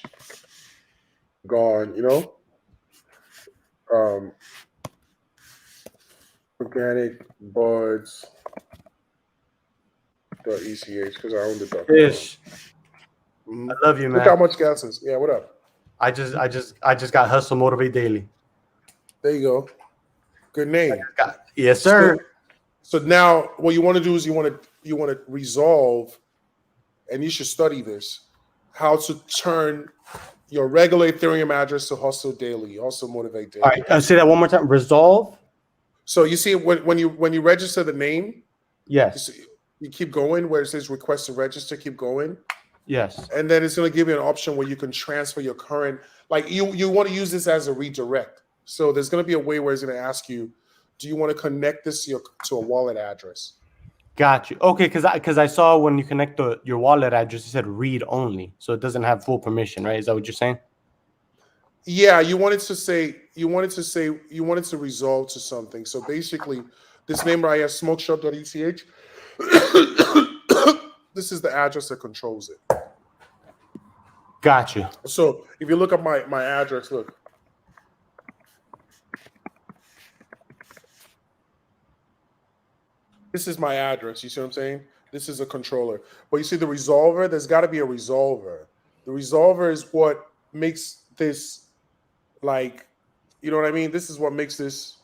gone. Organic buds.eth because I own the duck. Fish. I love you, man. Look how much gas is. Yeah, what up? I just got Hustle Motivate Daily. There you go. Good name. Yes, sir. So now what you want to do is you want to resolve, and you should study this, how to turn your regular Ethereum address to Hustle Daily, Hustle Motivate Daily. All right, say that one more time. Resolve. So you see when you register the name, yes, you keep going where it says request to register. Keep going. Yes. And then it's going to give you an option where you can transfer your current. Like you want to use this as a redirect. So there's going to be a way where it's going to ask you, do you want to connect this to a wallet address? Got you. Okay, because I saw when you connect your wallet address, it said read only, so it doesn't have full permission, right? Is that what you're saying? Yeah, you wanted to resolve to something. So basically, this name right here, smokeshop.eth, this is the address that controls it. Got you. So if you look at my address, look. This is my address. You see what I'm saying? This is a controller. But you see the resolver? There's got to be a resolver. The resolver is what makes this, like, you know what I mean? This is what makes this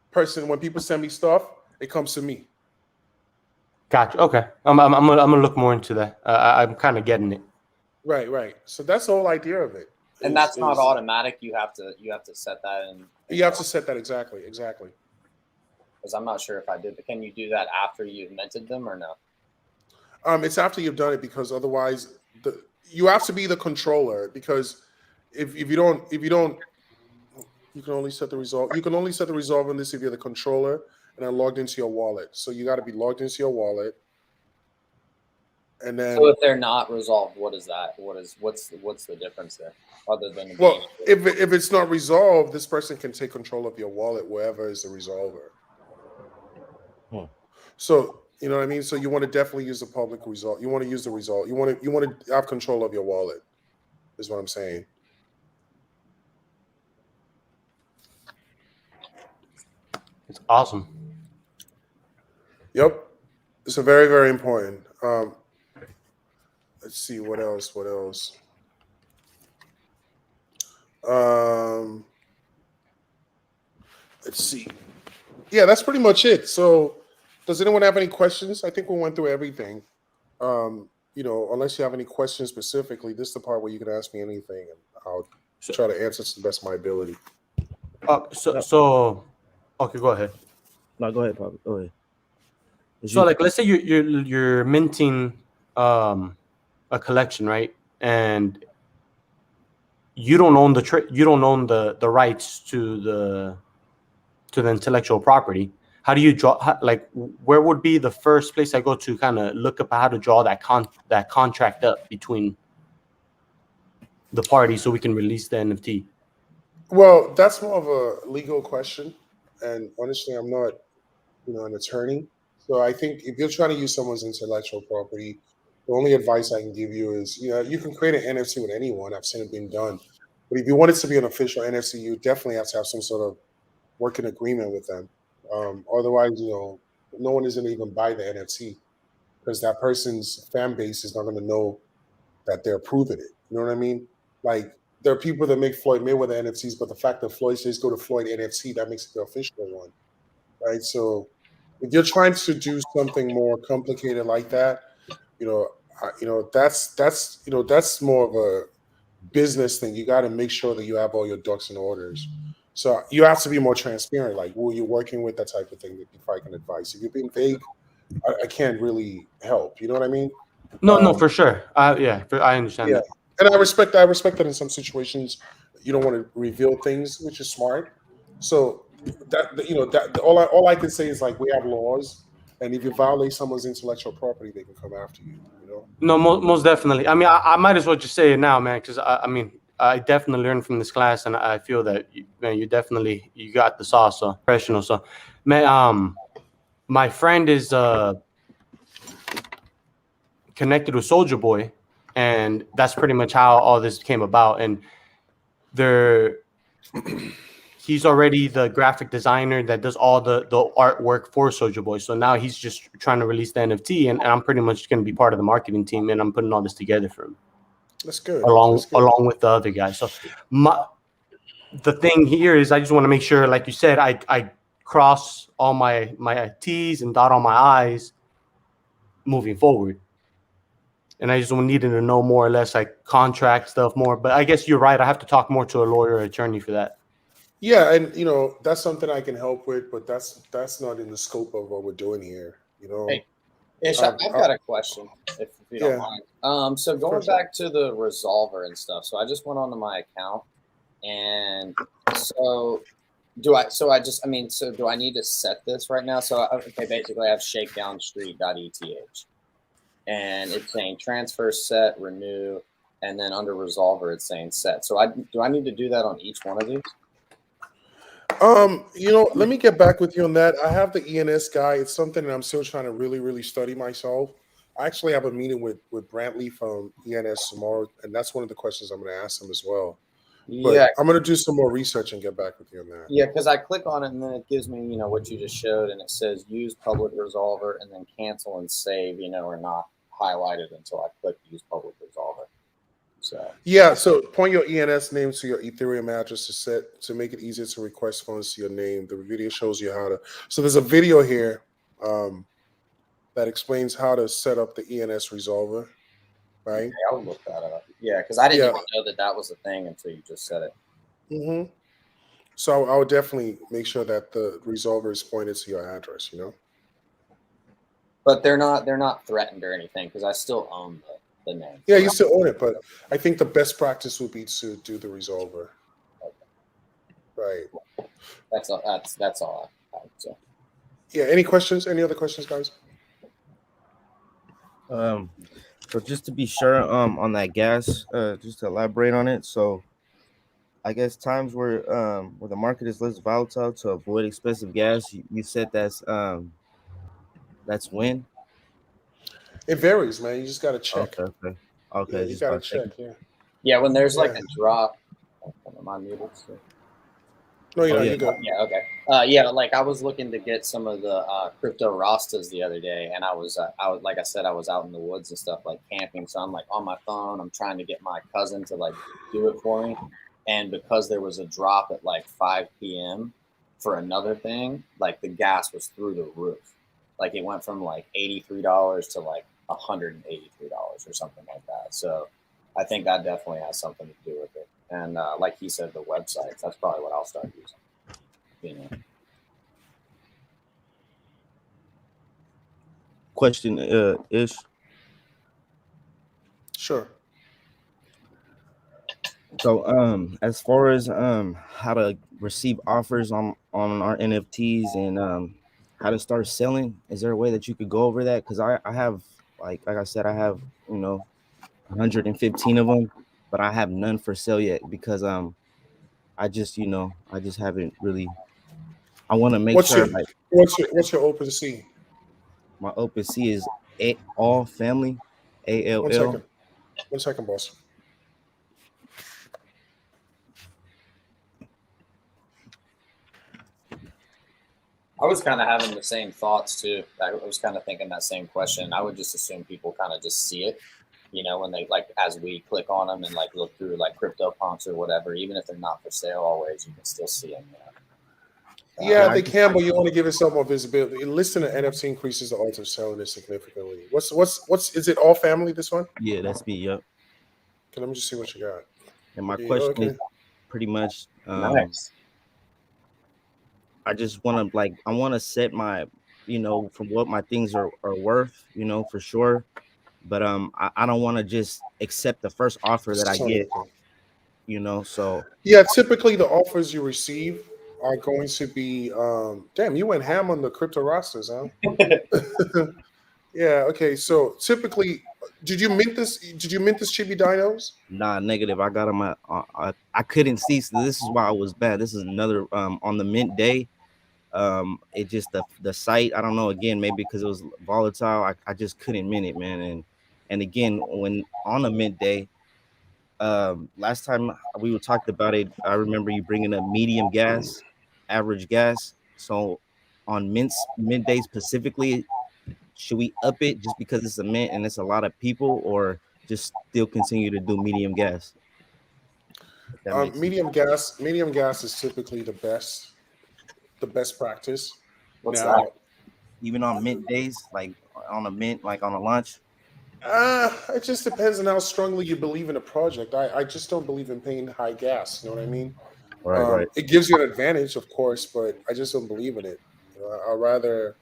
person, when people send me stuff, it comes to me. Gotcha. Okay. I'm gonna look more into that. I'm kind of getting it. Right. So that's the whole idea of it. And that's not automatic. You have to set that in. You have to set that exactly. Because I'm not sure if I did, but can you do that after you've minted them or no? It's after you've done it, because otherwise you have to be the controller, because if you don't, you can only set the resolve. You can only set the resolve on this if you're the controller and are logged into your wallet. So you got to be logged into your wallet. And then, so if they're not resolved, what is that? What's the difference there, other than if it's not resolved, this person can take control of your wallet wherever is the resolver. So you know what I mean. So you want to definitely use the public result. You want to use the result. You want to have control of your wallet. Is what I'm saying. It's awesome. Yep, it's a very, very important. Let's see what else. Let's see. Yeah, that's pretty much it. So, does anyone have any questions? I think we went through everything. Unless you have any questions specifically, this is the part where you can ask me anything, and I'll try to answer to the best of my ability. Okay, go ahead. No, go ahead, Papa. Go ahead. So, like, let's say you're minting a collection, right? And you don't own the rights to the intellectual property. How do you draw? Where would be the first place I go to kind of look up how to draw that contract up between the parties so we can release the NFT? Well, that's more of a legal question, and honestly, I'm not, an attorney. So I think if you're trying to use someone's intellectual property, the only advice I can give you is, you can create an NFC with anyone. I've seen it being done, but if you want it to be an official NFC, you definitely have to have some sort of working agreement with them. Otherwise, no one is going to even buy the NFT, because that person's fan base is not going to know that they're approving it. You know what I mean? Like, there are people that make Floyd Mayweather NFTs, but the fact that Floyd says go to Floyd NFC, that makes it the official one, right? So if you're trying to do something more complicated like that, that's more of a business thing. You got to make sure that you have all your ducks in orders. So you have to be more transparent, like who you're working with, that type of thing, before I can advise. If you're being vague, I can't really help. You know what I mean? No, for sure. I understand that. And I respect that in some situations you don't want to reveal things, which is smart. So all I can say is, like, we have laws, and if you violate someone's intellectual property, they can come after you. No, most definitely. I mean, I might as well just say it now, man, because I definitely learned from this class, and I feel that you got the sauce, so professional. So, man, my friend is connected with Soldier Boy, and that's pretty much how all this came about. And he's already the graphic designer that does all the artwork for Soldier Boy. So now he's just trying to release the NFT, and I'm pretty much going to be part of the marketing team, and I'm putting all this together for him. That's good. Along with the other guys. So the thing here is, I just want to make sure, like you said, I cross all my T's and dot all my I's moving forward. And I just needed to know more or less, like, contract stuff more. But I guess you're right. I have to talk more to a lawyer or attorney for that. Yeah, and that's something I can help with, but that's not in the scope of what we're doing here. Hey, Ish, I've got a question, if you don't mind. So going back to the resolver and stuff. So I just went onto my account, and so do I need to set this right now? So basically I have shakedownstreet.eth. And it's saying transfer, set, renew, and then under resolver it's saying set. So do I need to do that on each one of these? Let me get back with you on that. I have the ENS guy. It's something that I'm still trying to really, really study myself. I actually have a meeting with Brantley from ENS tomorrow, and that's one of the questions I'm going to ask him as well. But I'm going to do some more research and get back with you on that. Yeah, because I click on it, and then it gives me, what you just showed, and it says use public resolver, and then cancel and save, are not highlighted until I click use public resolver. So point your ENS name to your Ethereum address to make it easier to request funds to your name. The video shows you how to. So there's a video here that explains how to set up the ENS resolver. right? I'll look that up. Yeah, because I didn't Yeah. even know that was a thing until you just said it. Mm-hmm. So I would definitely make sure that the resolver is pointed to your address, you know? But they're not threatened or anything because I still own the name. Yeah, you still own it, but I think the best practice would be to do the resolver. Right. That's all. That's all I have to say. Yeah. Any questions? Any other questions, guys? So just to be sure, on that gas, just to elaborate on it. So I guess times where the market is less volatile to avoid expensive gas, you said that's when? It varies, man. You just got to check. Okay, Yeah, you just got to about check. checking. Yeah. Yeah, when there's like Yeah. a drop. Am I muted? No, you're Oh, not. yeah. You're good. Yeah, okay. Yeah, like I was looking to get some of the crypto Rastas the other day, and I was like I said, I was out in the woods and stuff, like camping. So I'm like on my phone, I'm trying to get my cousin to like do it for me, and because there was a drop at like 5 p.m. for another thing, like the gas was through the roof. Like it went from like $83 to like $183 or something like that. So I think that definitely has something to do with it. And like he said, the websites, that's probably what I'll start using. You know. Question, Ish. Sure. So as far as how to receive offers on our NFTs and how to start selling, is there a way that you could go over that? Because I have like I said, I have 115 of them, but I have none for sale yet because I just I just haven't really. I want to make sure like What's your OpenSea? my OpenSea is all family, One ALL. second. 1 second, boss. I was kind of having the same thoughts too. I was kind of thinking that same question. I would just assume people kind of just see it, when they like as we click on them and like look through like crypto pumps or whatever. Even if they're not for sale, always you can still see them. Yeah, they can, but you want to give yourself more visibility. Listing an NFT increases the odds of selling it significantly. What's is it all family, this one? Yeah, that's me. Yep. Okay, let me just see what you got. And my Okay, question okay. is pretty much Nice. I just want to I want to set my, from what my things are worth, for sure. But I don't want to just accept the first offer that I get, so Yeah, typically the offers you receive are going to be damn, you went ham on the crypto rosters, huh? Yeah, okay. So typically, did you mint this Chibi Dinos? nah, negative. I got them I couldn't see, so this is why I was bad. This is another on the mint day. It just the site, I don't know, again, maybe because it was volatile, I just couldn't mint it, man. And again, when on a mint day, last time we were talked about it, I remember you bringing up medium gas, average gas. So on mint day specifically, should we up it just because it's a mint and it's a lot of people, or just still continue to do medium gas? If that makes sense. Medium gas is typically the best practice. What's that? Now, Even on mint days, like on a mint, like on a launch. it just depends on how strongly you believe in a project. I just don't believe in paying high gas. You know what I mean? Right. It gives you an advantage, of course, but I just don't believe in it. I'd rather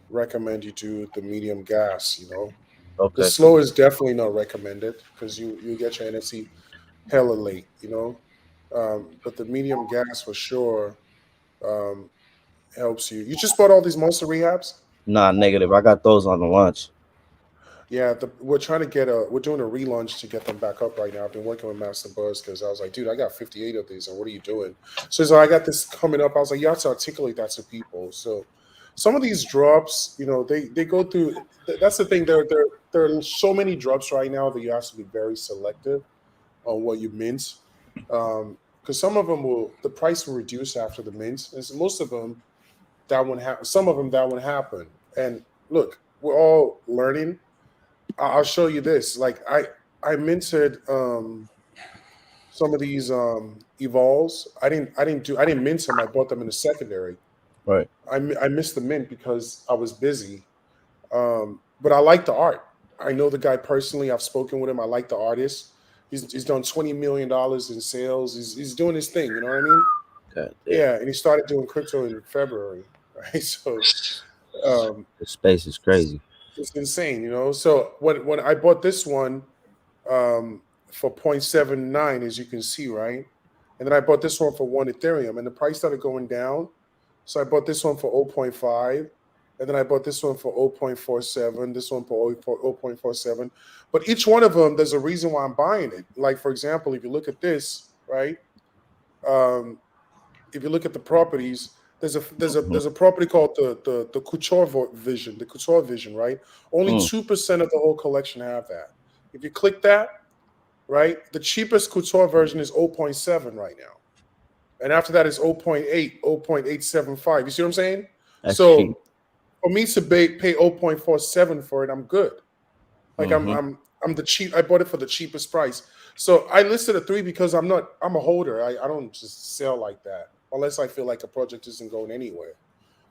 recommend you do the medium gas. The Okay. slow is definitely not recommended because you get your NFC hella late. But the medium gas for sure um, helps you. You just bought all these monster rehabs. Nah, negative. I got those on the launch. Yeah, we're trying to we're doing a relaunch to get them back up right now. I've been working with Master Buzz because I was like, dude, I got 58 of these, and what are you doing? So he's like, I got this coming up. I was like, you have to articulate that to people. So some of these drops, they go through. That's the thing. There are so many drops right now that you have to be very selective on what you mint. Because some of them the price will reduce after the mint. And so most of them, that won't happen. Some of them, that won't happen. And look, we're all learning. I'll show you this. Like I minted some of these evols. I didn't mint them. I bought them in the secondary. Right. I missed the mint because I was busy. But I like the art. I know the guy personally. I've spoken with him. I like the artist. He's done $20 million in sales. He's doing his thing. You know what I mean? God damn. Yeah, and he started doing crypto in February, right? So The space is crazy. it's insane, you know. So when I bought this one for 0.79, as you can see, right? And then I bought this one for 1 Ethereum, and the price started going down. So I bought this one for zero point 0.5, and then I bought this one for 0.47, this one for 0.47. But each one of them, there's a reason why I'm buying it. Like, for example, if you look at this, right? If you look at the properties, there's a property called the couture vision, the couture vision, right? Only 2% of the whole collection have that. If you click that, right, the cheapest couture version is 0.7 right now, and after that is 0.8, 0.875. You see what I'm saying? That's So cheap. for me to pay 0.47 for it, I'm good. Like I'm the cheap. I bought it for the cheapest price. So I listed a 3 because I'm a holder. I don't just sell like that unless I feel like a project isn't going anywhere.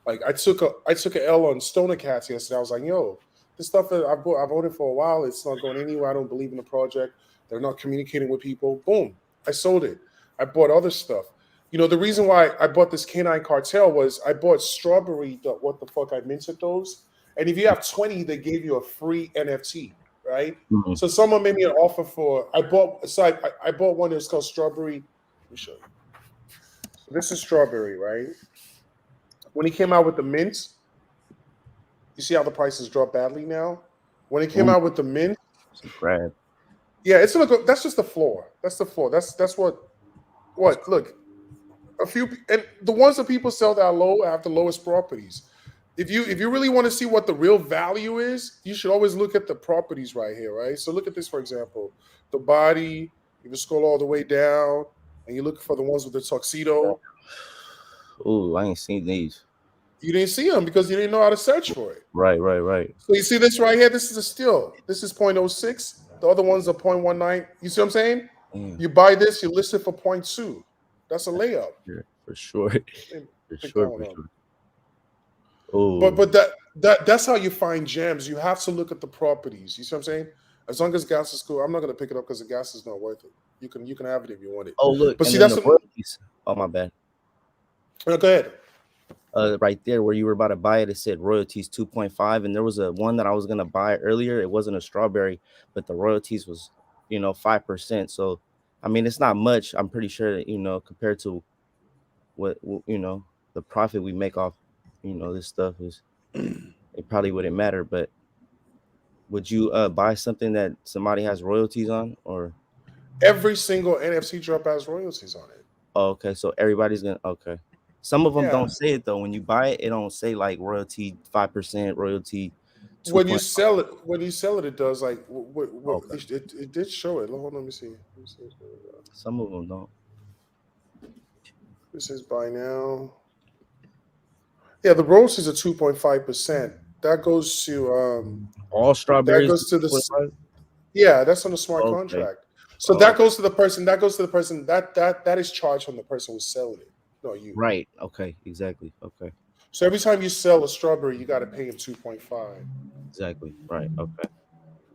Like I took an L on Stoner Cats yesterday. I was like, yo, this stuff that I've voted for a while, it's not going anywhere. I don't believe in the project. They're not communicating with people. Boom. I sold it. I bought other stuff. You know, the reason why I bought this Canine Cartel was I bought Strawberry, what the fuck, I minted those. And if you have 20, they gave you a free NFT, right? Mhm. So someone made me an offer for, I bought one that's called Strawberry. Let me show you. So this is Strawberry, right? When he came out with the mint, you see how the prices drop badly now? When he came Ooh. out with the mint, It's a grab. yeah, it's look. That's just the floor. That's the floor. That's what. Look, a few, and the ones that people sell that low have the lowest properties. If you really want to see what the real value is, you should always look at the properties right here, right? So look at this, for example, the body. You can scroll all the way down, and you look for the ones with the tuxedo. Ooh, I ain't seen these. You didn't see them because you didn't know how to search for it. Right. So you see this right here? This is a steal. This is 0.06. The other ones are 0.19. You see what I'm saying? Damn. You buy this, you list it for 0.2. That's a layup. Yeah, for sure. Pick that one up. Oh, But that's how you find gems. You have to look at the properties. You see what I'm saying? As long as gas is cool, I'm not gonna pick it up because the gas is not worth it. You can have it if you want it. oh, look. But And see, then that's the what, royalties. Oh, my bad. go ahead. Right there where you were about to buy it, it said royalties 2.5, and there was a one that I was gonna buy earlier. It wasn't a strawberry, but the royalties was 5%. So I mean, it's not much. I'm pretty sure that compared to what the profit we make off this stuff is, it probably wouldn't matter. But would you buy something that somebody has royalties on? Or Every single NFC drop has royalties on it. okay, so everybody's gonna, okay. Some of them Yeah. don't say it though. When you buy it, it don't say like royalty 5%, royalty 2. When you sell it, it does like Okay. it did show it. Hold on, let me see. Some of them don't. This is buy now. Yeah, the royalties are 2.5%. That goes to All strawberries. that goes to the 2.5? yeah, that's on the smart Okay. contract. So that goes to the person. That goes to the person. That is charged from the person who's selling it. No, you. Right. Okay. Exactly. Okay. So every time you sell a strawberry, you got to pay him 2.5. Exactly. Right. Okay.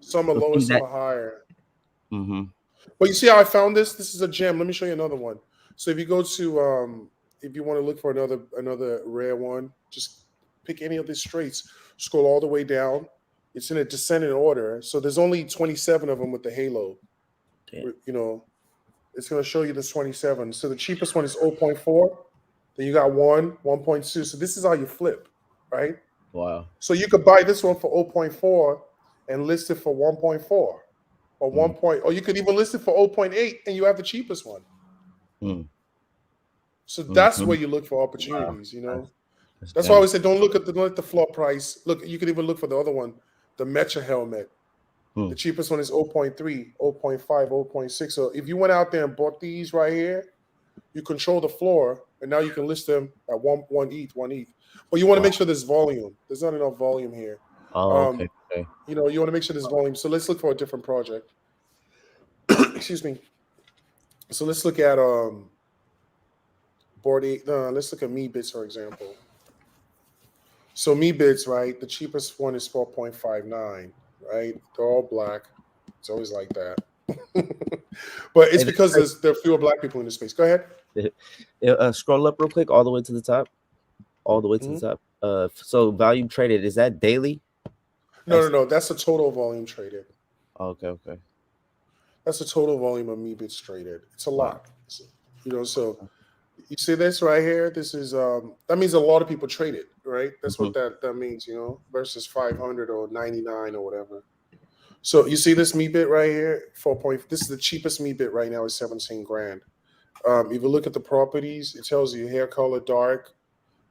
Some are So lower, see some that- are higher. Mm-hmm. But you see how I found this? This is a gem. Let me show you another one. So if you go to if you want to look for another rare one, just pick any of these straights. Scroll all the way down. It's in a descending order. So there's only 27 of them with the halo. Damn. You know, it's going to show you this 27. So the cheapest one is 0.4. Then you got 1.2. So this is how you flip, right? Wow. So you could buy this one for 0.4 and list it for 1.4 or 1. Or you could even list it for 0.8 and you have the cheapest one. So that's where you look for opportunities, you know. That's why I always say don't look at the floor price. Look, you could even look for the other one, the Mecha helmet. The cheapest one is 0.3, 0.5, 0.6. So if you went out there and bought these right here, you control the floor, and now you can list them at one ETH. But you want to make sure there's volume. There's not enough volume here. Oh, okay. You know, you want to make sure there's volume. So let's look for a different project. Excuse me. So let's look at let's look at MeBits, for example. So MeBits, right? The cheapest one is 4.59. right? They're all black. It's always like that. But it's because there are fewer black people in the space. Go ahead. Scroll up real quick, all the way to the top. All the way to the top. So volume traded, is that daily? No. That's the total volume traded. Okay. That's the total volume of bits traded. It's a Wow. lot. So you see this right here? This is that means a lot of people traded, right? That's what that means, versus 500 or 99 or whatever. So you see this bit right here, 4 point. This is the cheapest bit right now is 17 grand. If you look at the properties, it tells you hair color dark,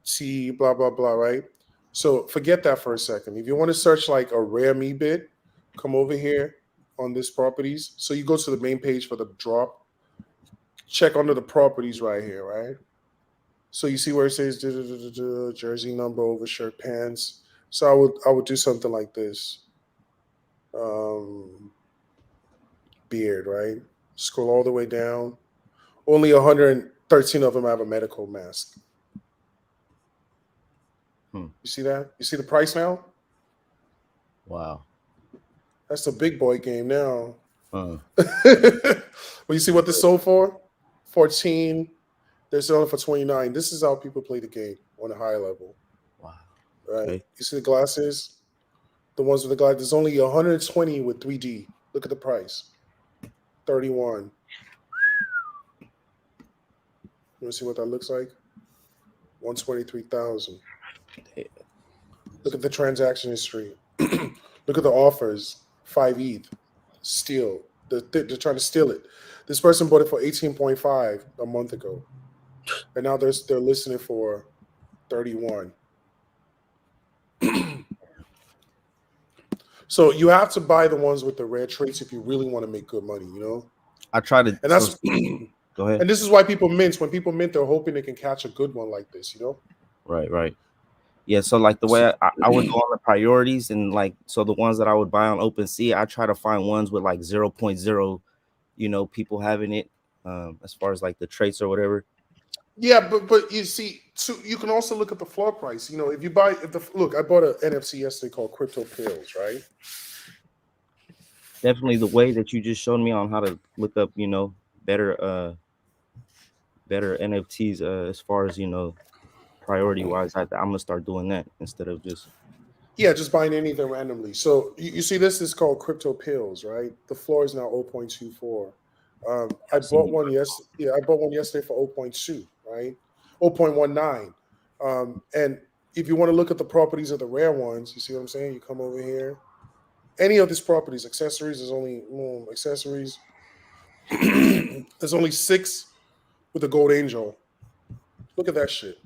T, blah blah blah, right? So forget that for a second. If you want to search like a rare bit, come over here on this properties. So you go to the main page for the drop. Check under the properties right here, right? So you see where it says jersey number, overshirt, pants. So I would do something like this. Beard, right? Scroll all the way down. Only 113 of them have a medical mask. You see that? You see the price now? Wow. That's the big boy game now. Well, you see what this sold for? 14. They're selling for 29. This is how people play the game on a high level. Wow. Right? Okay. You see the glasses? The ones with the glasses. There's only 120 with 3D. Look at the price. 31. You want to see what that looks like? 123,000. Look at the transaction history. Look at the offers. 5 ETH. Steal. They're trying to steal it. This person bought it for 18.5 a month ago. And now they're listing it for 31. So you have to buy the ones with the rare traits if you really want to make good money, I try to, and that's go ahead. And this is why people mint. When people mint, they're hoping they can catch a good one like this, Right. Yeah, so like the way I would go on the priorities, and like, so the ones that I would buy on OpenSea, I try to find ones with like 0.0, people having it, as far as like the traits or whatever. Yeah, but you see, you can also look at the floor price. If you buy, I bought an NFC yesterday called Crypto Pills, right? Definitely the way that you just showed me on how to look up, better NFTs, as far as priority wise. I'm gonna start doing that instead of just buying anything randomly. So you see, this is called Crypto Pills, right? The floor is now 0.24. I bought one yesterday. I bought one yesterday for 0.2, right? 0.19. And if you want to look at the properties of the rare ones, you see what I'm saying? You come over here. Any of these properties, accessories, there's only accessories. There's only 6 with the gold angel. Look at that shit.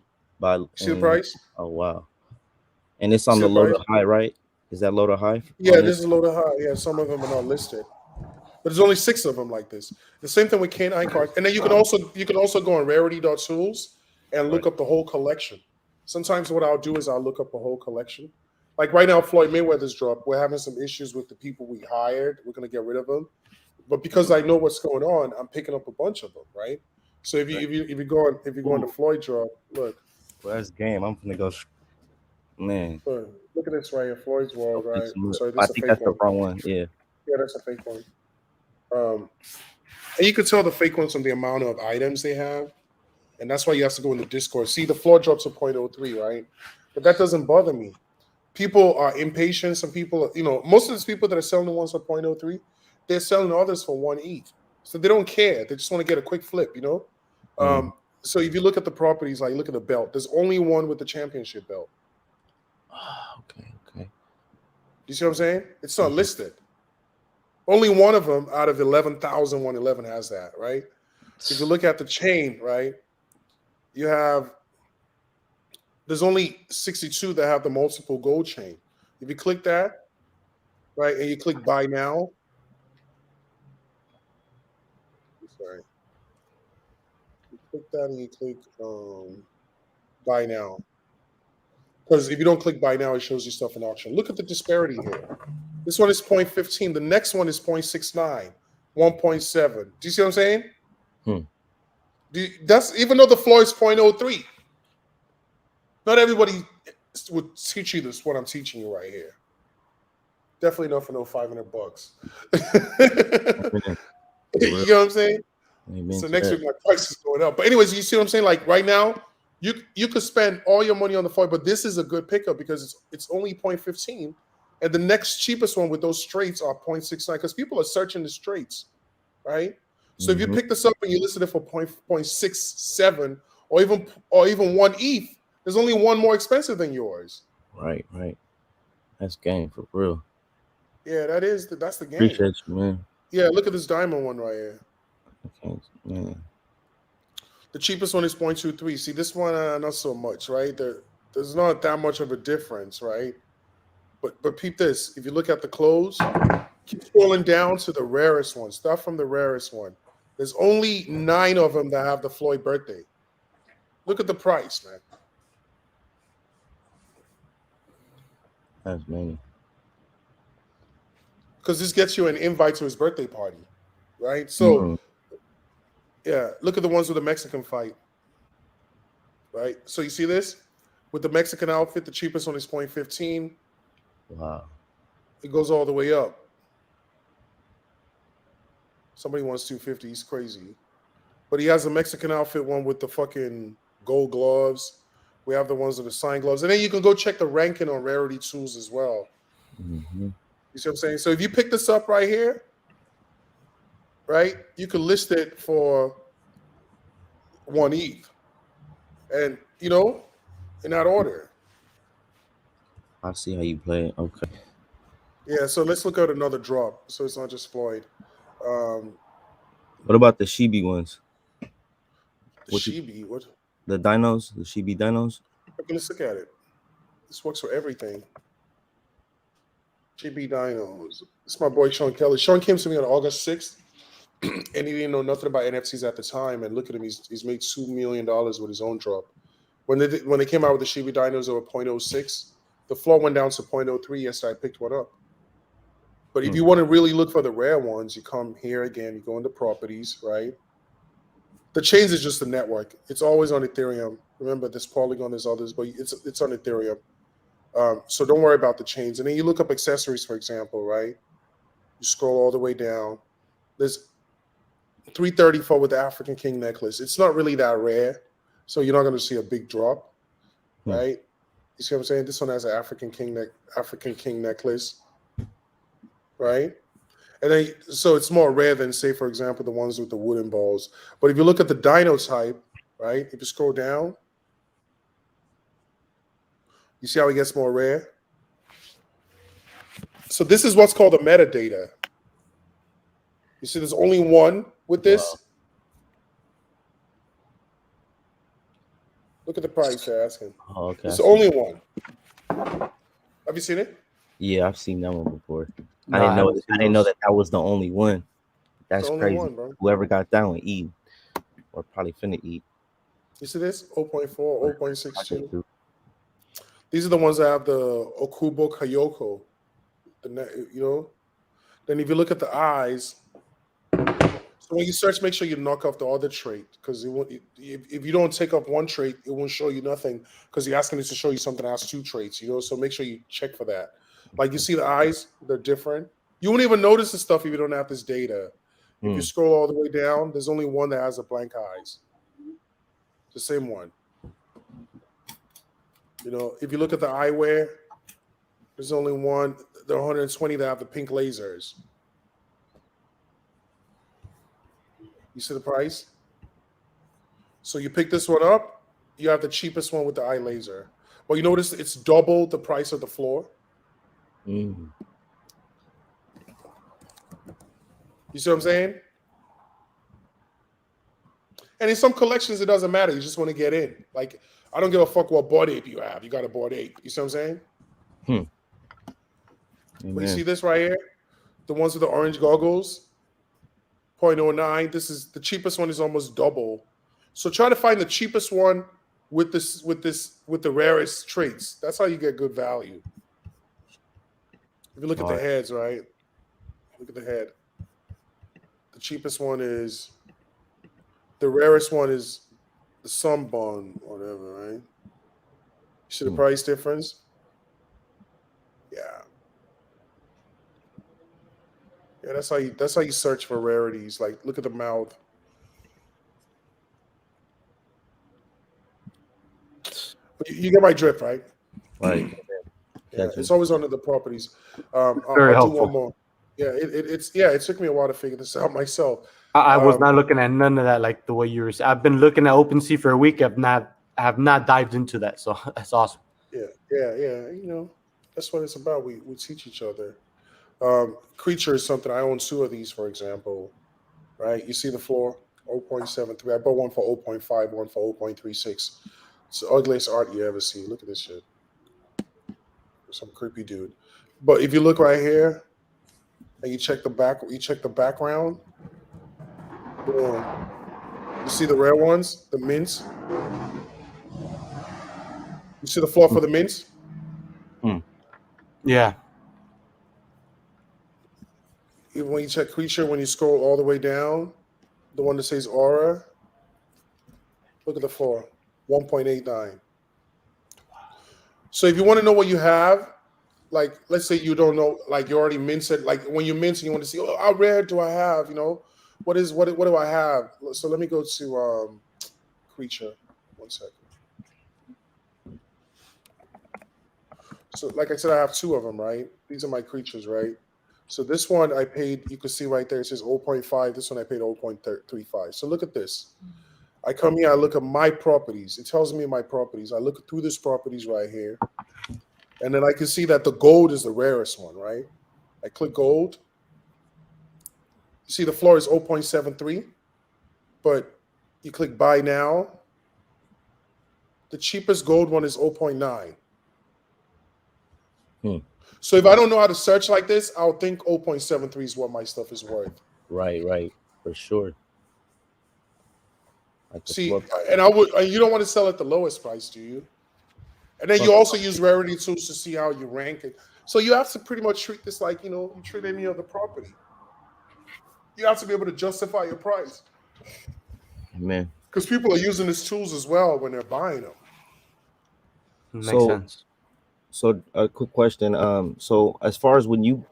See the price? Oh wow. And it's on the low to high, right? Is that low to high? Yeah, this is low to high. Yeah, some of them are not listed. But there's only 6 of them like this. The same thing with canine cards. And then you can also go on Rarity Tools and look up the whole collection. Sometimes what I'll do is I'll look up a whole collection. Like right now, Floyd Mayweather's dropped. We're having some issues with the people we hired. We're gonna get rid of them. But because I know what's going on, I'm picking up a bunch of them, right? So if you go on the Floyd drop, look. Well, that's game. I'm gonna go, man. Look at this right here, Floyd's World, right? Sorry, I think that's the wrong one. Yeah. Yeah, that's a fake one. And you can tell the fake ones from the amount of items they have. And that's why you have to go in the Discord. See, the floor drops to 0.03, right? But that doesn't bother me. People are impatient. Some people, most of these people that are selling the ones for 0.03, they're selling others for 1 ETH. So they don't care. They just want to get a quick flip, So if you look at the properties, like look at the belt, there's only one with the championship belt. Okay. You see what I'm saying? It's not listed. Only one of them out of 11,111 has that, right? If you look at the chain, right, there's only 62 that have the multiple gold chain. If you click that, right, and you click buy now, sorry, you click that and you click buy now. Because if you don't click buy now, it shows you stuff in auction. Look at the disparity here. This one is 0.15. The next one is 0.69, 1.7. Do you see what I'm saying? That's even though the floor is 0.03. Not everybody would teach you this, what I'm teaching you right here. Definitely not for no $500. Amen. You know what I'm saying? Amen So to next that. week my price is going up. But anyways, you see what I'm saying? Like right now, you could spend all your money on the foil, but this is a good pickup because it's only 0.15. And the next cheapest one with those straights are 0.69 because people are searching the straights, right? So if you Mhm. pick this up and you listed it for 0.67 or even 1 ETH, there's only one more expensive than yours. Right. That's game for real. Yeah, that's the game. Appreciate you, man. Yeah, look at this diamond one right here. Okay, man. The cheapest one is 0.23. See, this one, not so much, right? There's not that much of a difference, right? But peep this. If you look at the close, keep scrolling down to the rarest one. Start from the rarest one. There's only 9 of them that have the Floyd birthday. Look at the price, man. That's many. Because this gets you an invite to his birthday party, right? So, Mhm. yeah, look at the ones with the Mexican fight, right? So you see this? With the Mexican outfit, the cheapest one is 0.15. Wow. It goes all the way up. Somebody wants 250. He's crazy. But he has a Mexican outfit one with the fucking gold gloves. We have the ones with the sign gloves. And then you can go check the ranking on Rarity Tools as well. Mhm. You see what I'm saying? So if you pick this up right here, right, you can list it for 1 ETH. And, in that order. I see how you play it. Okay. Yeah, so let's look at another drop. So it's not just Floyd. The What about the Shibi ones? What you, Shibi, what? the dinos? The Shibi dinos? Okay, let's look at it. This works for everything. GB Dinos. It's my boy Sean Kelly. Sean came to me on August 6th, and he didn't know nothing about NFTs at the time. And look at him, he's made $2 million with his own drop. When they came out with the Shiba Dinos, they were 0.06. The floor went down to 0.03. Yesterday, I picked one up. But if you want to really look for the rare ones, you come here again. You go into properties, right? The chains is just the network. It's always on Ethereum. Remember, there's Polygon, there's others, but it's on Ethereum. So don't worry about the chains. And then you look up accessories, for example, right? You scroll all the way down. There's 334 with the African King necklace. It's not really that rare, so you're not going to see a big drop, right? You see what I'm saying? This one has an African King necklace, right? And then so it's more rare than, say, for example, the ones with the wooden balls. But if you look at the dino type, right? If you scroll down, you see how it gets more rare. So this is what's called the metadata. You see, there's only one with this. Wow. Look at the price they're asking. Oh, okay. It's the only one. Have you seen it? Yeah, I've seen that one before. No, I didn't know. haven't seen I didn't know those. that was the only one. That's The only crazy. one, bro. Whoever got that one eat, or probably finna eat. You see this? 0.4, 0.62. Okay. These are the ones that have the Okubo Kayoko. Then if you look at the eyes, so when you search, make sure you knock off the other trait because if you don't take up one trait, it won't show you nothing because you're asking it to show you something that has 2 traits, so make sure you check for that. Like you see the eyes, they're different. You won't even notice the stuff if you don't have this data. If you scroll all the way down, there's only one that has the blank eyes. The same one. If you look at the eyewear, there's only one. There are 120 that have the pink lasers. You see the price? So you pick this one up, you have the cheapest one with the eye laser. Well, you notice it's double the price of the floor. Mm. You see what I'm saying? And in some collections, it doesn't matter. You just want to get in. Like, I don't give a fuck what board ape you have. You got a board ape. You see what I'm saying? But you see this right here? The ones with the orange goggles, 0.09. This is the cheapest one is almost double. So try to find the cheapest one with the rarest traits. That's how you get good value. If you look at the heads, right? Look at the head. The cheapest one is the rarest one is the sunbun, whatever, right? You see the price difference? Yeah. Yeah, that's how you search for rarities. Like, look at the mouth. But you get my drift, right? Right. Yeah, Catch it's it. always under the properties. Very I'll do helpful. one more. Yeah, it took me a while to figure this out myself. I was not looking at none of that like the way you were. I've been looking at OpenSea for a week. I have not dived into that, so that's awesome. Yeah. You know, that's what it's about. We teach each other. Creature is something I own two of these, for example. Right? You see the floor 0.73. I bought one for 0.5, one for 0.36. It's the ugliest art you ever see. Look at this shit. Some creepy dude. But if you look right here and you check the background, boom. You see the rare ones, the mints. You see the floor for the mints. Yeah. Even when you check creature, when you scroll all the way down, the one that says aura, look at the floor, 1.89. So if you want to know what you have, like let's say you don't know, like you already minted, like when you mint and you want to see, oh, how rare do I have? You know, what do I have? So let me go to creature. 1 second. So like I said, I have two of them, right? These are my creatures, right? So this one I paid, you can see right there, it says 0.5. This one I paid 0.35. So look at this. I come here, I look at my properties. It tells me my properties. I look through this properties right here. And then I can see that the gold is the rarest one, right? I click gold. You see the floor is 0.73, but you click buy now. The cheapest gold one is 0.9. So if I don't know how to search like this, I'll think 0.73 is what my stuff is worth. Right, for sure. Like the See, floor. and you don't want to sell at the lowest price, do you? And then you also use Rarity Tools to see how you rank it. So you have to pretty much treat this like, you know, you treat any other property. You have to be able to justify your price. Man. Because people are using these tools as well when they're buying them. Makes sense. So a quick question. So as far as when you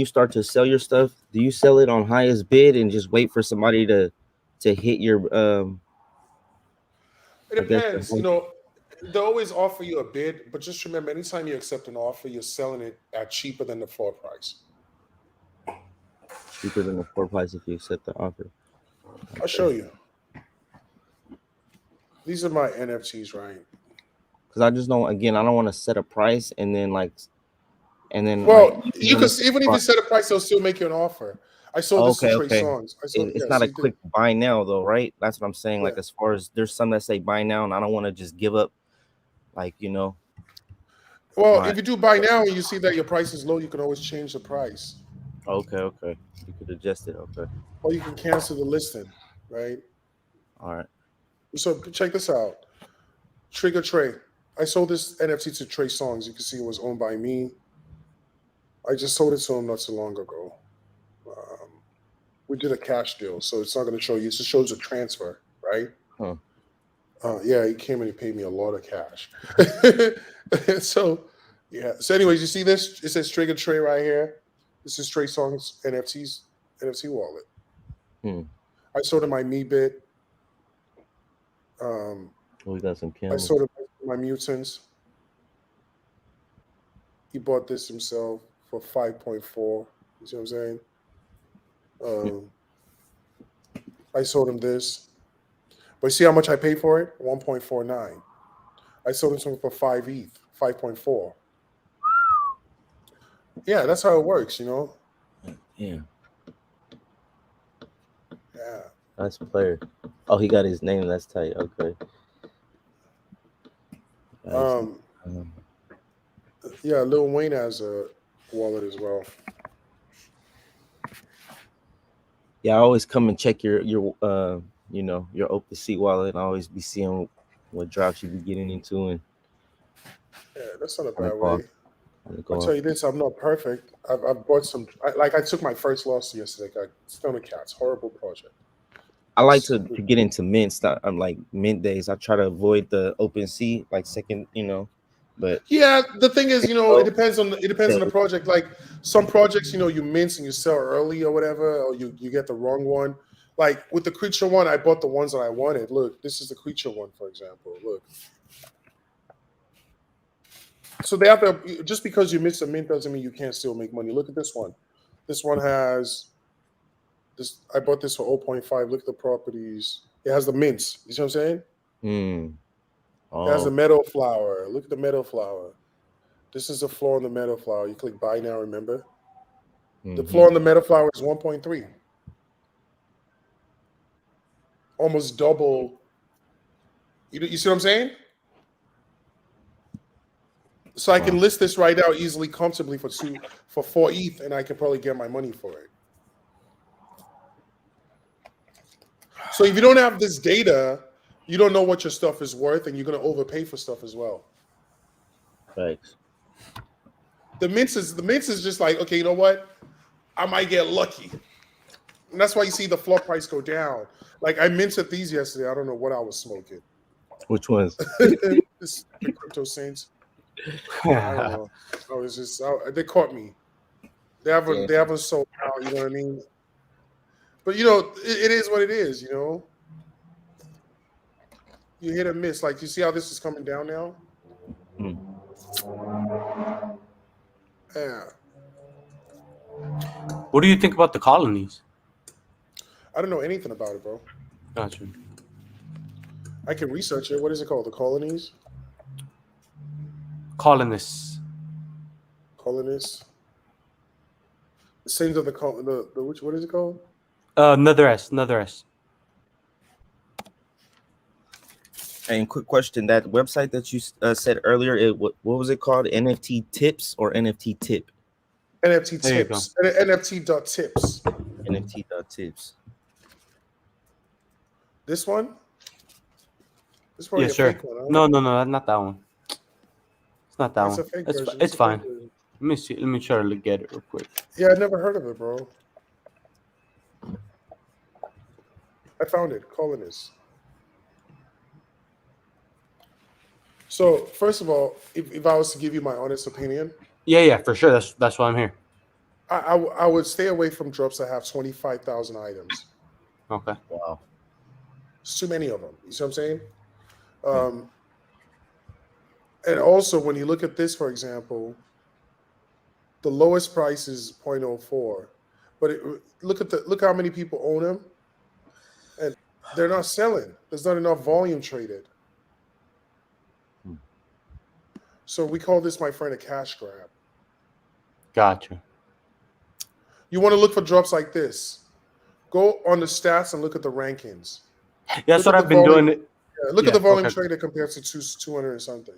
start to sell your stuff, do you sell it on highest bid and just wait for somebody to hit your It depends. You know, they always offer you a bid, but just remember, anytime you accept an offer, you're selling it at cheaper than the floor price. cheaper than the floor price if you accept the offer? I'll show you. These are my NFTs, right? Because I just don't. Again, I don't want to set a price and then well, like, you can even if you set a price, they'll still make you an offer. I sold this to Trey okay. Songz. It's not a quick buy now though, right? That's what I'm saying. Like as far as there's some that say buy now, and I don't want to just give up. Like Well, if you do buy now and you see that your price is low, you can always change the price. Okay. You could adjust it. Okay. Or you can cancel the listing, right? All right. So check this out. Trigger Trey. I sold this NFT to Trey Songz. You can see it was owned by me. I just sold it to him not so long ago. We did a cash deal, so it's not going to show you. It just shows a transfer, right? Huh. Yeah, he came and he paid me a lot of cash. So, yeah. So, anyways, you see this? It says Trigger Trey right here. This is Trey Songz NFT wallet. I sold him my Me bit. We got some I candles. sold him my mutants. He bought this himself for 5.4. You see what I'm saying? I sold him this. But see how much I paid for it? 1.49. I sold it to him for 5 ETH, 5.4. Yeah, that's how it works, you know? Yeah. Yeah. Nice player. Oh, he got his name. That's tight. Okay. Yeah, Lil Wayne has a wallet as well. Yeah, I always come and check your your OpenSea wallet. I always be seeing what drops you be getting into, and Yeah, that's not a bad way. I'll I'll tell you this, I'm not perfect. I've bought some, I took my first loss yesterday. Got Stoner Cats, horrible project. I like to get into mints. I'm like mint days. I try to avoid the OpenSea, like second, But Yeah, the thing is, it depends on the project. Like some projects, you mince and you sell early or whatever, or you get the wrong one. Like with the creature one, I bought the ones that I wanted. Look, this is the creature one, for example. Look. So they have to, just because you miss a mint doesn't mean you can't still make money. Look at this one. This one has this. I bought this for 0.5. Look at the properties. It has the mints. You see what I'm saying? It has the meadow flower. Look at the meadow flower. This is the floor on the meadow flower. You click buy now, remember? The floor on the meadow flower is 1.3. Almost double. You see what I'm saying? So I can list this right now easily, comfortably for 4 ETH, and I can probably get my money for it. So if you don't have this data, you don't know what your stuff is worth, and you're going to overpay for stuff as well. Thanks. The mints is just like, okay, you know what? I might get lucky. And that's why you see the floor price go down. Like I minted these yesterday. I don't know what I was smoking. Which ones? This the crypto saints. I don't know. I was just they caught me. They haven't sold out. You know what I mean? But it is what it is. You hit or miss. Like you see how this is coming down now. Yeah. What do you think about the colonies? I don't know anything about it, bro. Gotcha. I can research it. What is it called? The colonies? Colonists. Colonists. The same of the which, what is it called? Another S. And quick question: that website that you said earlier, what was it called? NFT Tips or NFT Tip? NFT Tips. NFT.tips. NFT.tips. This one? This is probably a fake one. Huh? No, not that one. It's not that It's one. a fake version. It's fine. Let me see. Let me try to get it real quick. Yeah, I never heard of it, bro. I found it. Colonists. So first of all, if I was to give you my honest opinion, Yeah, for sure. That's why I'm here. I would stay away from drops that have 25,000 items. Okay. Wow. It's too many of them. You see what I'm saying? And also, when you look at this, for example, the lowest price is 0.04, but look how many people own them, and they're not selling. There's not enough volume traded. So we call this, my friend, a cash grab. Gotcha. You want to look for drops like this. Go on the stats and look at the rankings. Yeah, that's what I've been doing. Yeah, look at the volume traded compared to 200 and something.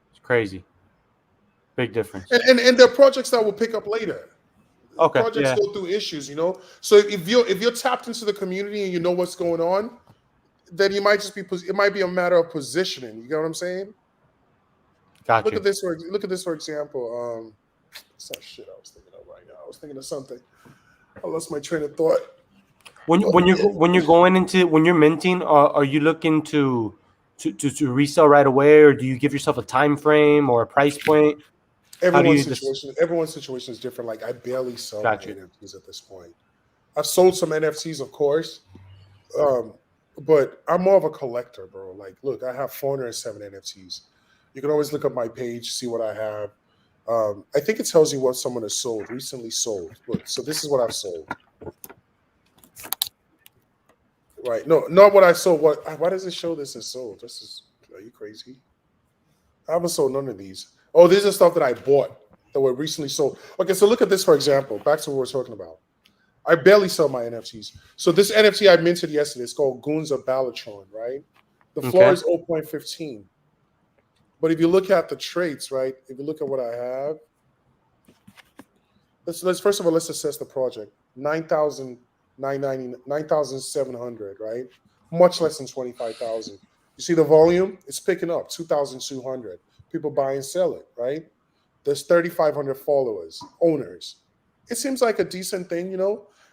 It's crazy. Big difference. And there are projects that will pick up later. Okay. Projects go through issues, So if you're tapped into the community and you know what's going on, then you might it might be a matter of positioning. You get what I'm saying? Gotcha. Look at this for example. It's not shit I was thinking of right now. I was thinking of something. I lost my train of thought. When you're minting, are you looking to resell right away, or do you give yourself a time frame or a price point? Everyone's situation is different. Like I barely sell my NFTs at this point. I've sold some NFTs, of course, but I'm more of a collector, bro. Like, look, I have 407 NFTs. You can always look up my page, see what I have. I think it tells you what someone has recently sold. Look, so this is what I've sold. Right. No, not what I sold. Why does it show this is sold? Are you crazy? I haven't sold none of these. Oh, these are stuff that I bought that were recently sold. Okay, so look at this, for example. Back to what we're talking about. I barely sell my NFTs. So this NFT I minted yesterday is called Goons of Balatron, right? The floor is 0.15. But if you look at the traits, right? If you look at what I have, let's first of all, let's assess the project. 9,700, right? Much less than 25,000. You see the volume? It's picking up, 2,200. People buy and sell it, right? There's 3,500 followers, owners. It seems like a decent thing,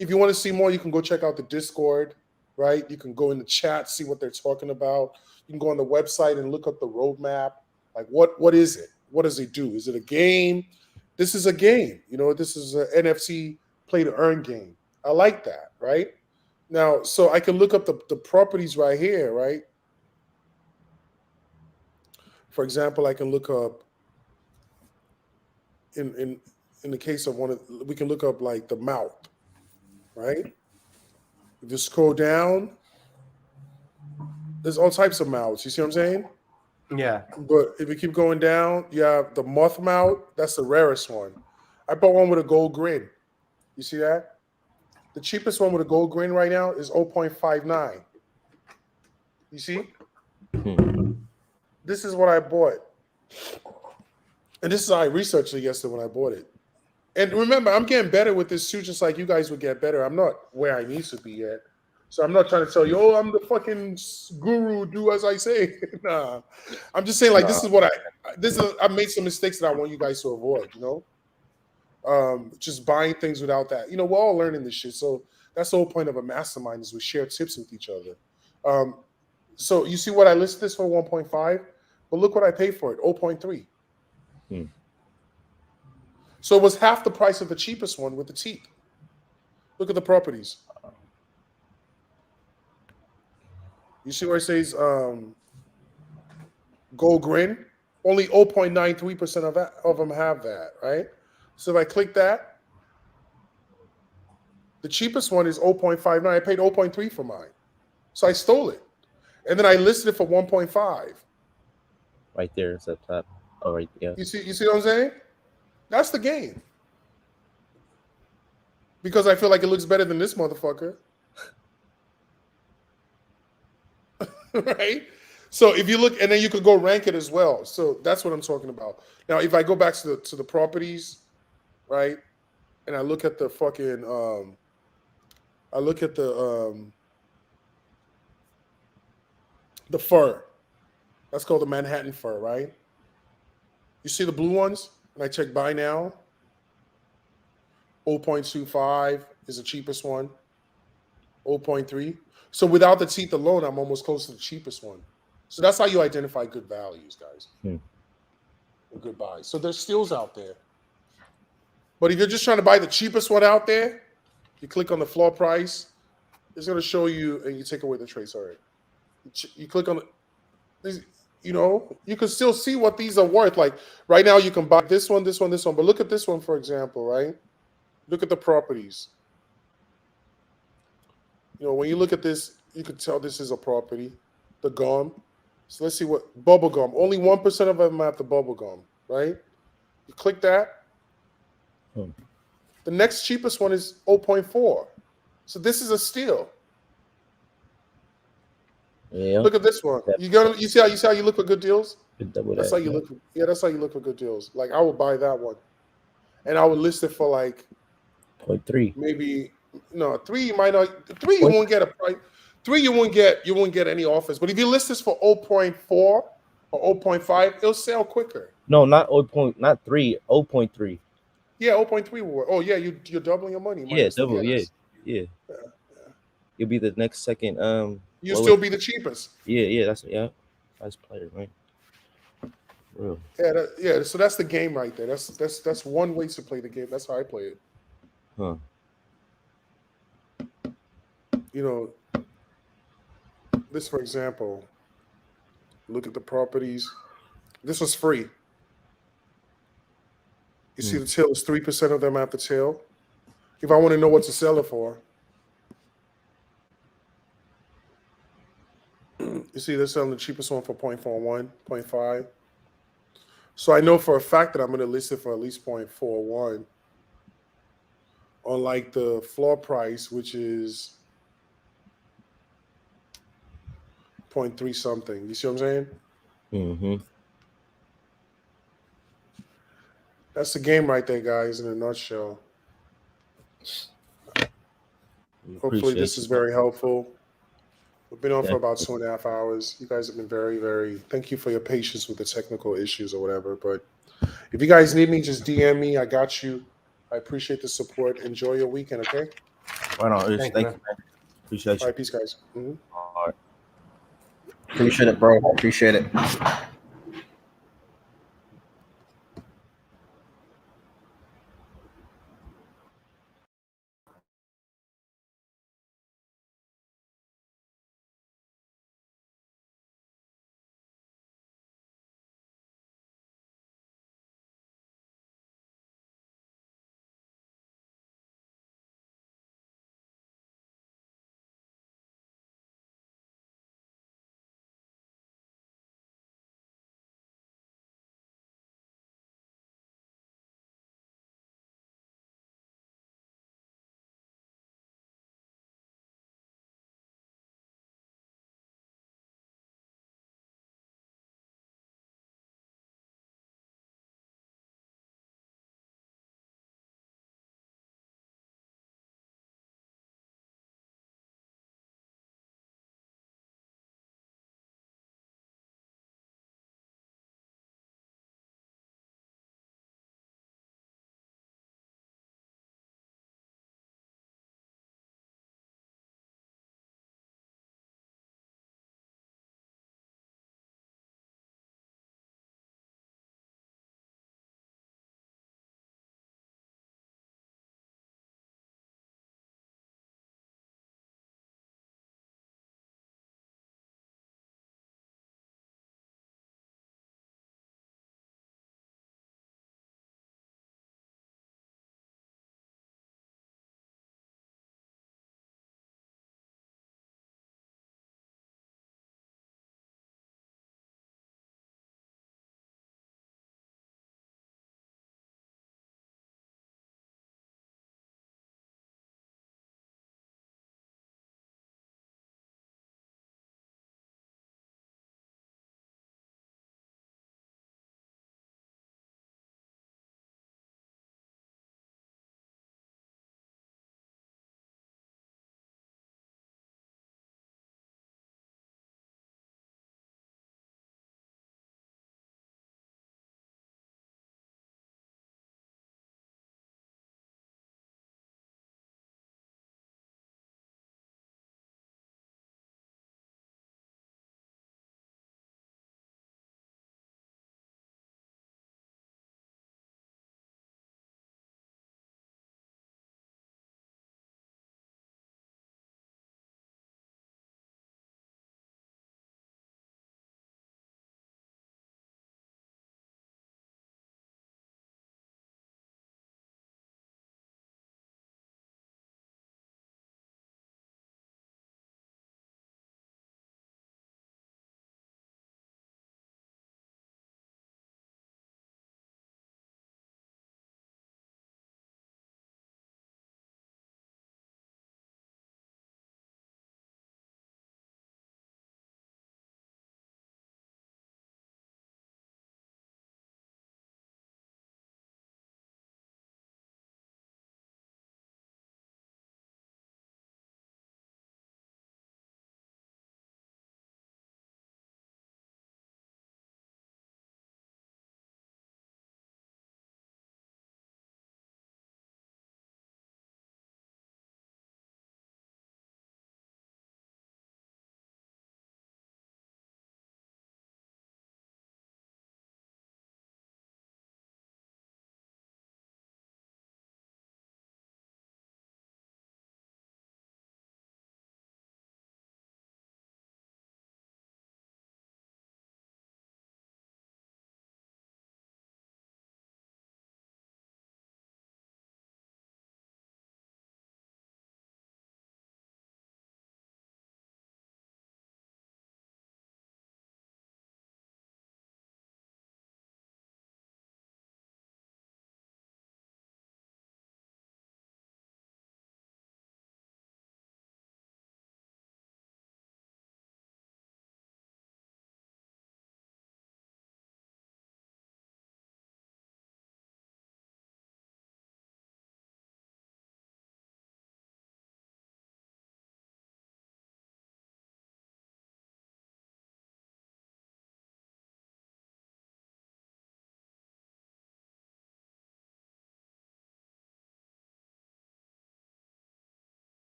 If you want to see more, you can go check out the Discord, right? You can go in the chat, see what they're talking about. You can go on the website and look up the roadmap. Like, what is it? What does it do? Is it a game? This is a game. You know, this is an NFC play to earn game. I like that, right? Now, so I can look up the properties right here, right? For example, I can look up in the case of we can look up like the mouth, right? If you scroll down, there's all types of mouths. You see what I'm saying? Yeah. But if you keep going down, you have the moth mouth. That's the rarest one. I bought one with a gold grin. You see that? The cheapest one with a gold grin right now is 0.59. You see? This is what I bought. And this is how I researched it yesterday when I bought it. And remember, I'm getting better with this too, just like you guys would get better. I'm not where I need to be yet. So I'm not trying to tell you, oh, I'm the fucking guru, do as I say. Nah. I'm just saying, like, this is what I made some mistakes that I want you guys to avoid, you know? Just buying things without that. You know, we're all learning this shit. So that's the whole point of a mastermind, is we share tips with each other. So you see what I listed this for 1.5, but look what I paid for it, 0.3. So it was half the price of the cheapest one with the teeth. Look at the properties. You see where it says gold grin? Only 0.93% of them have that, right? So if I click that, the cheapest one is 0.59. I paid 0.3 for mine. So I stole it. And then I listed it for 1.5. Right there, it's up top. Oh, right, yeah. You see what I'm saying? That's the game. Because I feel like it looks better than this motherfucker. Right? So if you look, and then you could go rank it as well. So that's what I'm talking about. Now, if I go back to the properties, right? And I look at the fucking the fur. That's called the Manhattan fur, right? You see the blue ones? And I check buy now. 0.25 is the cheapest one. 0.3. So without the teeth alone, I'm almost close to the cheapest one. So that's how you identify good values, guys. Or good buys. So there's steals out there. But if you're just trying to buy the cheapest one out there, you click on the floor price. It's going to show you, and you take away the trace. All right. You click on it. You know, you can still see what these are worth. Like right now, you can buy this one, this one, this one. But look at this one, for example, right? Look at the properties. You know, when you look at this, you can tell this is a property. The gum. So let's see what bubble gum. Only 1% of them have the bubble gum, right? You click that. The next cheapest one is 0.4. So this is a steal. Yeah. Look at this one. You see how you look for good deals? That's how you look. Yeah, that's how you look for good deals. Like I would buy that one, and I would list it for like 0.3. Maybe no 3. You might not 3. You won't get a price. 3. You won't get any offers. But if you list this for 0.4 or 0.5, it'll sell quicker. No, not 3. 0.3. Yeah, 0.3 will. Oh yeah, you're doubling your money. Yeah, double. Yeah. You'll be the next second. You still be the cheapest. Yeah. That's nice player, right? Real. Yeah. So that's the game right there. That's one way to play the game. That's how I play it. Huh. You know, this for example. Look at the properties. This was free. You see the tail is 3% of them have the tail. If I want to know what to sell it for, you see they're selling the cheapest one for 0.41, 0.5. So I know for a fact that I'm going to list it for at least 0.41. Unlike the floor price, which is 0.3 something. You see what I'm saying? Mm-hmm. That's the game right there, guys, in a nutshell. Hopefully this is very helpful. We've been on for about 2.5 hours. You guys have been very, very, thank you for your patience with the technical issues or whatever. But if you guys need me, just DM me. I got you. I appreciate the support. Enjoy your weekend, okay? Right on. Thank you, man. Appreciate you. All right, peace, guys. All right. Appreciate it, bro. Appreciate it.